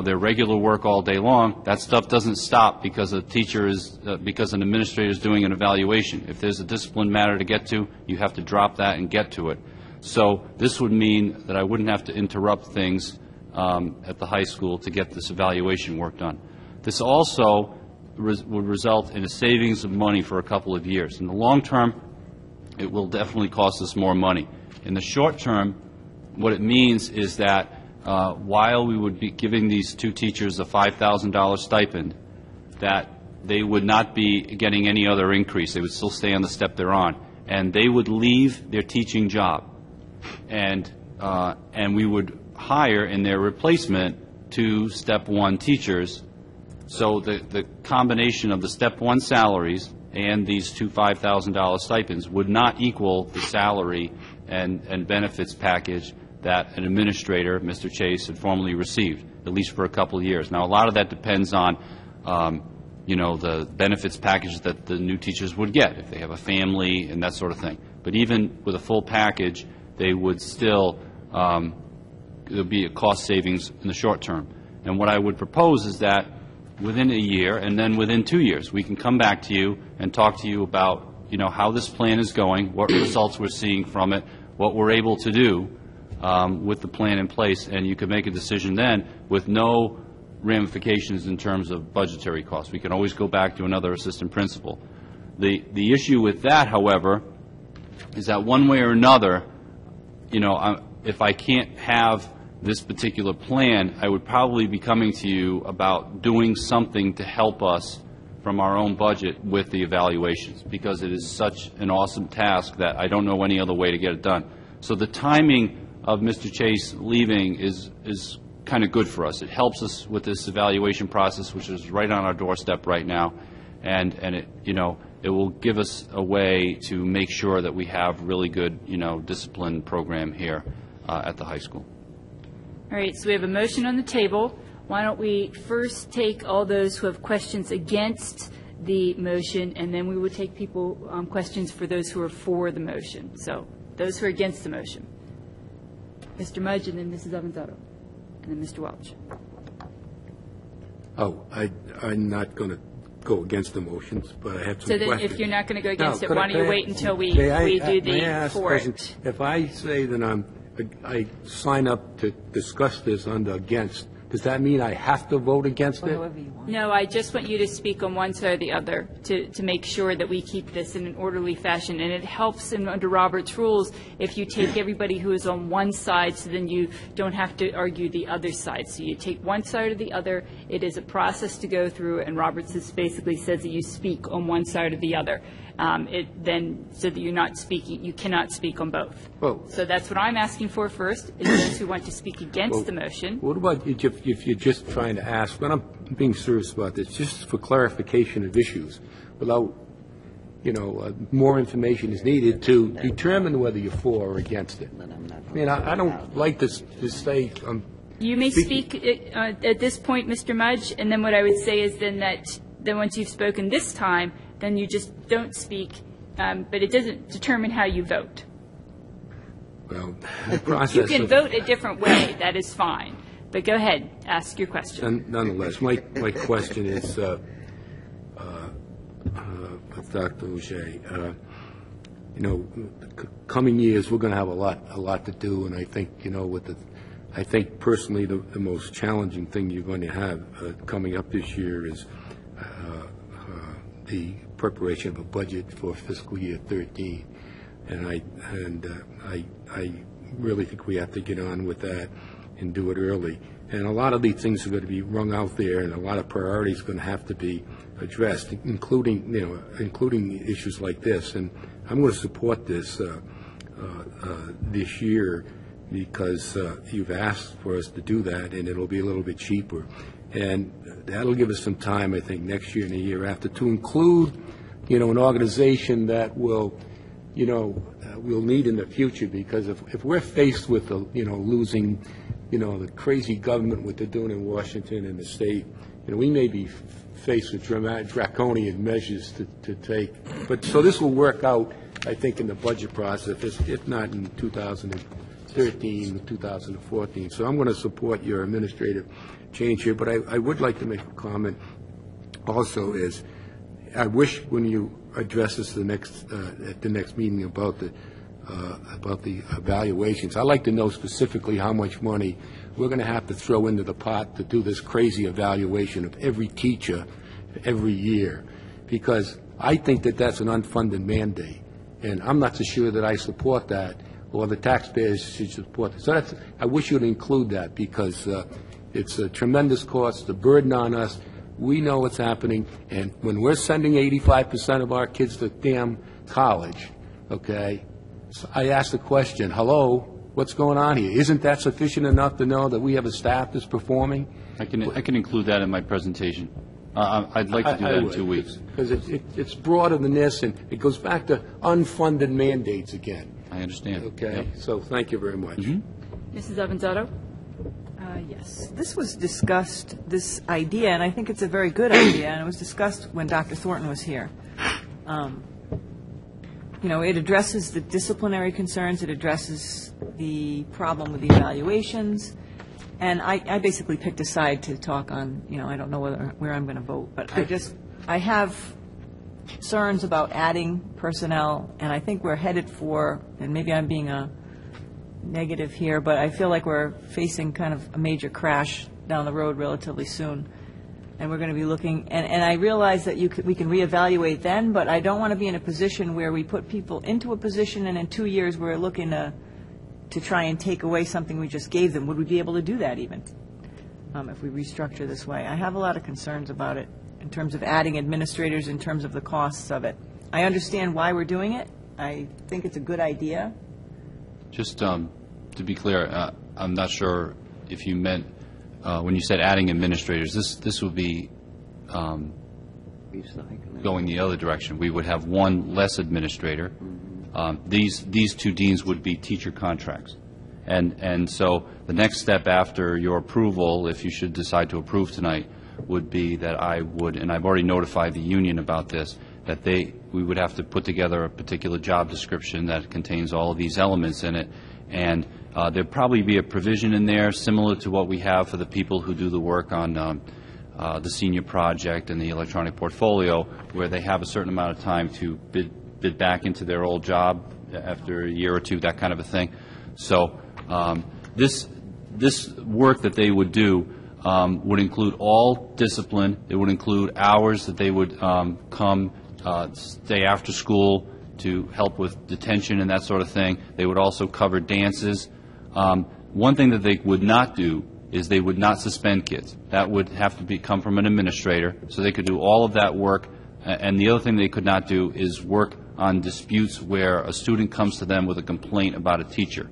their regular work all day long. That stuff doesn't stop because because an administrator is doing an evaluation. If there's a discipline matter to get to, you have to drop that and get to it. So this would mean that I wouldn't have to interrupt things at the high school to get this evaluation work done. This also would result in a savings of money for a couple of years. In the long term, it will definitely cost us more money. In the short term, what it means is that while we would be giving these 2 teachers a $5,000 stipend, that they would not be getting any other increase. They would still stay on the step they're on. And they would leave their teaching job. And we would hire in their replacement 2 Step 1 teachers. So the combination of the Step 1 salaries and these 2 $5,000 stipends would not equal the salary and benefits package that an administrator, Mr. Chase, had formerly received, at least for a couple of years. Now, a lot of that depends on, the benefits package that the new teachers would get, if they have a family and that sort of thing. But even with a full package, they would still, there'll be a cost savings in the short term. And what I would propose is that within a year and then within 2 years, we can come back to you and talk to you about, how this plan is going, what results we're seeing from it, what we're able to do with the plan in place, and you can make a decision then with no ramifications in terms of budgetary costs. We can always go back to another assistant principal. The issue with that, however, is that one way or another, if I can't have this particular plan, I would probably be coming to you about doing something to help us from our own budget with the evaluations, because it is such an awesome task that I don't know any other way to get it done. So the timing of Mr. Chase leaving is kind of good for us. It helps us with this evaluation process, which is right on our doorstep right now, and it it will give us a way to make sure that we have really good discipline program here at the high school. All right, so we have a motion on the table. Why don't we first take all those who have questions against the motion, and then we will take questions for those who are for the motion. So those who are against the motion. Mr. Mudge, and then Mrs. Avanzato, and then Mr. Welch. Oh, I'm not going to go against the motions, but I have some questions. So then if you're not going to go against it, why don't you wait until we do the for it? If I say that I sign up to discuss this under against, does that mean I have to vote against it? No, I just want you to speak on one side or the other to make sure that we keep this in an orderly fashion. And it helps under Robert's rules if you take everybody who is on one side, so then you don't have to argue the other side. So you take one side or the other. It is a process to go through, and Roberts basically says that you speak on one side or the other. So that you're not speaking, you cannot speak on both. So that's what I'm asking for first, is those who want to speak against the motion. What about if you're just trying to ask, but I'm being serious about this, just for clarification of issues, without, more information is needed to determine whether you're for or against it. I mean, I don't like to say you may speak at this point, Mr. Mudge, and then what I would say is then once you've spoken this time, then you just don't speak, but it doesn't determine how you vote. Well, the process you can vote a different way. That is fine. But go ahead, ask your question. Nonetheless, my question is, Dr. Auger, coming years we're going to have a lot to do, and I think I think personally the most challenging thing you're going to have coming up this year is the preparation of a budget for fiscal year 13, and I really think we have to get on with that and do it early. And a lot of these things are going to be wrung out there, and a lot of priorities are going to have to be addressed, including issues like this. And I'm going to support this this year because you've asked for us to do that, and it'll be a little bit cheaper. And that'll give us some time, I think, next year and the year after to include, an organization that will, we'll need in the future, because if we're faced with, losing, the crazy government, what they're doing in Washington and the state, we may be faced with draconian measures to take. But so this will work out, I think, in the budget process, if not in 2013, 2014. So I'm going to support your administrative change here, but I would like to make a comment also is I wish when you address us at the next meeting about the evaluations, I'd like to know specifically how much money we're going to have to throw into the pot to do this crazy evaluation of every teacher every year, because I think that that's an unfunded mandate, and I'm not so sure that I support that, or the taxpayers should support it. So I wish you'd include that, because it's a tremendous cost, the burden on us. We know what's happening, and when we're sending 85% of our kids to damn college, okay, so I ask the question, hello, what's going on here? Isn't that sufficient enough to know that we have a staff that's performing? I can include that in my presentation. I'd like to do that in 2 weeks. Because it's broader than this, and it goes back to unfunded mandates again. I understand. Okay? Yep. So thank you very much. Mrs. Avanzato? Yes, this was discussed, this idea, and I think it's a very good idea, and it was discussed when Dr. Thornton was here. You know, it addresses the disciplinary concerns, it addresses the problem with the evaluations, and I basically picked a side to talk on, you know, I don't know where I'm going to vote, but I have concerns about adding personnel, and I think we're headed for, and maybe I'm being a negative here, but I feel like we're facing kind of a major crash down the road relatively soon. And we're going to be looking, and I realize that we can reevaluate then, but I don't want to be in a position where we put people into a position and in 2 years we're looking to try and take away something we just gave them. Would we be able to do that even if we restructure this way? I have a lot of concerns about it in terms of adding administrators, in terms of the costs of it. I understand why we're doing it. I think it's a good idea. Just to be clear, I'm not sure if you meant, when you said adding administrators, this would be going the other direction. We would have one less administrator. These two deans would be teacher contracts. And so the next step after your approval, if you should decide to approve tonight, would be that I would, and I've already notified the union about this, that we would have to put together a particular job description that contains all of these elements in it, and there'd probably be a provision in there similar to what we have for the people who do the work on the senior project and the electronic portfolio, where they have a certain amount of time to bid back into their old job after a year or two, that kind of a thing. So this work that they would do would include all discipline. It would include hours that they would come, stay after school to help with detention and that sort of thing. They would also cover dances. One thing that they would not do is they would not suspend kids. That would have to come from an administrator, so they could do all of that work. And the other thing they could not do is work on disputes where a student comes to them with a complaint about a teacher.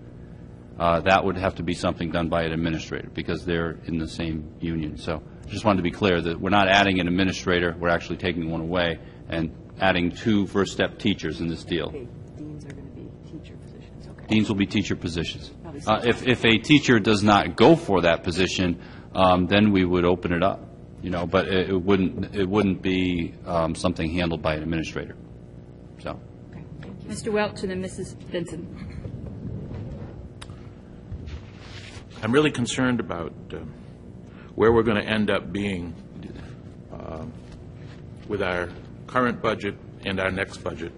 That would have to be something done by an administrator because they're in the same union. So I just wanted to be clear that we're not adding an administrator, we're actually taking one away and adding 2 first-step teachers in this deal. Okay, deans are going to be teacher positions, okay. Deans will be teacher positions. If a teacher does not go for that position, then we would open it up, you know, but it wouldn't be something handled by an administrator. So. Okay, thank you. Mr. Welch and then Mrs. Benson. I'm really concerned about where we're going to end up being with our current budget and our next budget.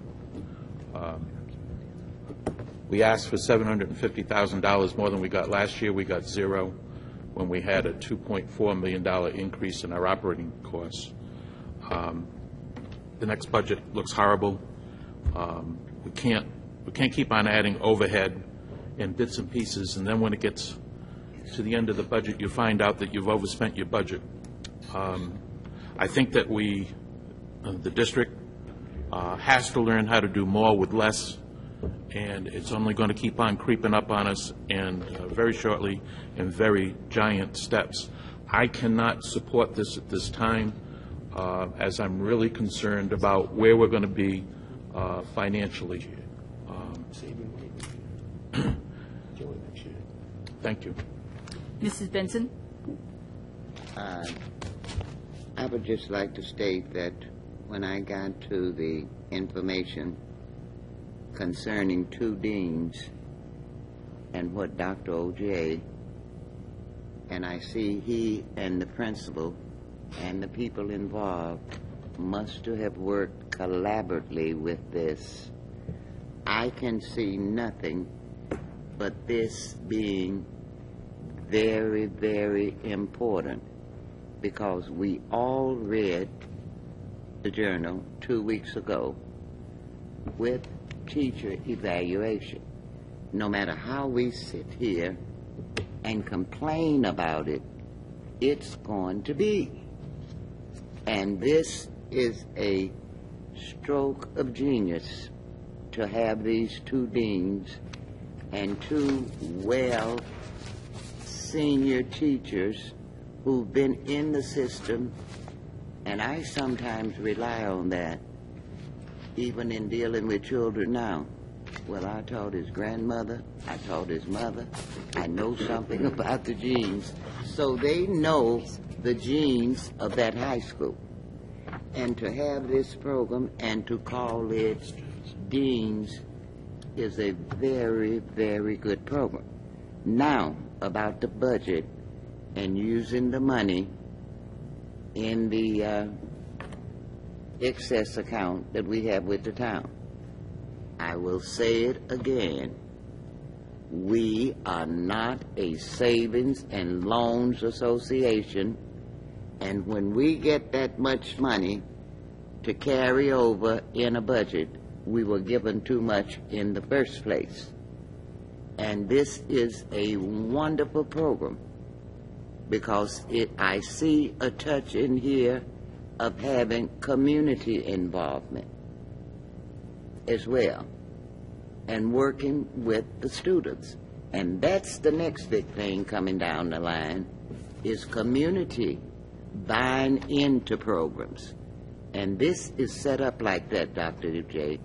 We asked for $750,000 more than we got last year. We got zero when we had a $2.4 million increase in our operating costs. The next budget looks horrible. We can't keep on adding overhead in bits and pieces, and then when it gets to the end of the budget, you find out that you've overspent your budget. I think that the district has to learn how to do more with less, and it's only going to keep on creeping up on us, and very shortly in very giant steps. I cannot support this at this time, as I'm really concerned about where we're going to be financially. Thank you. Mrs. Benson? I would just like to state that when I got to the information concerning 2 deans and what Dr. O.J., and I see he and the principal and the people involved must to have worked collaboratively with this. I can see nothing but this being very, very important, because we all read the journal 2 weeks ago with teacher evaluation. No matter how we sit here and complain about it, it's going to be. And this is a stroke of genius to have these two deans and two senior teachers who've been in the system, and I sometimes rely on that, even in dealing with children now. Well, I taught his grandmother, I taught his mother, I know something about the genes, so they know the genes of that high school. And to have this program and to call it Deans is a very, very good program. Now, about the budget and using the money in the excess account that we have with the town. I will say it again. We are not a savings and loans association, and when we get that much money to carry over in a budget, we were given too much in the first place. And this is a wonderful program because I see a touch in here of having community involvement as well and working with the students. And that's the next big thing coming down the line is community buying into programs. And this is set up like that, Dr. J.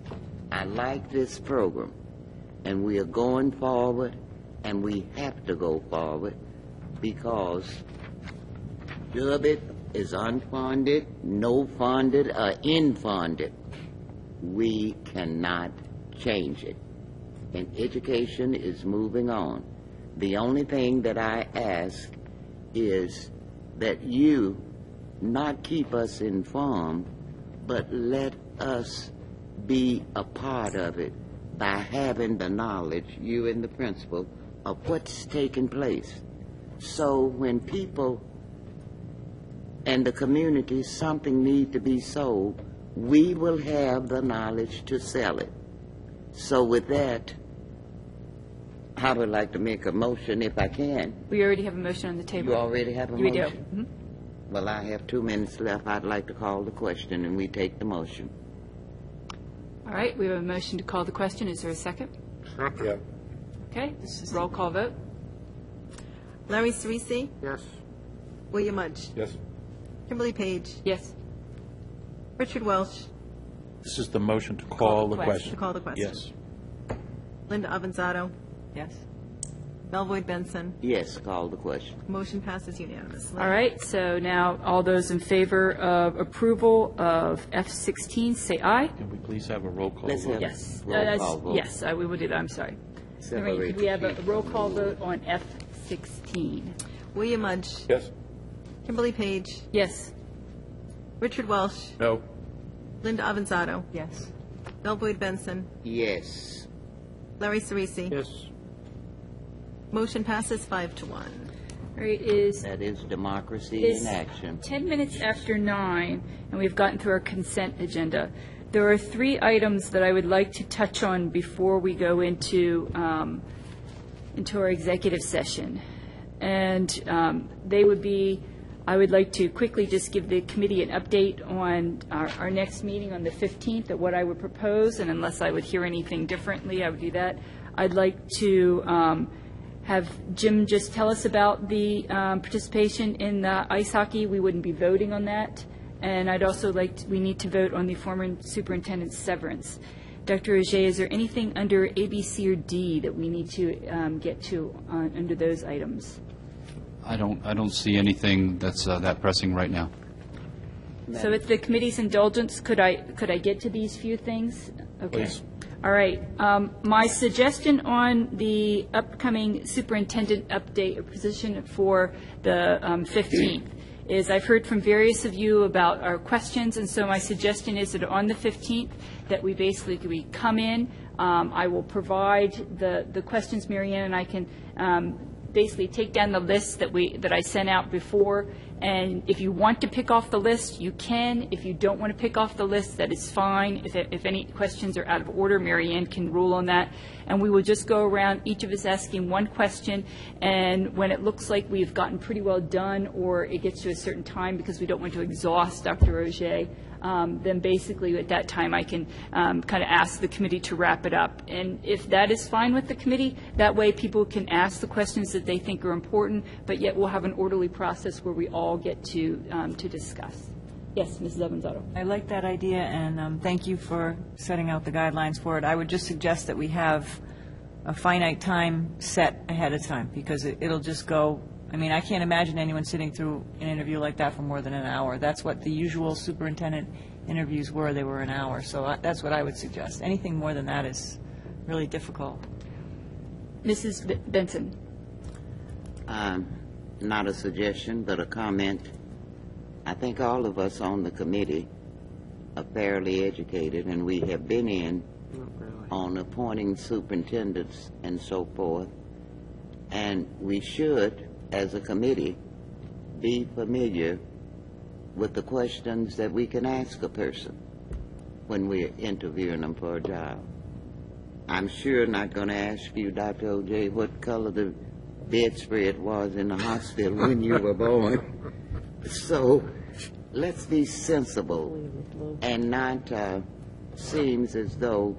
I like this program. And we are going forward, and we have to go forward because Durbit is unfunded, no funded, or infunded. We cannot change it. And education is moving on. The only thing that I ask is that you not keep us informed, but let us be a part of it by having the knowledge, you and the principal, of what's taking place. So when people and the community, something need to be sold, we will have the knowledge to sell it. So with that, I would like to make a motion if I can. We already have a motion on the table. You already have a We motion? do. Mhm. Well, I have 2 minutes left. I'd like to call the question, and we take the motion. All right, we have a motion to call the question. Is there a second? Yeah. Okay, roll call vote. Larry Cerisi, Yes. William Mudge, Yes. Kimberly Page, Yes. Richard Welsh, This is the motion to call the to question. call the question. Yes. Linda Avanzato, Yes. Melvoin Benson. Yes, call the question. Motion passes unanimously. All right, so now all those in favor of approval of F-16, say aye. Can we please have a roll call? Let's vote? have Yes. roll call vote. Yes, we will do that, I'm sorry. Separate Could we have a the roll call vote on F-16? William Mudge, Yes. Kimberly Page, Yes. Richard Welsh, No. Linda Avanzato, Yes. Melvoin Benson, Yes. Larry Cerisi. Yes. Motion passes 5-1. All right, is That is democracy Is- in action. 10 minutes after 9, and we've gotten through our consent agenda. There are 3 items that I would like to touch on before we go into our executive session. And they would be, I would like to quickly just give the committee an update on our next meeting on the 15th of what I would propose, and unless I would hear anything differently, I would do that. I'd like to have Jim just tell us about the participation in the ice hockey. We wouldn't be voting on that. And I'd also we need to vote on the former superintendent's severance. Dr. Auger, is there anything under A, B, C, or D that we need to get to under those items? I don't see anything that's that pressing right now. So with the committee's indulgence, could I get to these few things? Okay. Please. All right. My suggestion on the upcoming superintendent update or position for the 15th is I've heard from various of you about our questions, and so my suggestion is that on the 15th that we basically come in. I will provide the questions, Mary Ann and I can basically take down the list that I sent out before, and if you want to pick off the list, you can. If you don't want to pick off the list, that is fine. If any questions are out of order, Mary Ann can rule on that. And we will just go around, each of us asking one question, and when it looks like we've gotten pretty well done, or it gets to a certain time because we don't want to exhaust Dr. Auger, then basically at that time I can kind of ask the committee to wrap it up. And if that is fine with the committee, that way people can ask the questions that they think are important, but yet we'll have an orderly process where we all get to discuss. Yes, Mrs. Avanzato. I like that idea, and thank you for setting out the guidelines for it. I would just suggest that we have a finite time set ahead of time, because it'll just go. I mean, I can't imagine anyone sitting through an interview like that for more than an hour. That's what the usual superintendent interviews were. They were an hour. So that's what I would suggest. Anything more than that is really difficult. Mrs. Benson. Not a suggestion, but a comment. I think all of us on the committee are fairly educated, and we have been in on appointing superintendents and so forth. And we should, as a committee, be familiar with the questions that we can ask a person when we're interviewing them for a job. I'm sure not going to ask you, Dr. Auger, what color the bedspread was in the hospital when you were born. So let's be sensible and not seems as though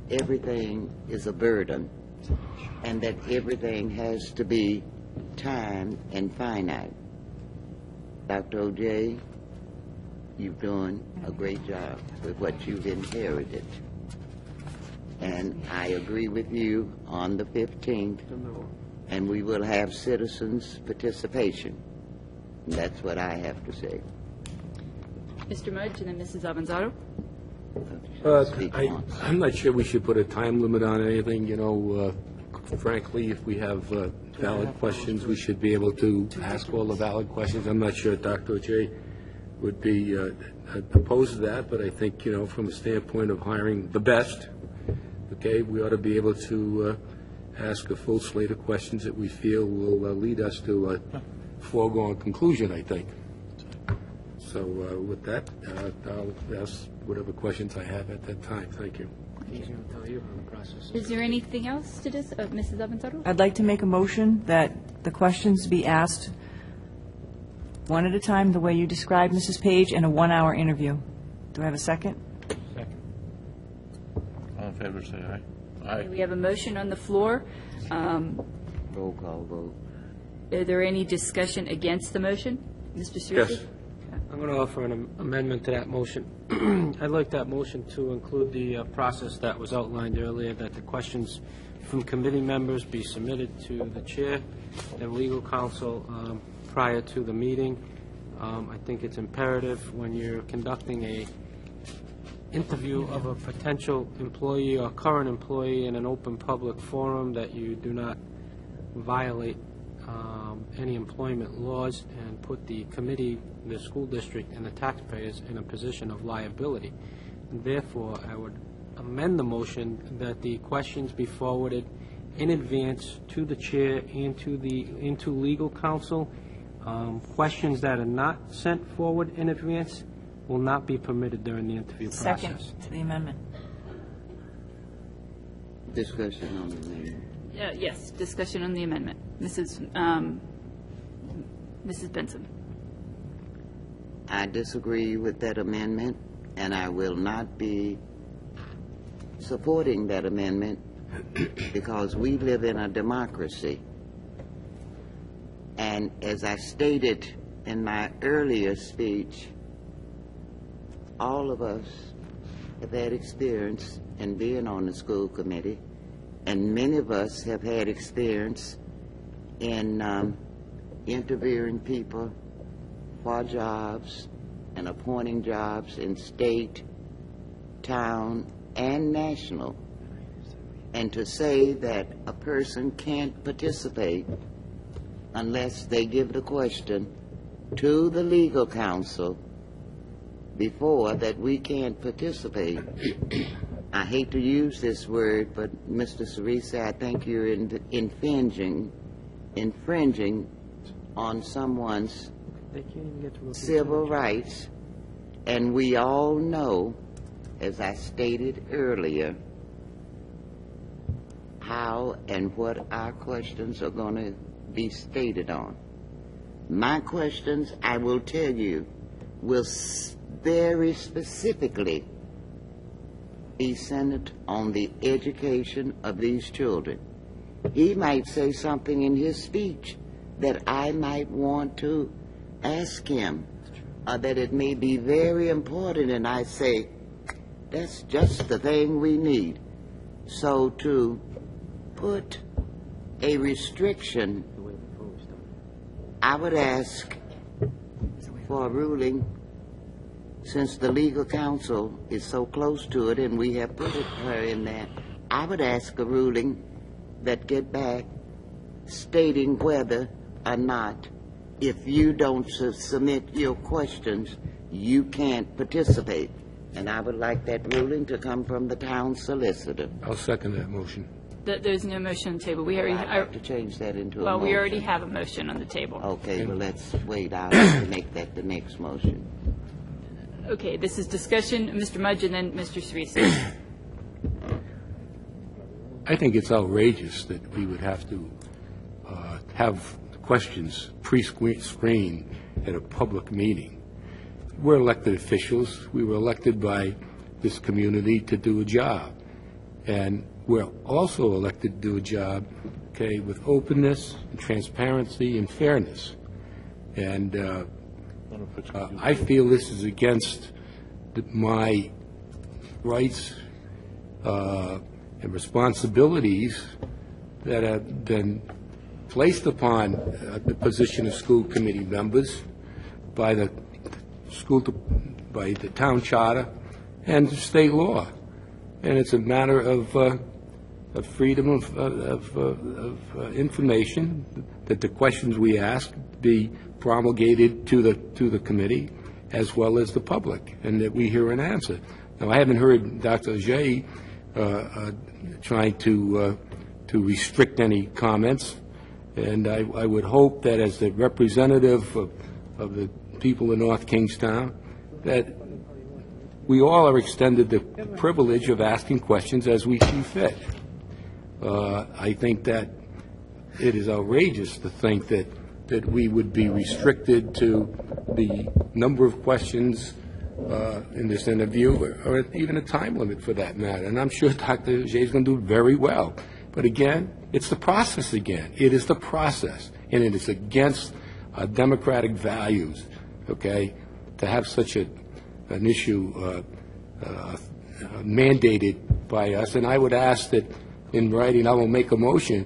everything is a burden and that everything has to be timed and finite. Dr. Auger, you've done a great job with what you've inherited. And I agree with you on the 15th, and we will have citizens' participation. And that's what I have to say. Mr. Mudge and then Mrs. Avanzato. I'm not sure we should put a time limit on anything. You know, frankly, if we have valid questions, we should be able to ask all the valid questions. I'm not sure Dr. Auger would be opposed to that, but I think, you know, from a standpoint of hiring the best, okay, we ought to be able to ask a full slate of questions that we feel will lead us to a foregone conclusion, I think. So with that, I'll ask whatever questions I have at that time. Thank you. Is there anything else to this, Mrs. Avanzato? I'd like to make a motion that the questions be asked one at a time, the way you described, Mrs. Page, in a 1-hour interview. Do I have a second? Second. All in favor, say aye. Aye. We have a motion on the floor. Roll call vote. Are there any discussion against the motion? Mr. Cerisi? Yes. I'm going to offer an amendment to that motion. I'd like that motion to include the process that was outlined earlier, that the questions from committee members be submitted to the chair and legal counsel prior to the meeting. I think it's imperative when you're conducting a interview of a potential employee or current employee in an open public forum that you do not violate any employment laws and put the committee, the school district, and the taxpayers in a position of liability. And therefore, I would amend the motion that the questions be forwarded in advance to the chair and to legal counsel. Questions that are not sent forward in advance will not be permitted during the interview process. Second to the amendment. Discussion on the amendment. Yes, discussion on the amendment. Mrs. Benson. I disagree with that amendment, and I will not be supporting that amendment because we live in a democracy. And as I stated in my earlier speech, all of us have had experience in being on the school committee, and many of us have had experience in interviewing people for jobs and appointing jobs in state, town, and national. And to say that a person can't participate unless they give the question to the legal counsel before that we can't participate. I hate to use this word, but Mr. Cerisi, I think you're infringing infringing on someone's They can't even get to a civil rights, and we all know, as I stated earlier, how and what our questions are going to be stated on. My questions, I will tell you, will very specifically be centered on the education of these children. He might say something in his speech that I might want to ask him, that it may be very important, and I say, that's just the thing we need. So to put a restriction, I would ask for a ruling, since the legal counsel is so close to it and we have put her in there, I would ask a ruling that get back stating whether or not, if you don't submit your questions, you can't participate. And I would like that ruling to come from the town solicitor. I'll second that motion. There's no motion on the table. We already, I have to change that into a well, motion. we already have a motion on the table. Okay, well, let's wait. I'll have to make that the next motion. Okay, this is discussion. Mr. Mudge and then Mr. Cerisi. I think it's outrageous that we would have to have questions pre-screened at a public meeting. We're elected officials. We were elected by this community to do a job. And we're also elected to do a job, okay, with openness and transparency and fairness. And I feel this is against my rights and responsibilities that have been placed upon the position of school committee members by the by the town charter and state law. And it's a matter of freedom of information, that the questions we ask be promulgated to the committee as well as the public, and that we hear an answer. Now, I haven't heard Dr. Ajay trying to restrict any comments, and I would hope that as the representative of the people in North Kingstown, that we all are extended the privilege of asking questions as we see fit. I think that it is outrageous to think that we would be restricted to the number of questions in this interview, or even a time limit for that matter. And I'm sure Dr. Jay is going to do very well. But again, it's the process again. It is the process, and it is against our democratic values, okay, to have such an issue mandated by us. And I would ask that in writing, I will make a motion,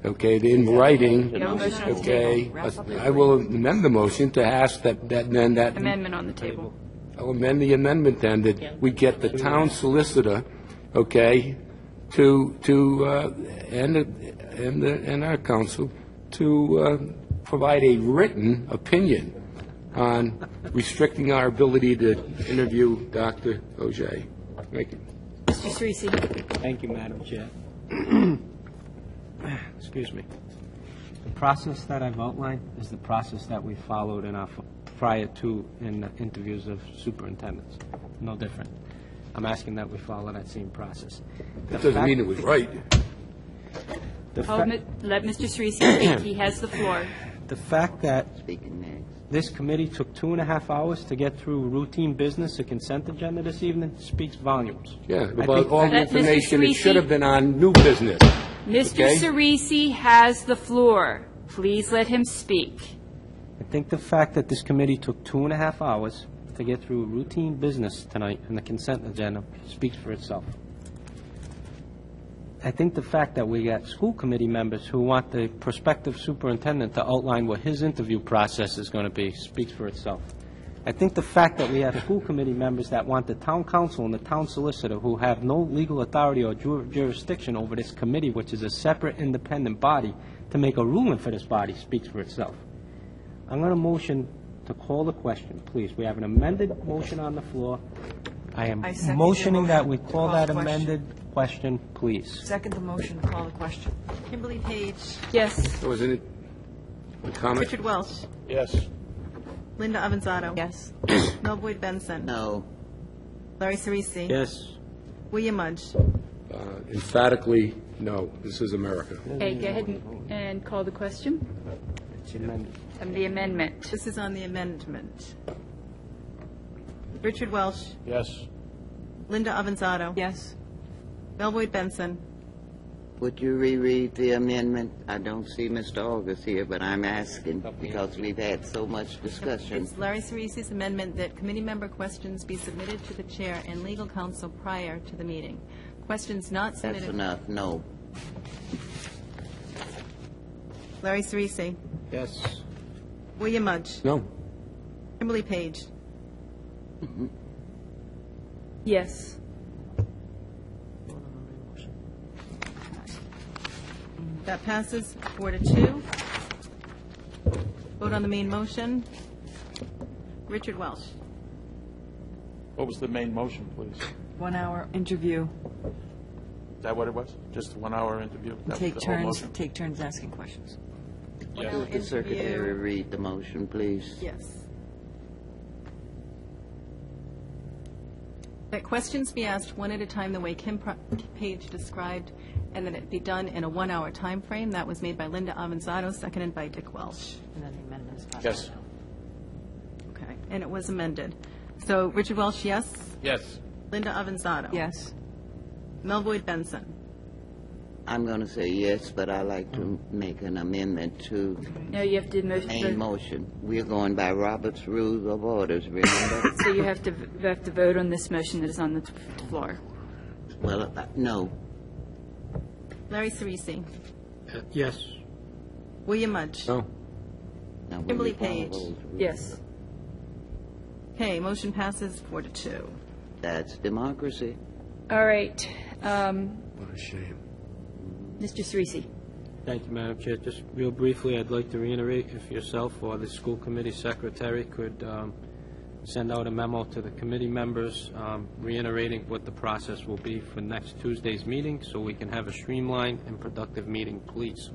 okay, in writing, okay, I will amend the motion to ask that Amendment on the table. I'll amend the amendment then, that we get the town solicitor, okay, and our council to provide a written opinion on restricting our ability to interview Dr. Ojai. Thank you. Mr. Cerisi. Thank you, Madam Chair. Excuse me. The process that I've outlined is the process that we followed in our prior to in the interviews of superintendents. No different. I'm asking that we follow that same process. That doesn't mean it was right. Let Mr. Cerisi speak. He has the floor. The fact that Speaking next. this committee took 2.5 hours to get through routine business, a consent agenda this evening, speaks volumes. Yeah, I about think- all the Let Mr. information, it Cerisi- should have been on new business. Mr. Okay. Cerisi has the floor. Please let him speak. I think the fact that this committee took 2.5 hours to get through routine business tonight and the consent agenda speaks for itself. I think the fact that we got school committee members who want the prospective superintendent to outline what his interview process is going to be speaks for itself. I think the fact that we have school committee members that want the town council and the town solicitor, who have no legal authority or jurisdiction over this committee, which is a separate independent body, to make a ruling for this body, speaks for itself. I'm going to motion to call the question, please. We have an amended motion on the floor. I am I second your motioning that we motion. call Call that the question. amended question, please. Second the motion, call the question. Kimberly Page, Yes. Wasn't it? Comment? Richard Welsh. Yes. Linda Avanzato. Yes. Mel Boyd Benson. No. Larry Cerisi. Yes. William Mudge. Emphatically, no. This is America. Okay, go ahead and call the question. The amendment. This is on the amendment. Richard Welsh. Yes. Linda Avanzato. Yes. Mel Boyd Benson. Would you reread the amendment? I don't see Mr. August here, but I'm asking because we've had so much discussion. It's Larry Cerisi's amendment that committee member questions be submitted to the chair and legal counsel prior to the meeting. Questions not submitted. That's enough, no. Larry Cerisi. Yes. William Mudge. No. Kimberly Page. Yes. That passes 4-2. Vote on the main motion. Richard Welsh. What was the main motion, please? 1 hour interview. Is that what it was? Just a 1 hour interview? That was Take the whole turns, motion? take turns asking questions. Yes. Would the secretary read the motion, please? Yes. That questions be asked one at a time the way Kim Page described, and that it be done in a 1 hour time frame. That was made by Linda Avanzato, seconded by Dick Welsh. And then the amendment is passed. Yes. Okay, and it was amended. So Richard Welsh, yes. Yes. Linda Avanzato. Yes. Mel Boyd Benson. I'm going to say yes, but I like to make an amendment to No, you have to main motion. We're going by Robert's Rules of Orders, remember? So you have to vote on this motion that is on the floor. Well, no. Larry Cerisi. Yes. William Mudge. No. Now, we Kimberly need to follow Page. those rules. Yes. Okay, motion passes 4-2. That's democracy. All right. What a shame. Mr. Cerisi. Thank you, Madam Chair. Just real briefly, I'd like to reiterate if yourself or the school committee secretary could send out a memo to the committee members reiterating what the process will be for next Tuesday's meeting so we can have a streamlined and productive meeting, please.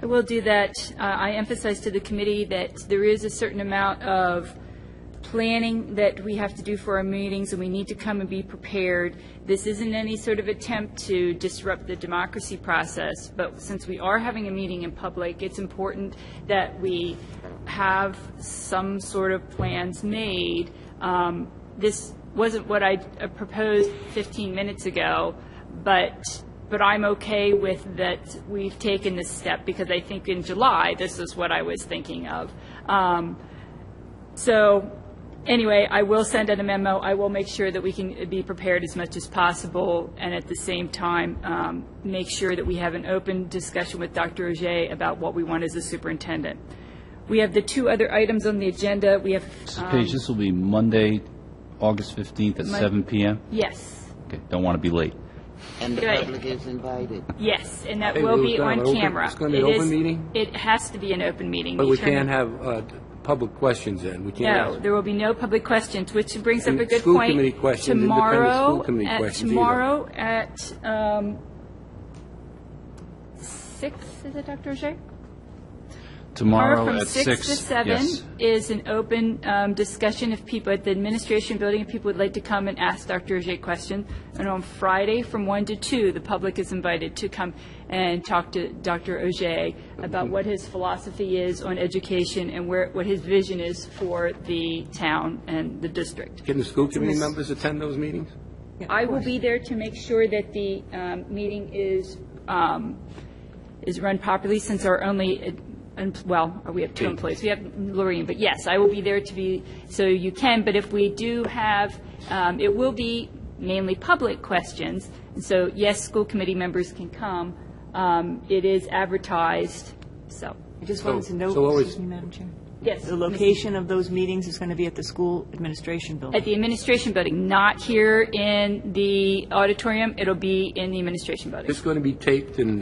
I will do that. I emphasize to the committee that there is a certain amount of planning that we have to do for our meetings, and we need to come and be prepared. This isn't any sort of attempt to disrupt the democracy process, but since we are having a meeting in public, it's important that we have some sort of plans made. This wasn't what I proposed 15 minutes ago, but I'm okay with that we've taken this step, because I think in July, this is what I was thinking of. So anyway, I will send out a memo. I will make sure that we can be prepared as much as possible, and at the same time, make sure that we have an open discussion with Dr. Auger about what we want as a superintendent. We have the two other items on the agenda. We have... Paige, this will be Monday, August 15th at 7 p.m.? Yes. Okay, don't want to be late. And the Good. public is invited. Yes, and that Hey, will Lou, be it's on not open- camera. it's gonna be an open meeting? It has to be an open meeting. But The we attorney- can't have public questions then. We can't No, ask. there will be no public questions, which brings up And a good school point. committee questions, independent school committee questions either. Tomorrow at 6, is it, Dr. Auger? Tomorrow from at 6 to 7 yes. is an open discussion if people at the administration building, if people would like to come and ask Dr. Auger questions. And on Friday from 1 to 2, the public is invited to come and talk to Dr. Auger about what his philosophy is on education and what his vision is for the town and the district. Can the school committee members attend those meetings? I will be there to make sure that the meeting is run properly, since our only, well, we have 2 employees. We have Lorraine, but yes, I will be there to be, so you can, but if we do have, it will be mainly public questions, and so, yes, school committee members can come. It is advertised, so. I just wanted to know, so what was- excuse me, Madam Chair. Yes. The location of those meetings is going to be at the school administration building. At the administration building, not here in the auditorium. It'll be in the administration building. It's going to be taped and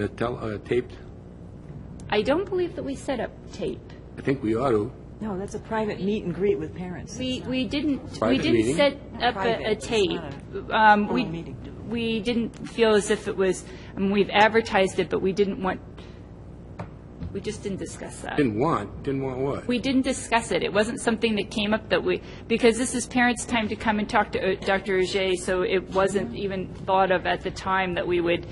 taped? I don't believe that we set up tape. I think we ought to. No, that's a private meet and greet with parents. We didn't Private meeting? set up Private. a It's tape. not a formal meeting. We didn't feel as if it was, we've advertised it, but we didn't want, We just didn't discuss that. Didn't want what? We didn't discuss it. It wasn't something that came up because this is parents' time to come and talk to Dr. Auger, so it wasn't even thought of at the time that we would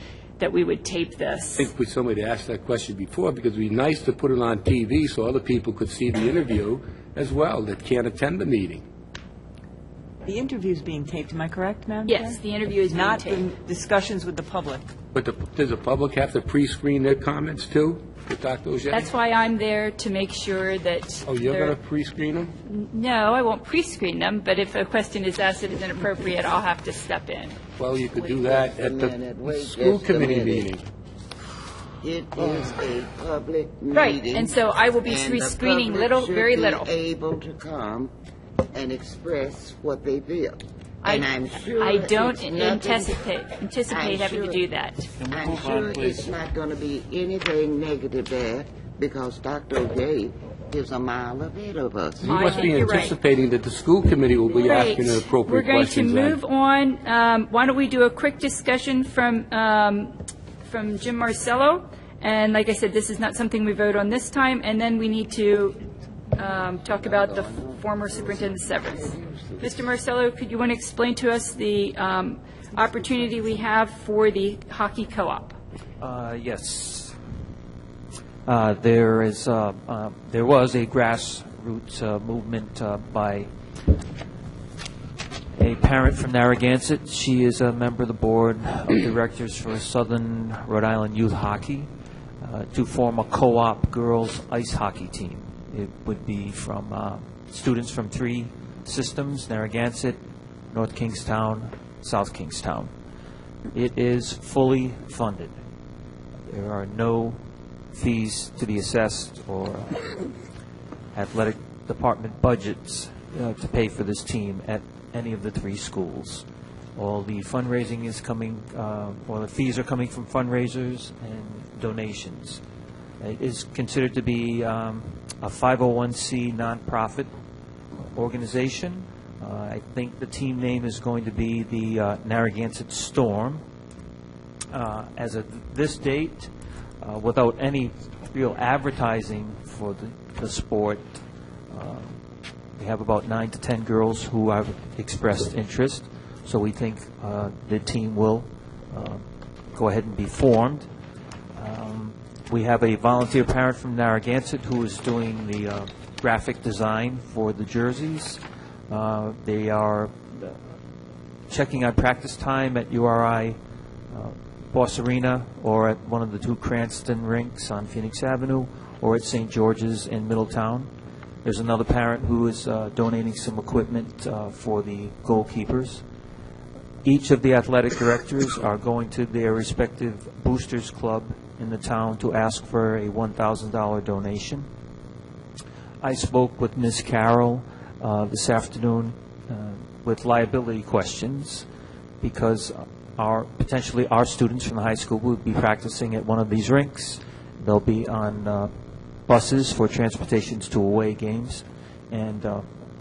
tape this. I think somebody asked that question before, because it would be nice to put it on TV so other people could see the interview as well that can't attend the meeting. The interview's being taped, am I correct, Madam Yes, Chair? the interview is being Not taped. the discussions with the public. But does the public have to pre-screen their comments too, with Dr. Auger? That's why I'm there, to make sure that. Oh, you're they're- going to pre-screen them? No, I won't pre-screen them, but if a question is asked that is inappropriate, I'll have to step in. Well, you could do that at the Wait school just a committee minute. meeting. It is a public meeting. Right, and so I will be and the screening public very should little. be able to come and express what they feel. I- And I'm sure I don't it's nothing- anticipate I'm having to sure- do that. I'm sure it's not going to be anything negative there, because Dr. Auger is a mile ahead of us. You I must think be you're right. anticipating that the school committee will be Right. asking the appropriate questions. We're going then. to move on. Why don't we do a quick discussion from Jim Marcello? And like I said, this is not something we vote on this time, and then we need to talk about the former superintendent's severance. Mr. Marcello, could you want to explain to us the opportunity we have for the hockey co-op? Yes. There was a grassroots movement by a parent from Narragansett. She is a member of the board of directors for Southern Rhode Island Youth Hockey to form a co-op girls ice hockey team. It would be from students from 3 systems: Narragansett, North Kingstown, South Kingstown. It is fully funded. There are no fees to be assessed or athletic department budgets to pay for this team at any of the 3 schools. All the fundraising is coming, or the fees are coming from fundraisers and donations. It is considered to be a 501c nonprofit organization. I think the team name is going to be the Narragansett Storm. As of this date, without any real advertising for the sport, we have about 9 to 10 girls who have expressed interest. So we think the team will go ahead and be formed. We have a volunteer parent from Narragansett who is doing the graphic design for the jerseys. They are checking on practice time at URI Boss Arena, or at one of the 2 Cranston rinks on Phoenix Avenue, or at St. George's in Middletown. There's another parent who is donating some equipment for the goalkeepers. Each of the athletic directors are going to their respective boosters club in the town to ask for a $1,000 donation. I spoke with Ms. Carroll this afternoon with liability questions, because potentially our students from the high school will be practicing at one of these rinks. They'll be on buses for transportations to away games, and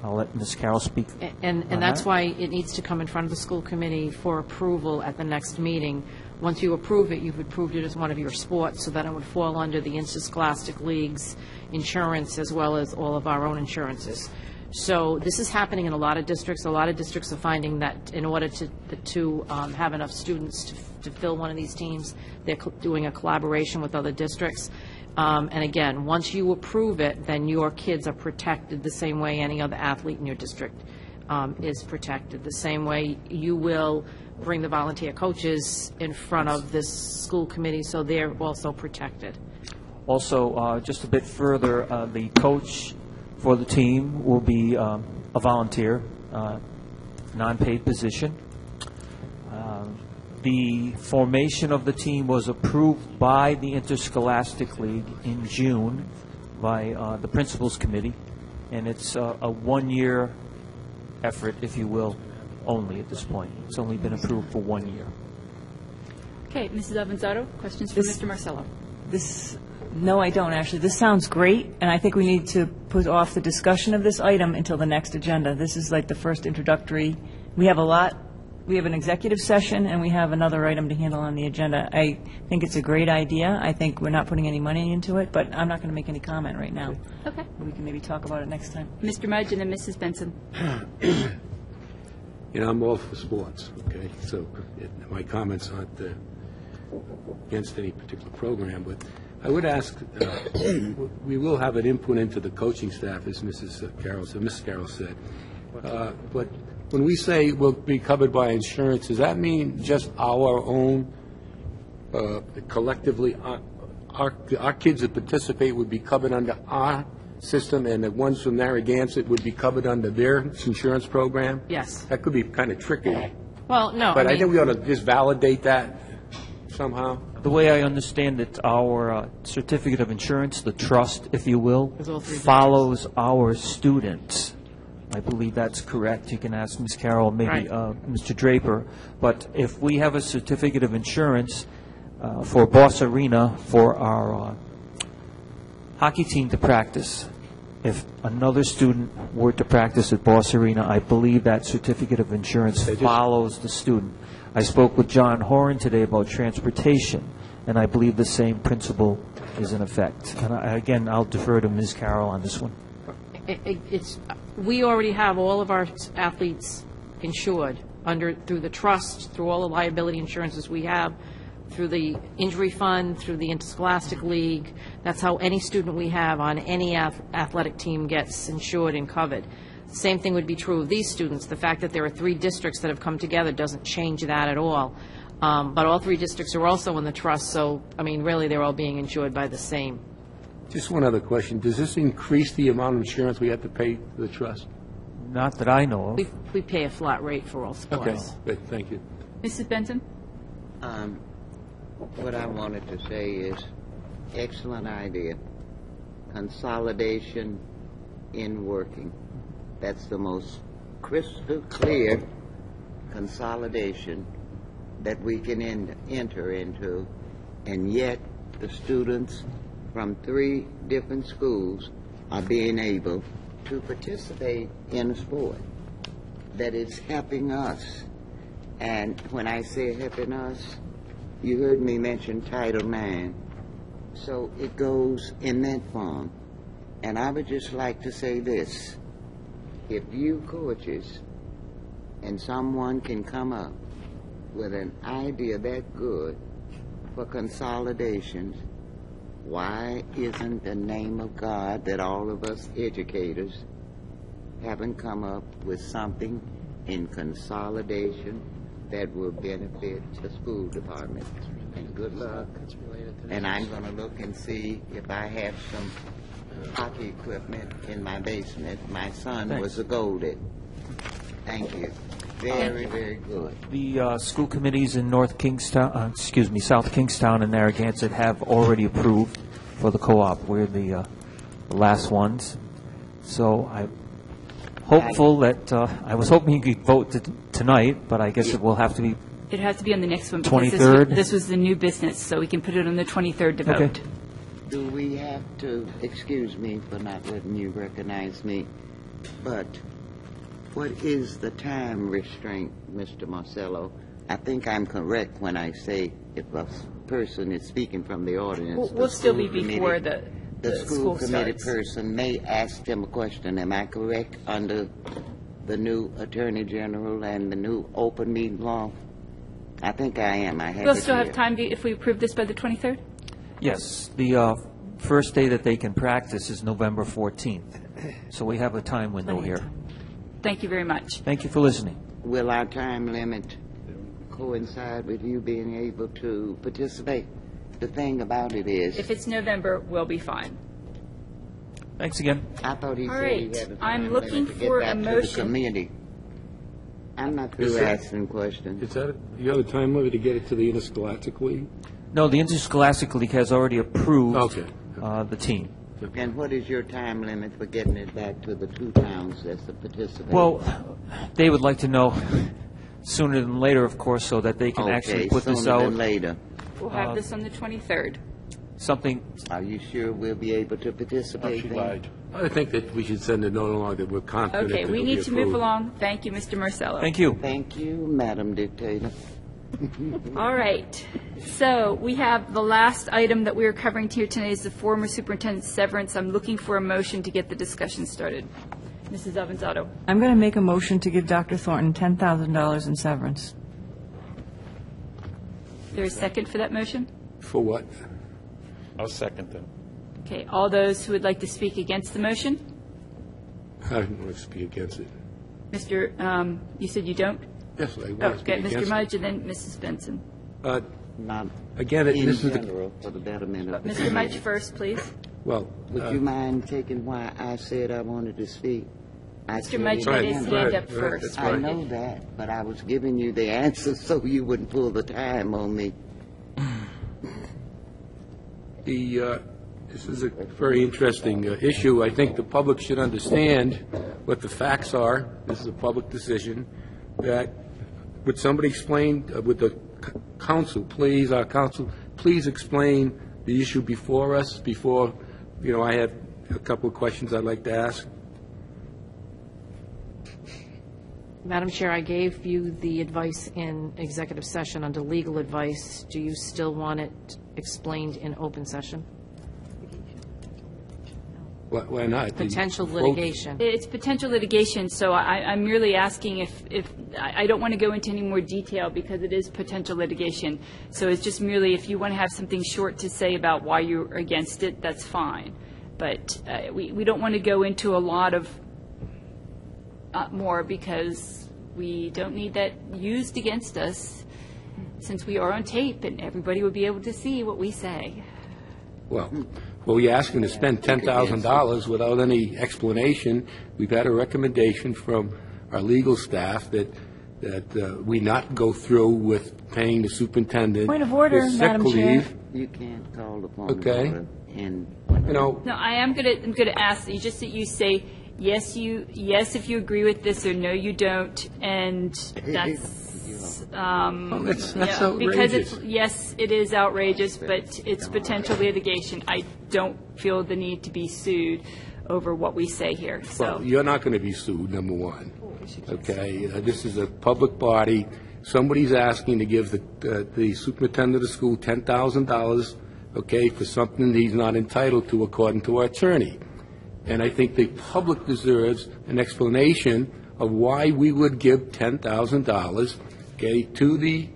I'll let Ms. Carroll speak. And on that's that. why it needs to come in front of the school committee for approval at the next meeting. Once you approve it, you've approved it as one of your sports, so that it would fall under the interscholastic league's insurance as well as all of our own insurances. So this is happening in a lot of districts. A lot of districts are finding that in order to have enough students to fill one of these teams, they're doing a collaboration with other districts. And again, once you approve it, then your kids are protected the same way any other athlete in your district is protected. The same way you will bring the volunteer coaches in front of this school committee, so they're also protected. Also, just a bit further, the coach for the team will be a volunteer, non-paid position. The formation of the team was approved by the Interscholastic League in June by the Principals Committee, and it's a one-year effort, if you will, only at this point. It's only been approved for 1 year. Okay, Mrs. Avanzato, questions for Mr. Marcello? No, I don't, actually. This sounds great, and I think we need to put off the discussion of this item until the next agenda. This is like the first introductory. We have a lot we have an executive session, and we have another item to handle on the agenda. I think it's a great idea. I think we're not putting any money into it, but I'm not going to make any comment right now. Okay. We can maybe talk about it next time. Mr. Mudge and then Mrs. Benson. You know, I'm all for sports, okay? So my comments aren't against any particular program, but I would ask, we will have an input into the coaching staff, as Mrs. Carroll said. But when we say we'll be covered by insurance, does that mean just our own, collectively, our kids that participate would be covered under our system, and the ones from Narragansett would be covered under their insurance program? Yes. That could be kind of tricky. Well, no. But I think we ought to just validate that somehow. The way I understand it, our certificate of insurance, the trust, if you will, Is all three follows our students. I believe that's correct. You can ask Ms. Carroll, maybe Right. Mr. Draper. But if we have a certificate of insurance for Boss Arena for our hockey team to practice, if another student were to practice at Boss Arena, I believe that certificate of insurance follows the student. I spoke with John Horan today about transportation, and I believe the same principle is in effect. And again, I'll defer to Ms. Carroll on this one. We already have all of our athletes insured through the trust, through all the liability insurances we have, through the injury fund, through the interscholastic league. That's how any student we have on any athletic team gets insured and covered. Same thing would be true of these students. The fact that there are 3 districts that have come together doesn't change that at all. But all 3 districts are also in the trust, so, I mean, really, they're all being insured by the same. Just one other question. Does this increase the amount of insurance we have to pay to the trust? Not that I know of. We pay a flat rate for all sports. Okay, good, thank you. Mrs. Benson? What I wanted to say is, excellent idea. Consolidation in working. That's the most crystal clear consolidation that we can enter into, and yet the students from 3 different schools are being able to participate in a sport that is helping us. And when I say helping us, you heard me mention Title IX, so it goes in that form. And I would just like to say this: if you coaches and someone can come up with an idea that good for consolidations, why isn't the name of God that all of us educators haven't come up with something in consolidation that will benefit the school department? And good luck. And I'm going to look and see if I have some hockey equipment in my basement. My son was a Goldie. Thank you. Very, very good. The school committees in South Kingstown and Narragansett have already approved for the co-op. We're the last ones. So I'm hopeful that, I was hoping you could vote tonight, but I guess it will have to be It has to be on the next one. because 23rd? This was the new business, so we can put it on the 23rd to Okay. vote. Do we have to, excuse me for not letting you recognize me, but what is the time restraint, Mr. Marcello? I think I'm correct when I say if a person is speaking from the audience. We'll still be school before committee- the school school committee starts. person may ask them a question. Am I correct under the new Attorney General and the new open meeting law? I think I am. I have We'll it still have here. time if we approve this by the 23rd? Yes, the first day that they can practice is November 14th, so we have a time window Plenty of here. time. Thank you very much. Thank you for listening. Will our time limit coincide with you being able to participate? The thing about it is, If it's November, we'll be fine. Thanks again. I thought he All said he right. had a I'm time looking limit to for get a back to the motion. committee. I'm not through asking questions. Is that, you have a time limit to get it to the Interscholastic League? No, the Interscholastic League has already approved Okay. the team. And what is your time limit for getting it back to the 2 towns that's the participant? Well, they would like to know sooner than later, of course, so that they can actually put this sooner out. than later. We'll have this on the 23rd. Something, Are you sure we'll be able to participate then? I think that we should send a note along that we're confident Okay, that we it'll be need to move approved. along. Thank you, Mr. Marcello. Thank you. Thank you, Madam Dictator. All right. So we have the last item that we are covering here tonight is the former superintendent's severance. I'm looking for a motion to get the discussion started. Mrs. Avanzato. I'm going to make a motion to give Dr. Thornton $10,000 in severance. There a second for that motion? For what? I'll second that. Okay, all those who would like to speak against the motion? I don't want to speak against it. Mr., you said you don't? Yes, I Oh, want to speak okay, Mr. against it. Mudge and then Mrs. Benson. Not Again, in this is the, general, for the betterment of the Mr. Mudge community. first, please. well, Would you mind taking why I said I wanted to speak? Mr. Mudge had his hand up first. I know that, but I was giving you the answer so you wouldn't pull the time on me. this is a very interesting issue. I think the public should understand what the facts are. This is a public decision. That, would somebody explain, would the council, please, our council, please explain the issue before us, before, I have a couple of questions I'd like to ask. Madam Chair, I gave you the advice in executive session under legal advice. Do you still want it explained in open session? Why not? Potential Folks- litigation. It's potential litigation, so I'm merely asking if I don't want to go into any more detail because it is potential litigation. So it's just merely if you want to have something short to say about why you're against it, that's fine. But we don't want to go into a lot of more because we don't need that used against us since we are on tape and everybody would be able to see what we say. Well, you're asking to spend $10,000 without any explanation. We've had a recommendation from our legal staff that we not go through with paying the superintendent. Point of order, his sick Madam Chair. leave. You can't call the point of Okay. order. And No, I'm gonna ask that you say yes, if you agree with this, or no, you don't, and that's. Well, that's Because outrageous. yes, it is outrageous, but it's potential litigation. I don't feel the need to be sued over what we say here, so. Well, you're not going to be sued, number one. Okay? This is a public body. Somebody's asking to give the superintendent of the school $10,000, okay, for something he's not entitled to according to our attorney. And I think the public deserves an explanation of why we would give $10,000, okay, to the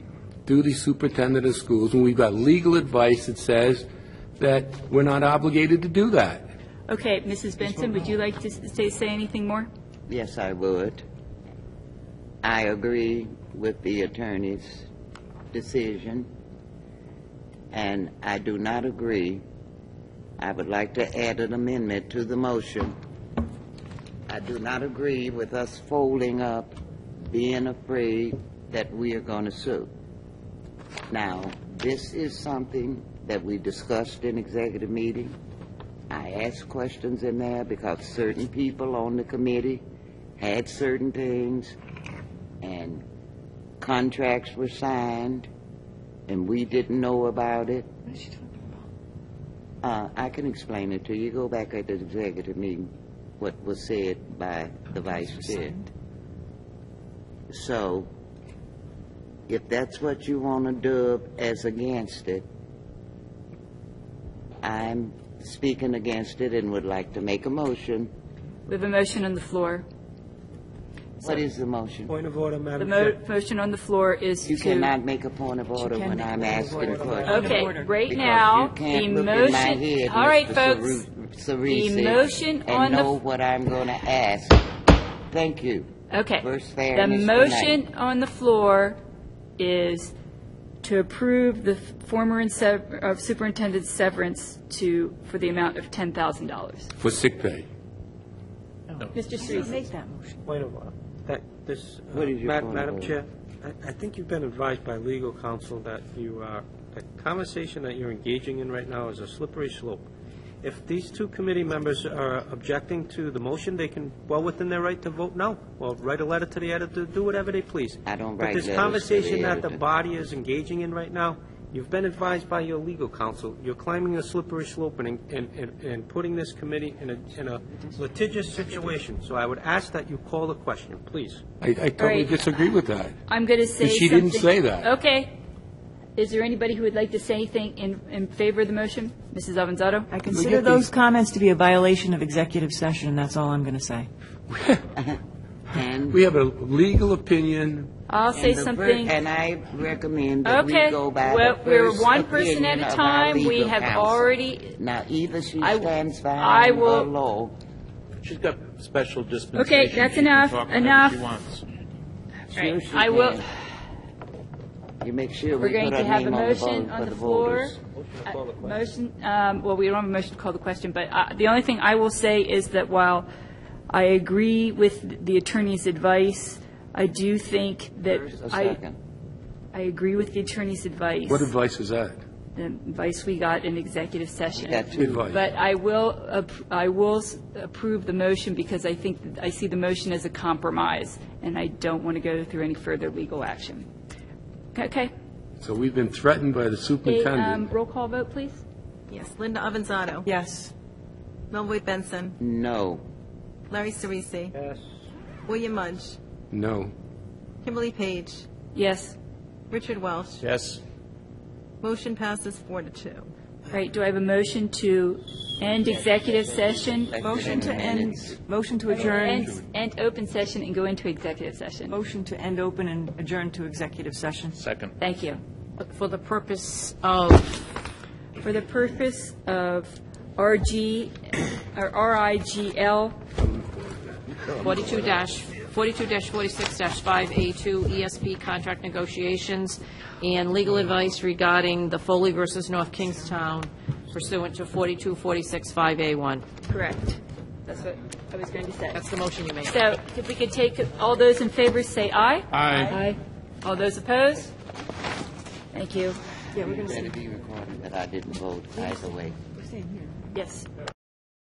superintendent of schools, when we've got legal advice that says that we're not obligated to do that. Okay, Mrs. Benson, would you like to say anything more? yes, I would. I agree with the attorney's decision, and I do not agree. I would like to add an amendment to the motion. I do not agree with us folding up, being afraid that we are going to sue. Now, this is something that we discussed in executive meeting. I asked questions in there because certain people on the committee had certain things, and contracts were signed, and we didn't know about it. I can explain it to you. Go back at the executive meeting, what was said by the vice chair. So, if that's what you want to do as against it, I'm speaking against it and would like to make a motion. We have a motion on the floor. What is the motion? Point of order, The Madam Chair. motion on the floor is to... You cannot make a point of order can when make a I'm point of asking order. questions. Okay, right Because now, you can't the look in my motion... head, All right, Mr. folks, Cerisi, the motion on and the... know what I'm going to ask. Thank you. Okay. First The fairness motion on the floor is to approve the former superintendent's severance for the amount of $10,000. For sick pay. Mr. Cerisi. Make that motion. Point of order. What is your point of Madam order? Chair, I think you've been advised by legal counsel that the conversation that you're engaging in right now is a slippery slope. If these two committee members are objecting to the motion, they can, well within their right to vote no, or write a letter to the editor, do whatever they please. I don't But write this letters to the conversation that the editor. body is engaging in right now, You've been advised by your legal counsel. You're climbing a slippery slope and putting this committee in a litigious situation. So I would ask that you call the question, please. I totally right. disagree with that. I'm going to say She something. didn't say that. Okay. Is there anybody who would like to say anything in favor of the motion? Mrs. Avanzato? I consider those comments to be a violation of executive session, and that's all I'm going to say. And We have a legal opinion. I'll say and the something. And I recommend that Okay. we go by Well, the we're first one person at opinion a of our time. We legal have counsel. already. Now, either she I- stands I behind her will- law. She's got special dispensation. Okay, that's She can enough, talk whenever enough. she wants. Sure she I will. can. You make sure We're we going put to our have a name on the motion vote on for the the floor. voters. Motion, well, we don't have a motion to call the question, but the only thing I will say is that while I agree with the attorney's advice, I do think that First or second? I agree with the attorney's advice. What advice is that? The advice we got in executive session. Got two. Advice. But I will approve the motion because I think, I see the motion as a compromise, and I don't want to go through any further legal action. Okay. So we've been threatened by the Okay, superintendent. roll call vote, please. Yes, Linda Avanzato. Yes. Melvoin Benson. No. Larry Cerisi. Yes. William Mudge. No. Kimberly Page. Yes. Richard Welsh. Yes. Motion passes 4-2. All right, do I have a motion to end executive session? Motion to end, motion to adjourn, End open session and go into executive session. motion to end open and adjourn to executive session. Second. Thank you. For the purpose of, For the purpose of RIGL 42-46-5A2 ESP contract negotiations and legal advice regarding the Foley versus North Kingstown pursuant to 42-46-5A1. correct. That's what I was going to say. That's the motion you made. So if we could take, all those in favor say aye. Aye. All those opposed? Thank you. It better be recorded that I didn't vote either way. Yes.